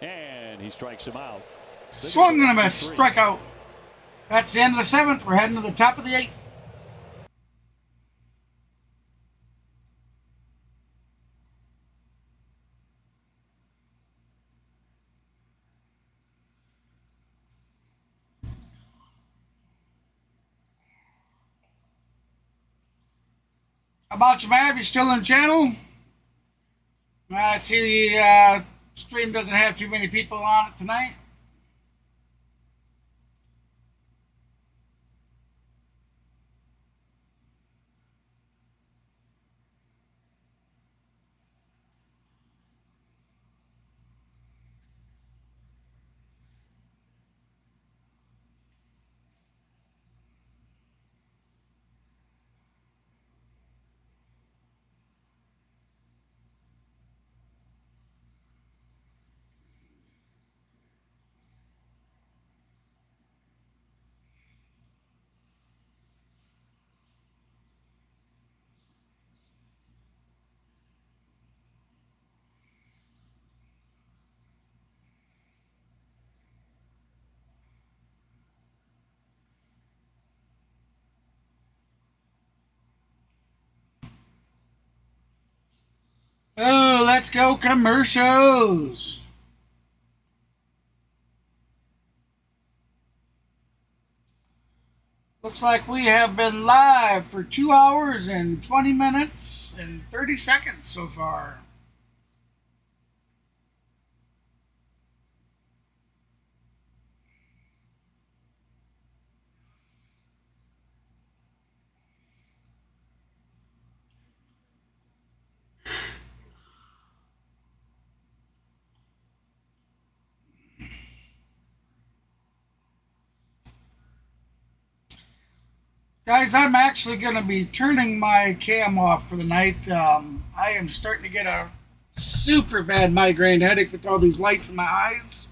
And he strikes him out. Swung and a miss. Strikeout. That's the end of the 7th. We're heading to the top of the 8th. How about you, Mav? You still on the channel? I see the stream doesn't have too many people on it tonight. Let's go commercials. Looks like we have been live for 2 hours and 20 minutes and 30 seconds so far. Guys, I'm actually going to be turning my cam off for the night. I am starting to get a super bad migraine headache with all these lights in my eyes.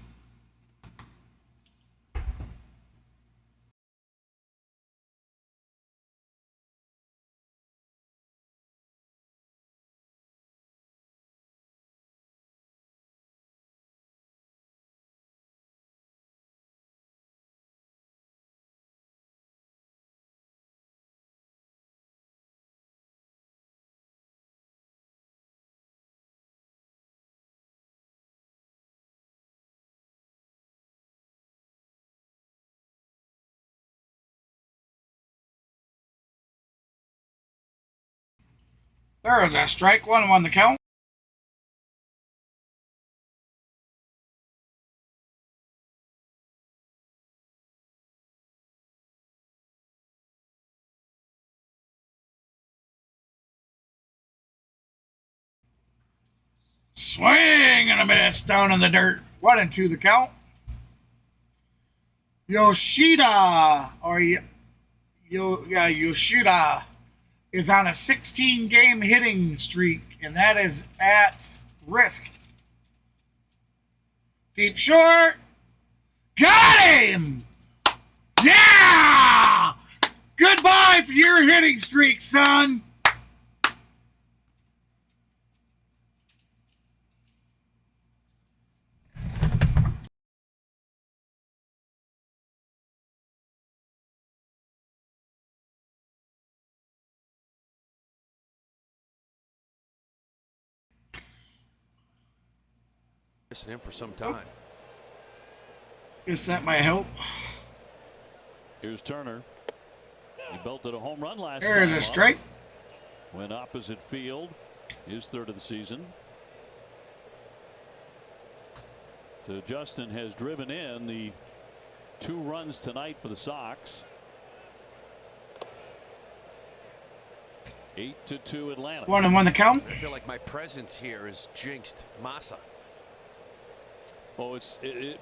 There is a strike. 1-1 the count. Swing and a miss down in the dirt. 1-2 the count. Yoshida is on a 16-game hitting streak, and that is at risk. Deep short. Got him! Yeah! Goodbye for your hitting streak, son. Missing him for some time. Is that my help? Here's Turner. He belted a home run last time. There's a strike. Went opposite field. His third of the season. So Justin has driven in the 2 runs tonight for the Sox. 8-2 Atlanta. 1-1 the count. I feel like my presence here is jinxed Massa. Oh,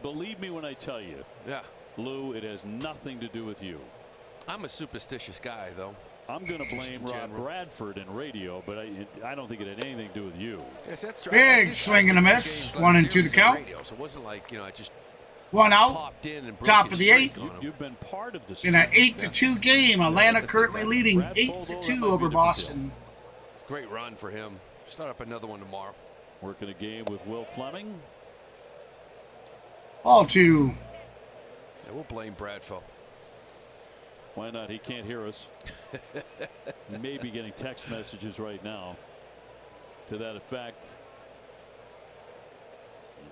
believe me when I tell you. Yeah. Lou, it has nothing to do with you. I'm a superstitious guy, though. I'm going to blame Rob Bradford in radio, but I don't think it had anything to do with you. Yes, that's true. Big swing and a miss. 1-2 the count. Radio, so it wasn't like, I just 1 out. popped in and Top of the 8th. You've been part of this. In an 8-2 game, Atlanta currently leading 8-2 over Boston. Great run for him. Start up another one tomorrow. Working a game with Will Fleming. All 2. Yeah, we'll blame Bradford. Why not? He can't hear us. He may be getting text messages right now to that effect.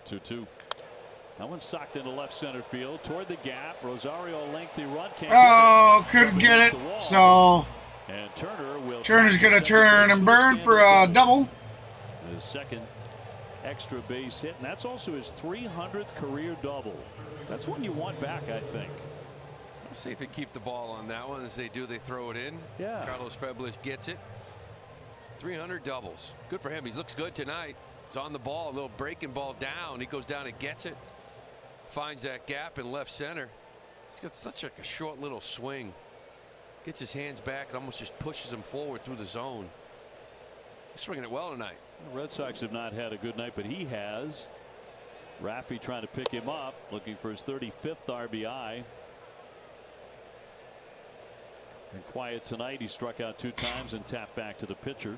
2-2. That one socked into left center field toward the gap. Rosario, a lengthy run. Couldn't get it. So and Turner's going to turn and burn for a double. His second extra base hit, and that's also his 300th career double. That's one you want back, I think. Let's see if he keep the ball on that one. As they do, they throw it in. Yeah. Carlos Febles gets it. 300 doubles. Good for him. He looks good tonight. He's on the ball, a little breaking ball down. He goes down and gets it. Finds that gap in left center. He's got such a short little swing. Gets his hands back and almost just pushes him forward through the zone. He's swinging it well tonight. The Red Sox have not had a good night, but he has. Raffy trying to pick him up, looking for his 35th RBI. And quiet tonight. He struck out 2 times and tapped back to the pitcher.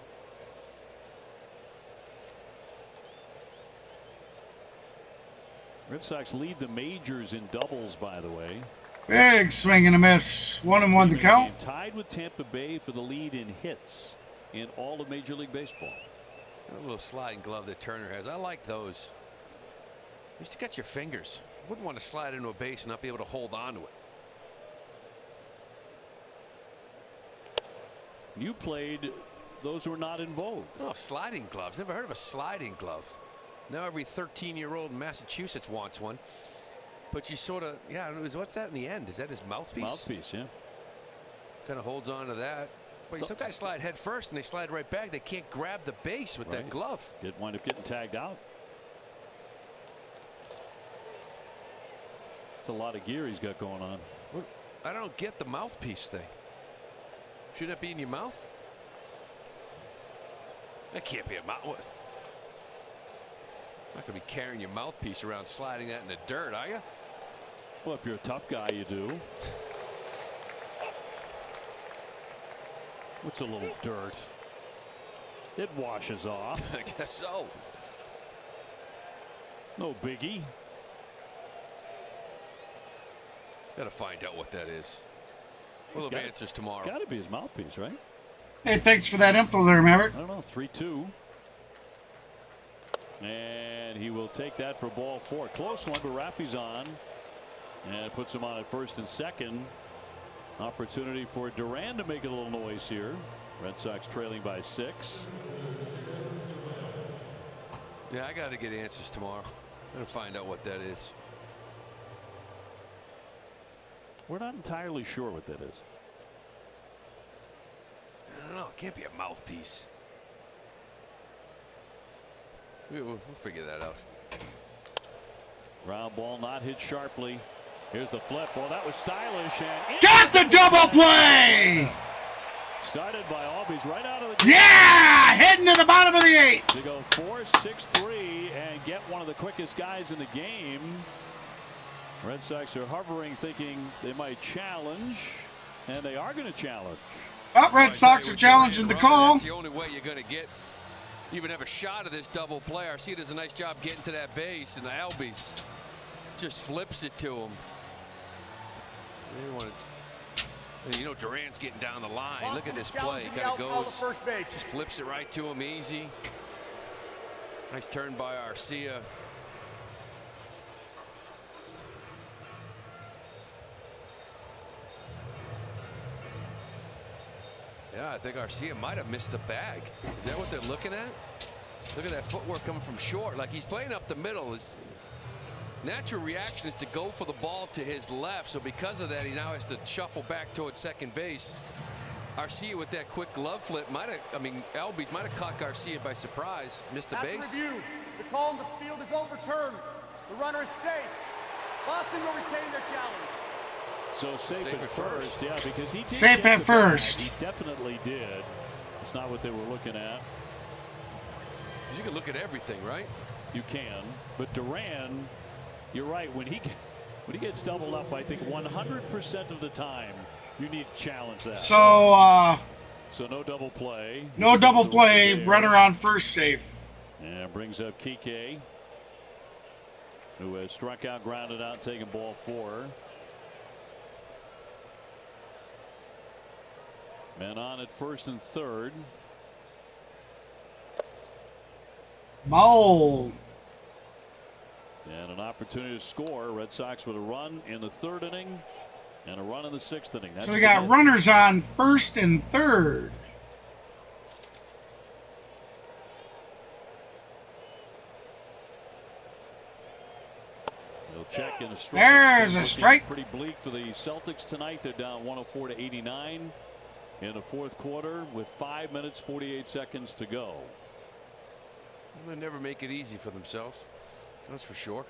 Red Sox lead the majors in doubles, by the way. Big swing and a miss. 1-1 the count. Tied with Tampa Bay for the lead in hits in all of Major League Baseball. A little sliding glove that Turner has. I like those. At least you got your fingers. Wouldn't want to slide into a base and not be able to hold on to it. You played, those were not in vogue. Oh, sliding gloves. Never heard of a sliding glove. Now every 13-year-old in Massachusetts wants one. But you sort of, yeah, what's that in the end? Is that his mouthpiece? Mouthpiece, yeah. Kind of holds on to that. But some guys slide head first and they slide right back. They can't grab the base with that glove. Wind up getting tagged out. It's a lot of gear he's got going on. I don't get the mouthpiece thing. Shouldn't that be in your mouth? That can't be a mouth. What? Not going to be carrying your mouthpiece around sliding that in the dirt, are you? Well, if you're a tough guy, you do. What's a little dirt? It washes off. I guess so. No biggie. Got to find out what that is. We'll have answers tomorrow. Got to be his mouthpiece, right? Hey, thanks for that info there, Maverick. I don't know. 3-2. And he will take that for ball 4. Close one, but Raffy's on. And puts him on at first and second. Opportunity for Duran to make a little noise here. Red Sox trailing by 6. Yeah, I got to get answers tomorrow. I'm going to find out what that is. We're not entirely sure what that is. I don't know. It can't be a mouthpiece. We'll figure that out. Ground ball not hit sharply. Here's the flip. Well, that was stylish. And got the double play. Started by Albies right out of the yeah, heading to the bottom of the 8th. To go 4-6-3 and get one of the quickest guys in the game. Red Sox are hovering, thinking they might challenge, and they are going to challenge. Oh, Red Sox are challenging the call. That's the only way you're going to get even have a shot of this double play. Arcia does a nice job getting to that base, and the Albies just flips it to him. You know Duran's getting down the line. Look at this play. Kind of goes, just flips it right to him easy. Nice turn by Arcia. Yeah, I think Arcia might have missed the bag. Is that what they're looking at? Look at that footwork coming from short. Like he's playing up the middle. His natural reaction is to go for the ball to his left. So because of that, he now has to shuffle back towards second base. Arcia with that quick glove flip might have, Albies might have caught Arcia by surprise. Missed the base. Review. The call on the field is overturned. The runner is safe. Boston will retain their challenge. So safe at first, yeah, because he did safe at first. He definitely did. It's not what they were looking at. You can look at everything, right? You can, but Duran, you're right. When he gets doubled up, I think 100% of the time you need to challenge that. So no double play. No double play. Runner on first, safe. And brings up Kike, who has struck out, grounded out, taking ball 4. Men on at first and third. Ball. And an opportunity to score. Red Sox with a run in the 3rd inning and a run in the 6th inning. So we got runners on first and third. They'll check in a strike. There's a strike. Pretty bleak for the Celtics tonight. They're down 104-89 in the 4th quarter with 5 minutes 48 seconds to go. They never make it easy for themselves. That's for sure.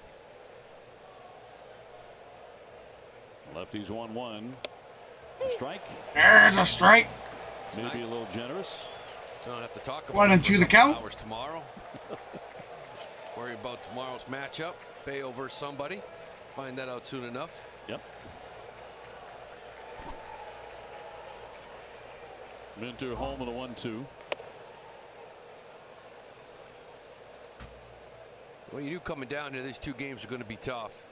Lefties 1-1. A strike. There's a strike. Maybe nice. A little generous. Don't have to talk about 1 and 2 the count. Hours tomorrow. Worry about tomorrow's matchup. Bayo versus somebody. Find that out soon enough. Yep. Minter home in a 1-2. Well, you knew coming down here, these 2 games are going to be tough.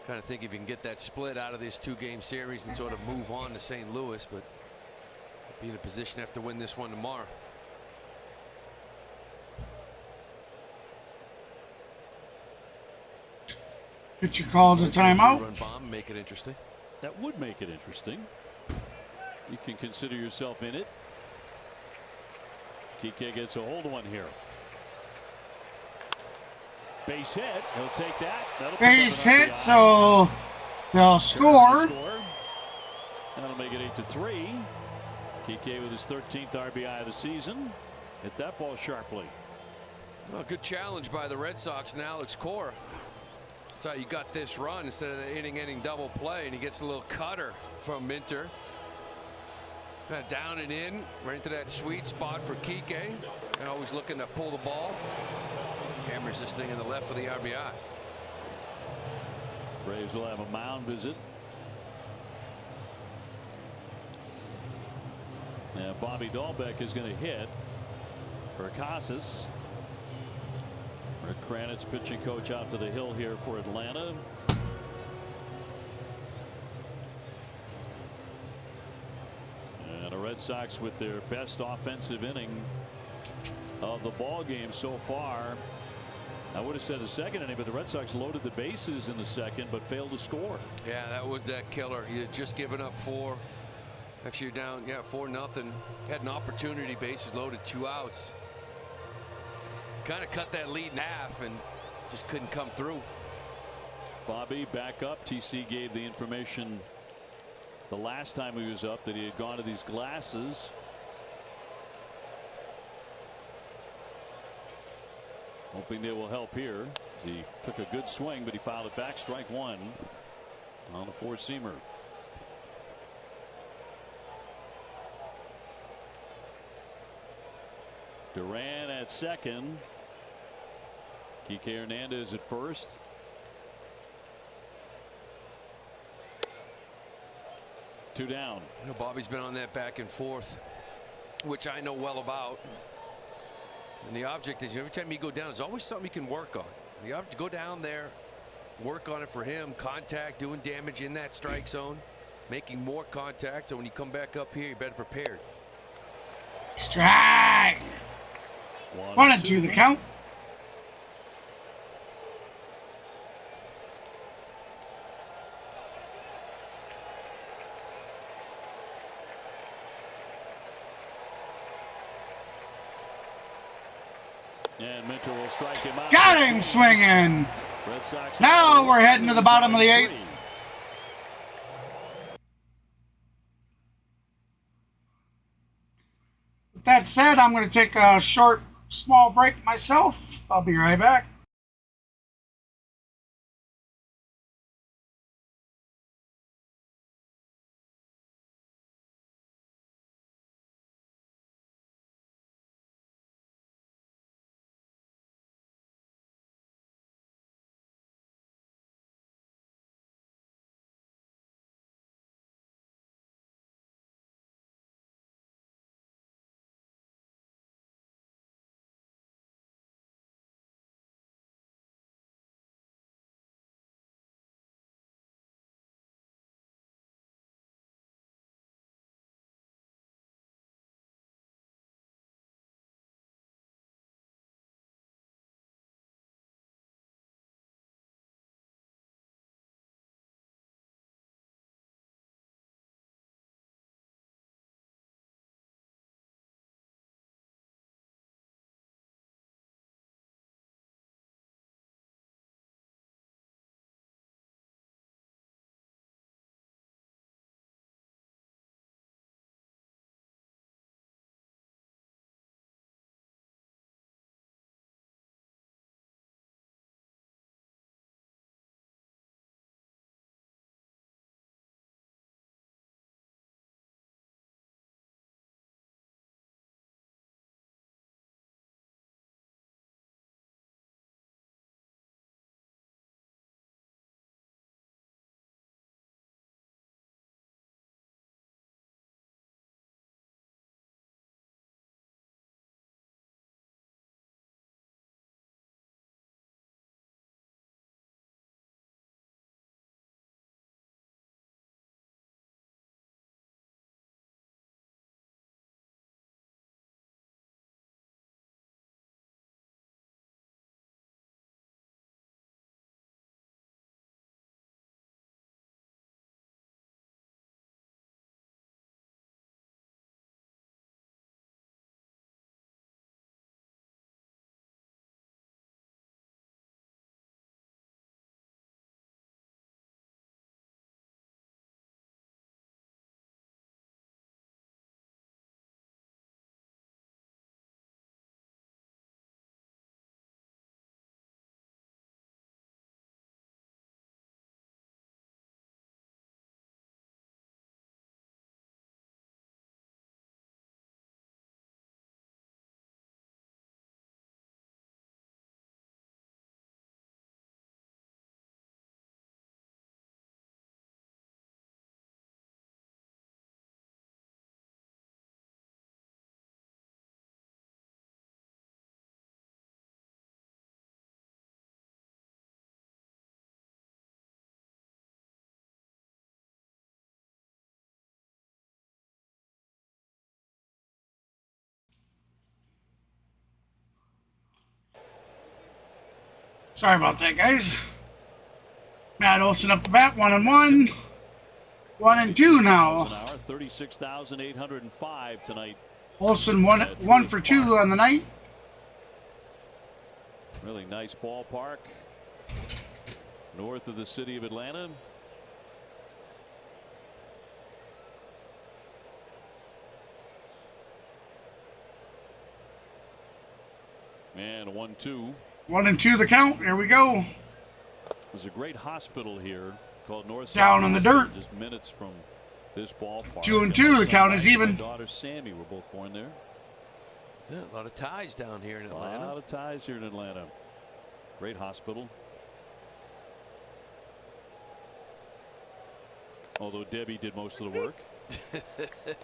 Kind of think if you can get that split out of this 2-game series and sort of move on to St. Louis, but be in a position to have to win this one tomorrow. Pitcher calls a timeout. Run bomb, make it interesting. That would make it interesting. You can consider yourself in it. Kike gets a hold of one here. Base hit. He'll take that. Base hit, so they'll score. That'll make it 8-3. Kike with his 13th RBI of the season. Hit that ball sharply. Well, good challenge by the Red Sox and Alex Cora. That's how you got this run instead of the inning double play, and he gets a little cutter from Minter. Kind of down and in, right into that sweet spot for Kike. And always looking to pull the ball. Hammers this thing in the left for the RBI. Braves will have a mound visit. Now Bobby Dahlbeck is going to hit for Casas. Rick Kranitz, pitching coach, out to the hill here for Atlanta. And the Red Sox with their best offensive inning of the ball game so far. I would have said the second inning, but the Red Sox loaded the bases in the second but failed to score. Yeah, that was that killer. You had just given up 4. Actually, you're down, 4-0. Had an opportunity, bases loaded, 2 outs. Kind of cut that lead in half and just couldn't come through. Bobby back up. TC gave the information the last time he was up that he had gone to these glasses. Hoping they will help here. He took a good swing, but he fouled it back. Strike 1 on the four-seamer. Duran at second. Kike Hernandez at first. Two down. You know, Bobby's been on that back and forth, which I know well about. And the object is, every time you go down, there's always something you can work on. You have to go down there, work on it for him, contact, doing damage in that strike zone, making more contact. So when you come back up here, you're better prepared. Strike. 1-2 the count. And Minter will strike him out. Got him swinging. Red Sox now we're heading to the bottom of the 8th. With that said, I'm going to take a short, small break myself. I'll be right back. Sorry about that, guys. Matt Olson up the bat, 1-1. 1-2 now. 36,805 tonight. Olson one for 2 on the night. Really nice ballpark. North of the city of Atlanta. And 1-2. 1-2 the count. Here we go. There's a great hospital here called North. Down in the dirt. Just minutes from this ballpark. 2-2. The count is even. My daughter Sammy were both born there. Yeah, a lot of ties down here in Atlanta. A lot of ties here in Atlanta. Great hospital. Although Debbie did most of the work.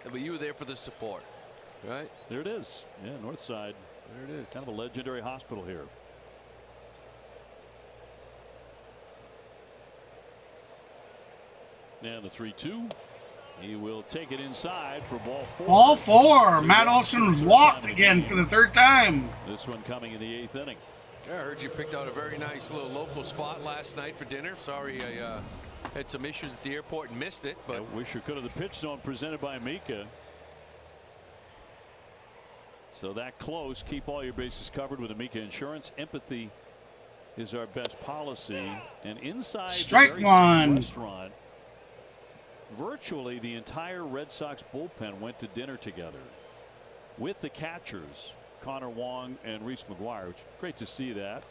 But you were there for the support, right? There it is. Yeah, North Side. There it is. Kind of a legendary hospital here. And the 3-2. He will take it inside for ball 4. Ball 4. Matt Olson walked again for the 3rd time. This one coming in the 8th inning. Yeah, I heard you picked out a very nice little local spot last night for dinner. Sorry I had some issues at the airport and missed it. But I wish you could have. The pitch zone presented by Mika. So that close. Keep all your bases covered with Amica Insurance. Empathy is our best policy. And inside strike the one. Restaurant, virtually the entire Red Sox bullpen went to dinner together with the catchers, Connor Wong and Reese McGuire. Which great to see that.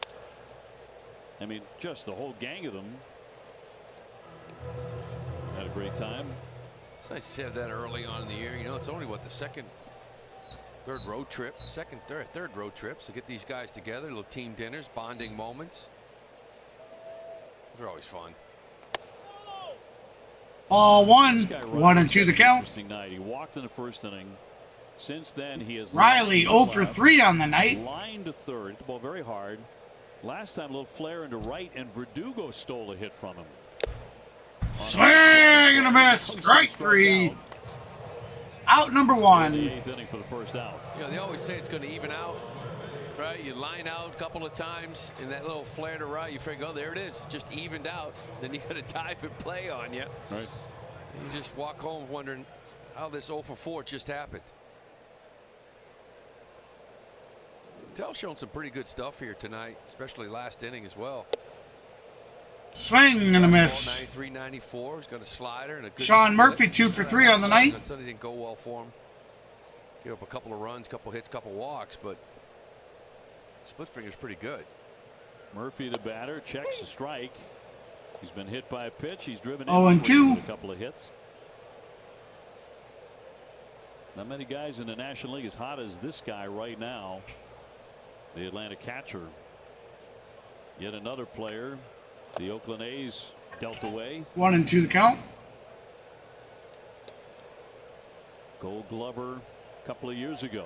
I mean, just the whole gang of them had a great time. It's nice to have that early on in the year. You know, it's only what, the third road trip, third road trip. So get these guys together, little team dinners, bonding moments. Those are always fun. Ball 1. 1-2 the count. Interesting night. He walked in the 1st inning. Since then, he has Riley 0 for 3 on the night. Line to third. Hit the ball very hard. Last time, a little flare into right, and Verdugo stole a hit from him. Swing and a miss. Strike 3. Out number 1. The 8th inning for the first out. You know, they always say it's going to even out, right? You line out a couple of times in that little flare to right. You figure, oh, there it is, just evened out. Then you got a dive and play on you. Right. You just walk home wondering how this 0 for 4 just happened. Tell's shown some pretty good stuff here tonight, especially last inning as well. Swing and a miss. 93, 94. He's got a slider and a good Sean split. Murphy 2 for 3 on the night. Sunday didn't go well for him. Gave up a couple of runs, couple hits, couple walks, but split finger's pretty good. Murphy, the batter, checks the strike. He's been hit by a pitch. He's driven 0-2. a couple of hits. Not many guys in the National League as hot as this guy right now. The Atlanta catcher. Yet another player. The Oakland A's dealt away. 1-2 the count. Gold Glover a couple of years ago.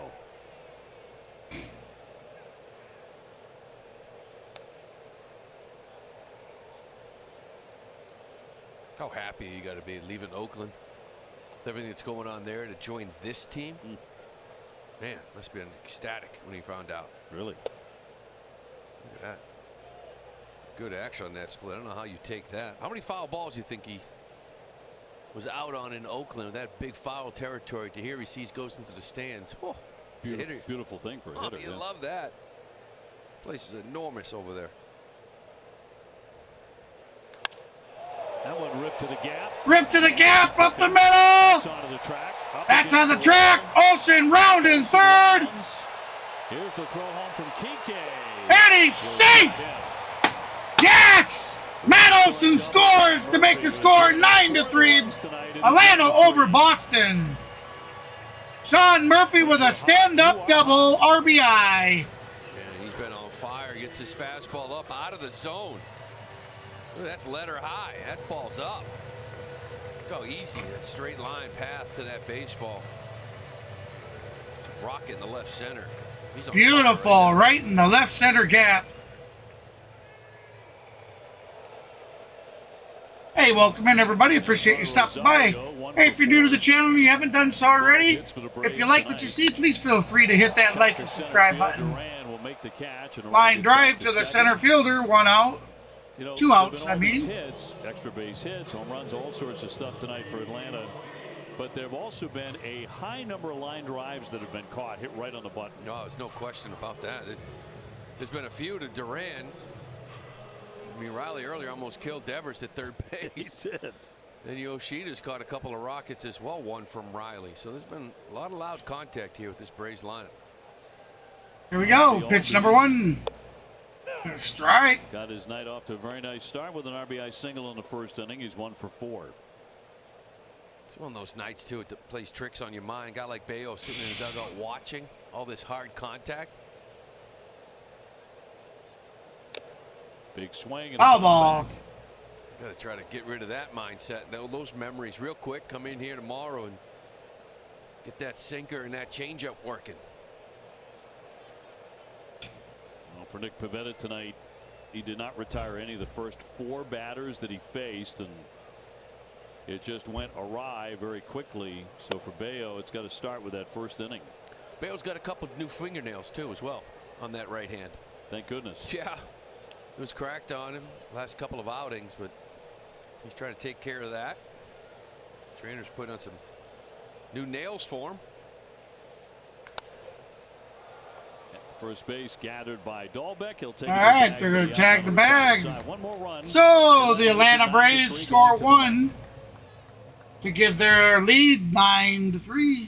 How happy you got to be leaving Oakland. With everything that's going on there to join this team. Man, must have been ecstatic when he found out. Really? Look at that. Good action on that split. I don't know how you take that. How many foul balls do you think he was out on in Oakland? That big foul territory to here he sees goes into the stands. Oh, beautiful thing for a hitter. You love that. Place is enormous over there. That one ripped to the gap. Ripped to the gap, up the middle. That's on the track. Olson rounding 3rd. Here's the throw home from Kike. And he's safe. Yes! Matt Olson scores to make the score 9-3. Atlanta over Boston. Sean Murphy with a stand-up double RBI. Yeah, he's been on fire. Gets his fastball up out of the zone. Ooh, that's letter high. That ball's up. Look how easy that straight line path to that baseball. It's rocket in the left center. He's on beautiful, right in the left center gap. Hey, welcome in, everybody. Appreciate you stopping by. Hey, if you're new to the channel and you haven't done so already, if you like what you see, please feel free to hit that like and subscribe button. make the catch. And line drive to the center fielder, 1 out. You know, 2 outs, I mean. Hits, extra base hits, home runs, all sorts of stuff tonight for Atlanta. But there have also been a high number of line drives that have been caught, hit right on the button. No, there's no question about that. There's been a few to Duran. I mean, Riley earlier almost killed Devers at third base. He did. Then Yoshida's caught a couple of rockets as well, one from Riley. So there's been a lot of loud contact here with this Braves lineup. Here we go. Pitch number 1. Strike. Got his night off to a very nice start with an RBI single in the first inning. He's 1 for 4. It's one of those nights, too, it plays tricks on your mind. A guy like Bayo sitting in the dugout watching all this hard contact. Big swing. And foul ball. Got to try to get rid of that mindset. Those memories real quick. Come in here tomorrow and get that sinker and that changeup working. Well, for Nick Pivetta tonight, he did not retire any of the first 4 batters that he faced, and it just went awry very quickly. So for Bayo, it's got to start with that first inning. Bayo's got a couple of new fingernails too as well on that right hand. Thank goodness. Yeah, it was cracked on him last couple of outings, but he's trying to take care of that. Trainer's put on some new nails for him. First base gathered by Dahlbeck. He'll take. All right, they're going to tag the bag. One more run. So the Atlanta Braves score 1 to give their lead 9-3.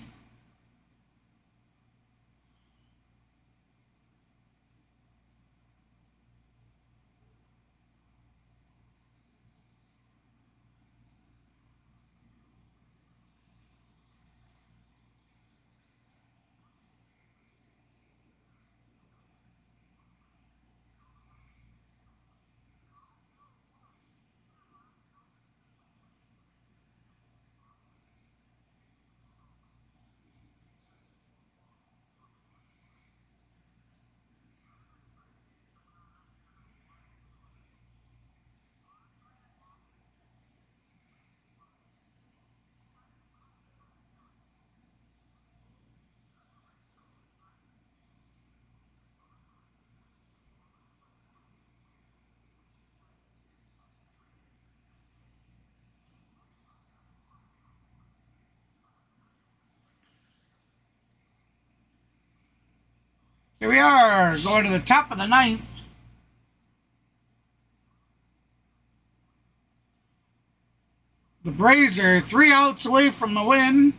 Here we are, going to the top of the 9th. The Braves are 3 outs away from the win.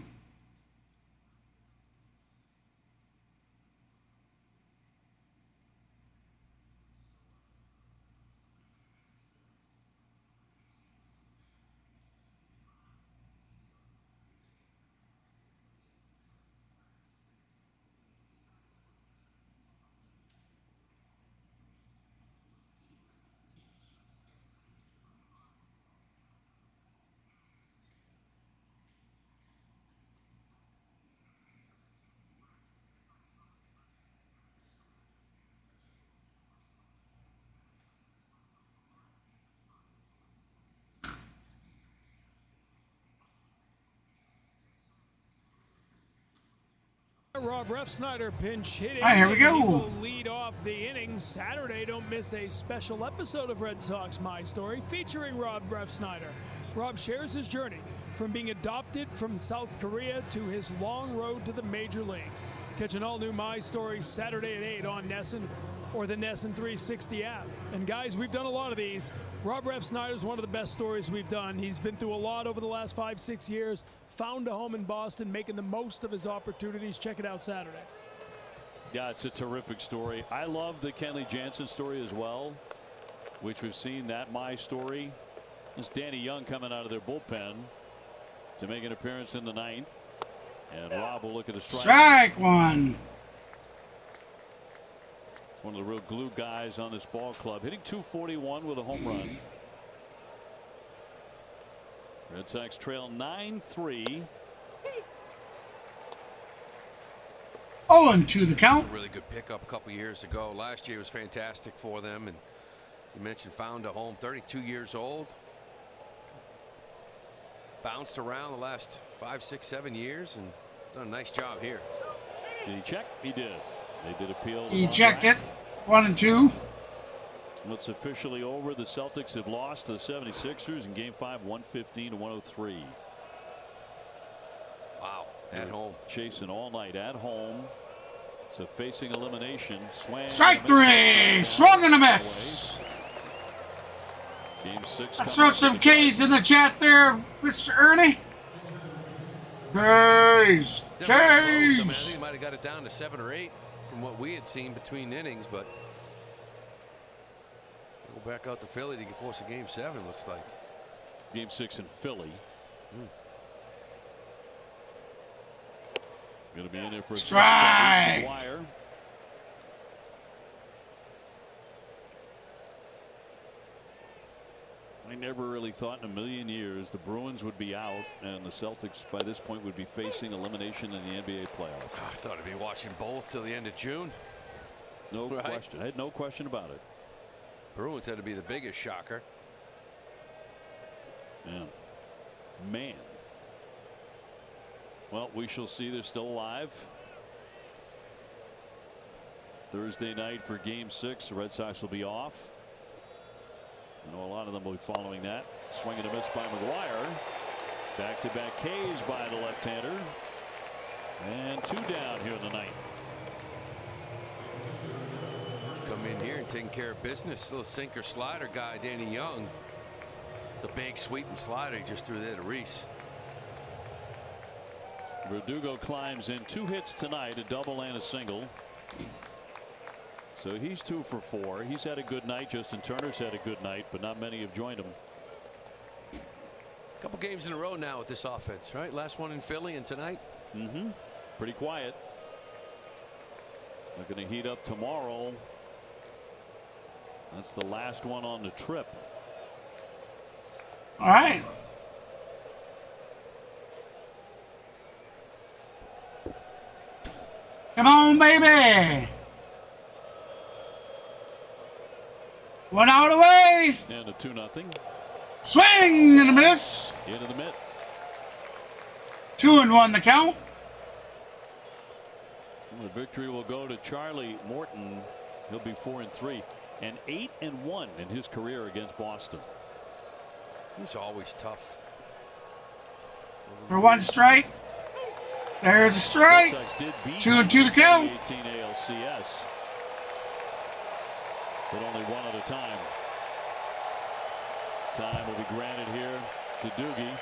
Rob Refsnyder pinch hitting. All right, here we go. He will lead off the inning. Saturday, don't miss a special episode of Red Sox My Story featuring Rob Refsnyder. Rob shares his journey from being adopted from South Korea to his long road to the major leagues. Catch an all-new My Story Saturday at 8 on NESN or the NESN 360 app. And guys, we've done a lot of these. Rob Refsnyder is one of the best stories we've done. He's been through a lot over the last 5-6 years. Found a home in Boston, making the most of his opportunities. Check it out Saturday. Yeah, it's a terrific story. I love the Kenley Jansen story as well, which we've seen that My Story. It's Danny Young coming out of their bullpen to make an appearance in the 9th. And Rob will look at a strike. Strike 1. One of the real glue guys on this ball club, hitting .241 with a home run. Red Sox trail 9-3. 0-2 the count. A really good pickup a couple years ago. Last year was fantastic for them, and you mentioned found a home. 32 years old. Bounced around the last 5, 6, 7 years and done a nice job here. Did he check? He did. They did appeal. Eject it. 1 and 2. It's officially over. The Celtics have lost to the 76ers in Game 5, 115-103. Wow. At home. Chasing all night at home. So facing elimination. Swing. Strike 3. Swung and a miss. Game 6. Let's throw some K's in the chat there, Mr. Ernie. K's. I think K's. he might have got it down to 7 or 8 from what we had seen between innings, but go back out to Philly to force a Game 7, looks like. Game 6 in Philly. Going to be in there for a strike. Wire. I never really thought in a million years the Bruins would be out and the Celtics by this point would be facing elimination in the NBA playoffs. I thought I'd be watching both till the end of June. No question. I had no question about it. Bruins had to be the biggest shocker. Yeah. Man. Well, we shall see. They're still alive. Thursday night for Game 6. The Red Sox will be off. I know a lot of them will be following that. Swing and a miss by McGuire. Back-to-back Ks by the left-hander. And 2 down here in the ninth. Come in here and taking care of business. Little sinker slider guy, Danny Young. It's a big sweeping slider he just threw there to Reese. Verdugo climbs in 2 hits tonight, a double and a single. So he's 2 for 4. He's had a good night. Justin Turner's had a good night, but not many have joined him. A couple games in a row now with this offense, right? Last one in Philly and tonight. Pretty quiet. They're going to heat up tomorrow. That's the last one on the trip. All right. Come on, baby. 1 out away. And a 2-0. Swing and a miss. Into the mitt. 2 and 1 the count. The victory will go to Charlie Morton. He'll be 4 and 3 and 8 and 1 in his career against Boston. He's always tough. For 1 strike. There's a strike. 2 and 2 the count. 18 ALCS. But only 1 at a time. Time will be granted here to Doogie.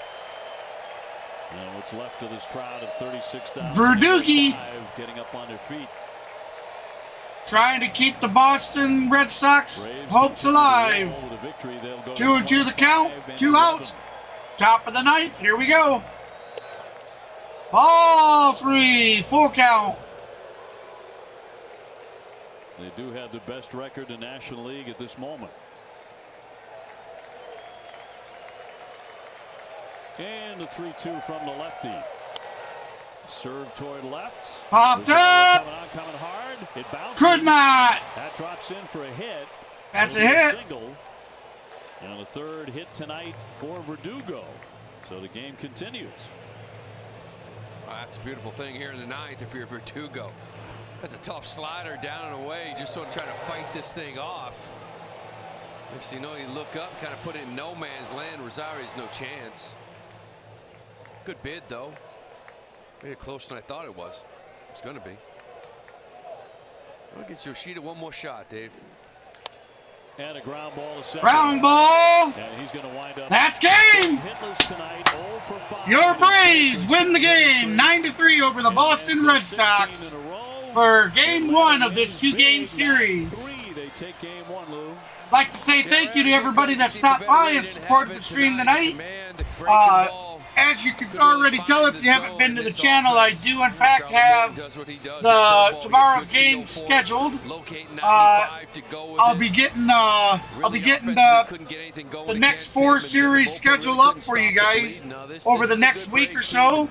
And what's left of this crowd of 36,000. Verdugi getting up on their feet. Trying to keep the Boston Red Sox hopes alive. 2 and 2 the count. 2 outs. Top of the ninth. Here we go. Ball 3. Full count. They do have the best record in the National League at this moment. And the 3-2 from the lefty. Serve toward left. Popped up. Coming hard. It bounces. Could not. That drops in for a hit. That's a hit. Single. And a 3rd hit tonight for Verdugo. So the game continues. That's a beautiful thing here in the ninth if you're Verdugo. That's a tough slider down and away. Just sort of trying to fight this thing off. Next thing you know, you look up, kind of put it in no man's land. Rosario's no chance. Good bid, though. Made it closer than I thought it was. It's going to be. I'll get Yoshida one more shot, Dave. And a ground ball to second. Ground ball. And he's going to wind up. That's game. Hitless tonight, 0 for 5. Your Braves win the game 9-3 over the Boston Red Sox for Game 1 of this 2-game series. They take Game 1, Lou. I'd like to say thank you to everybody that stopped by and supported the stream tonight. As you can already tell, if you haven't been to the channel, I do in fact have tomorrow's game scheduled. I'll be getting the next 4 series schedule up for you guys over the next week or so.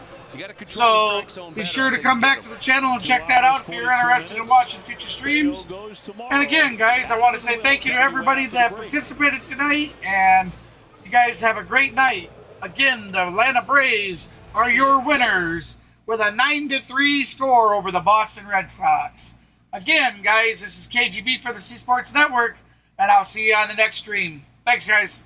So be sure to come back to the channel and check that out if you're interested in watching future streams. And again, guys, I want to say thank you to everybody that participated tonight, and you guys have a great night. Again, the Atlanta Braves are your winners with a 9-3 score over the Boston Red Sox. Again, guys, this is KGB for the C Sports Network, and I'll see you on the next stream. Thanks, guys.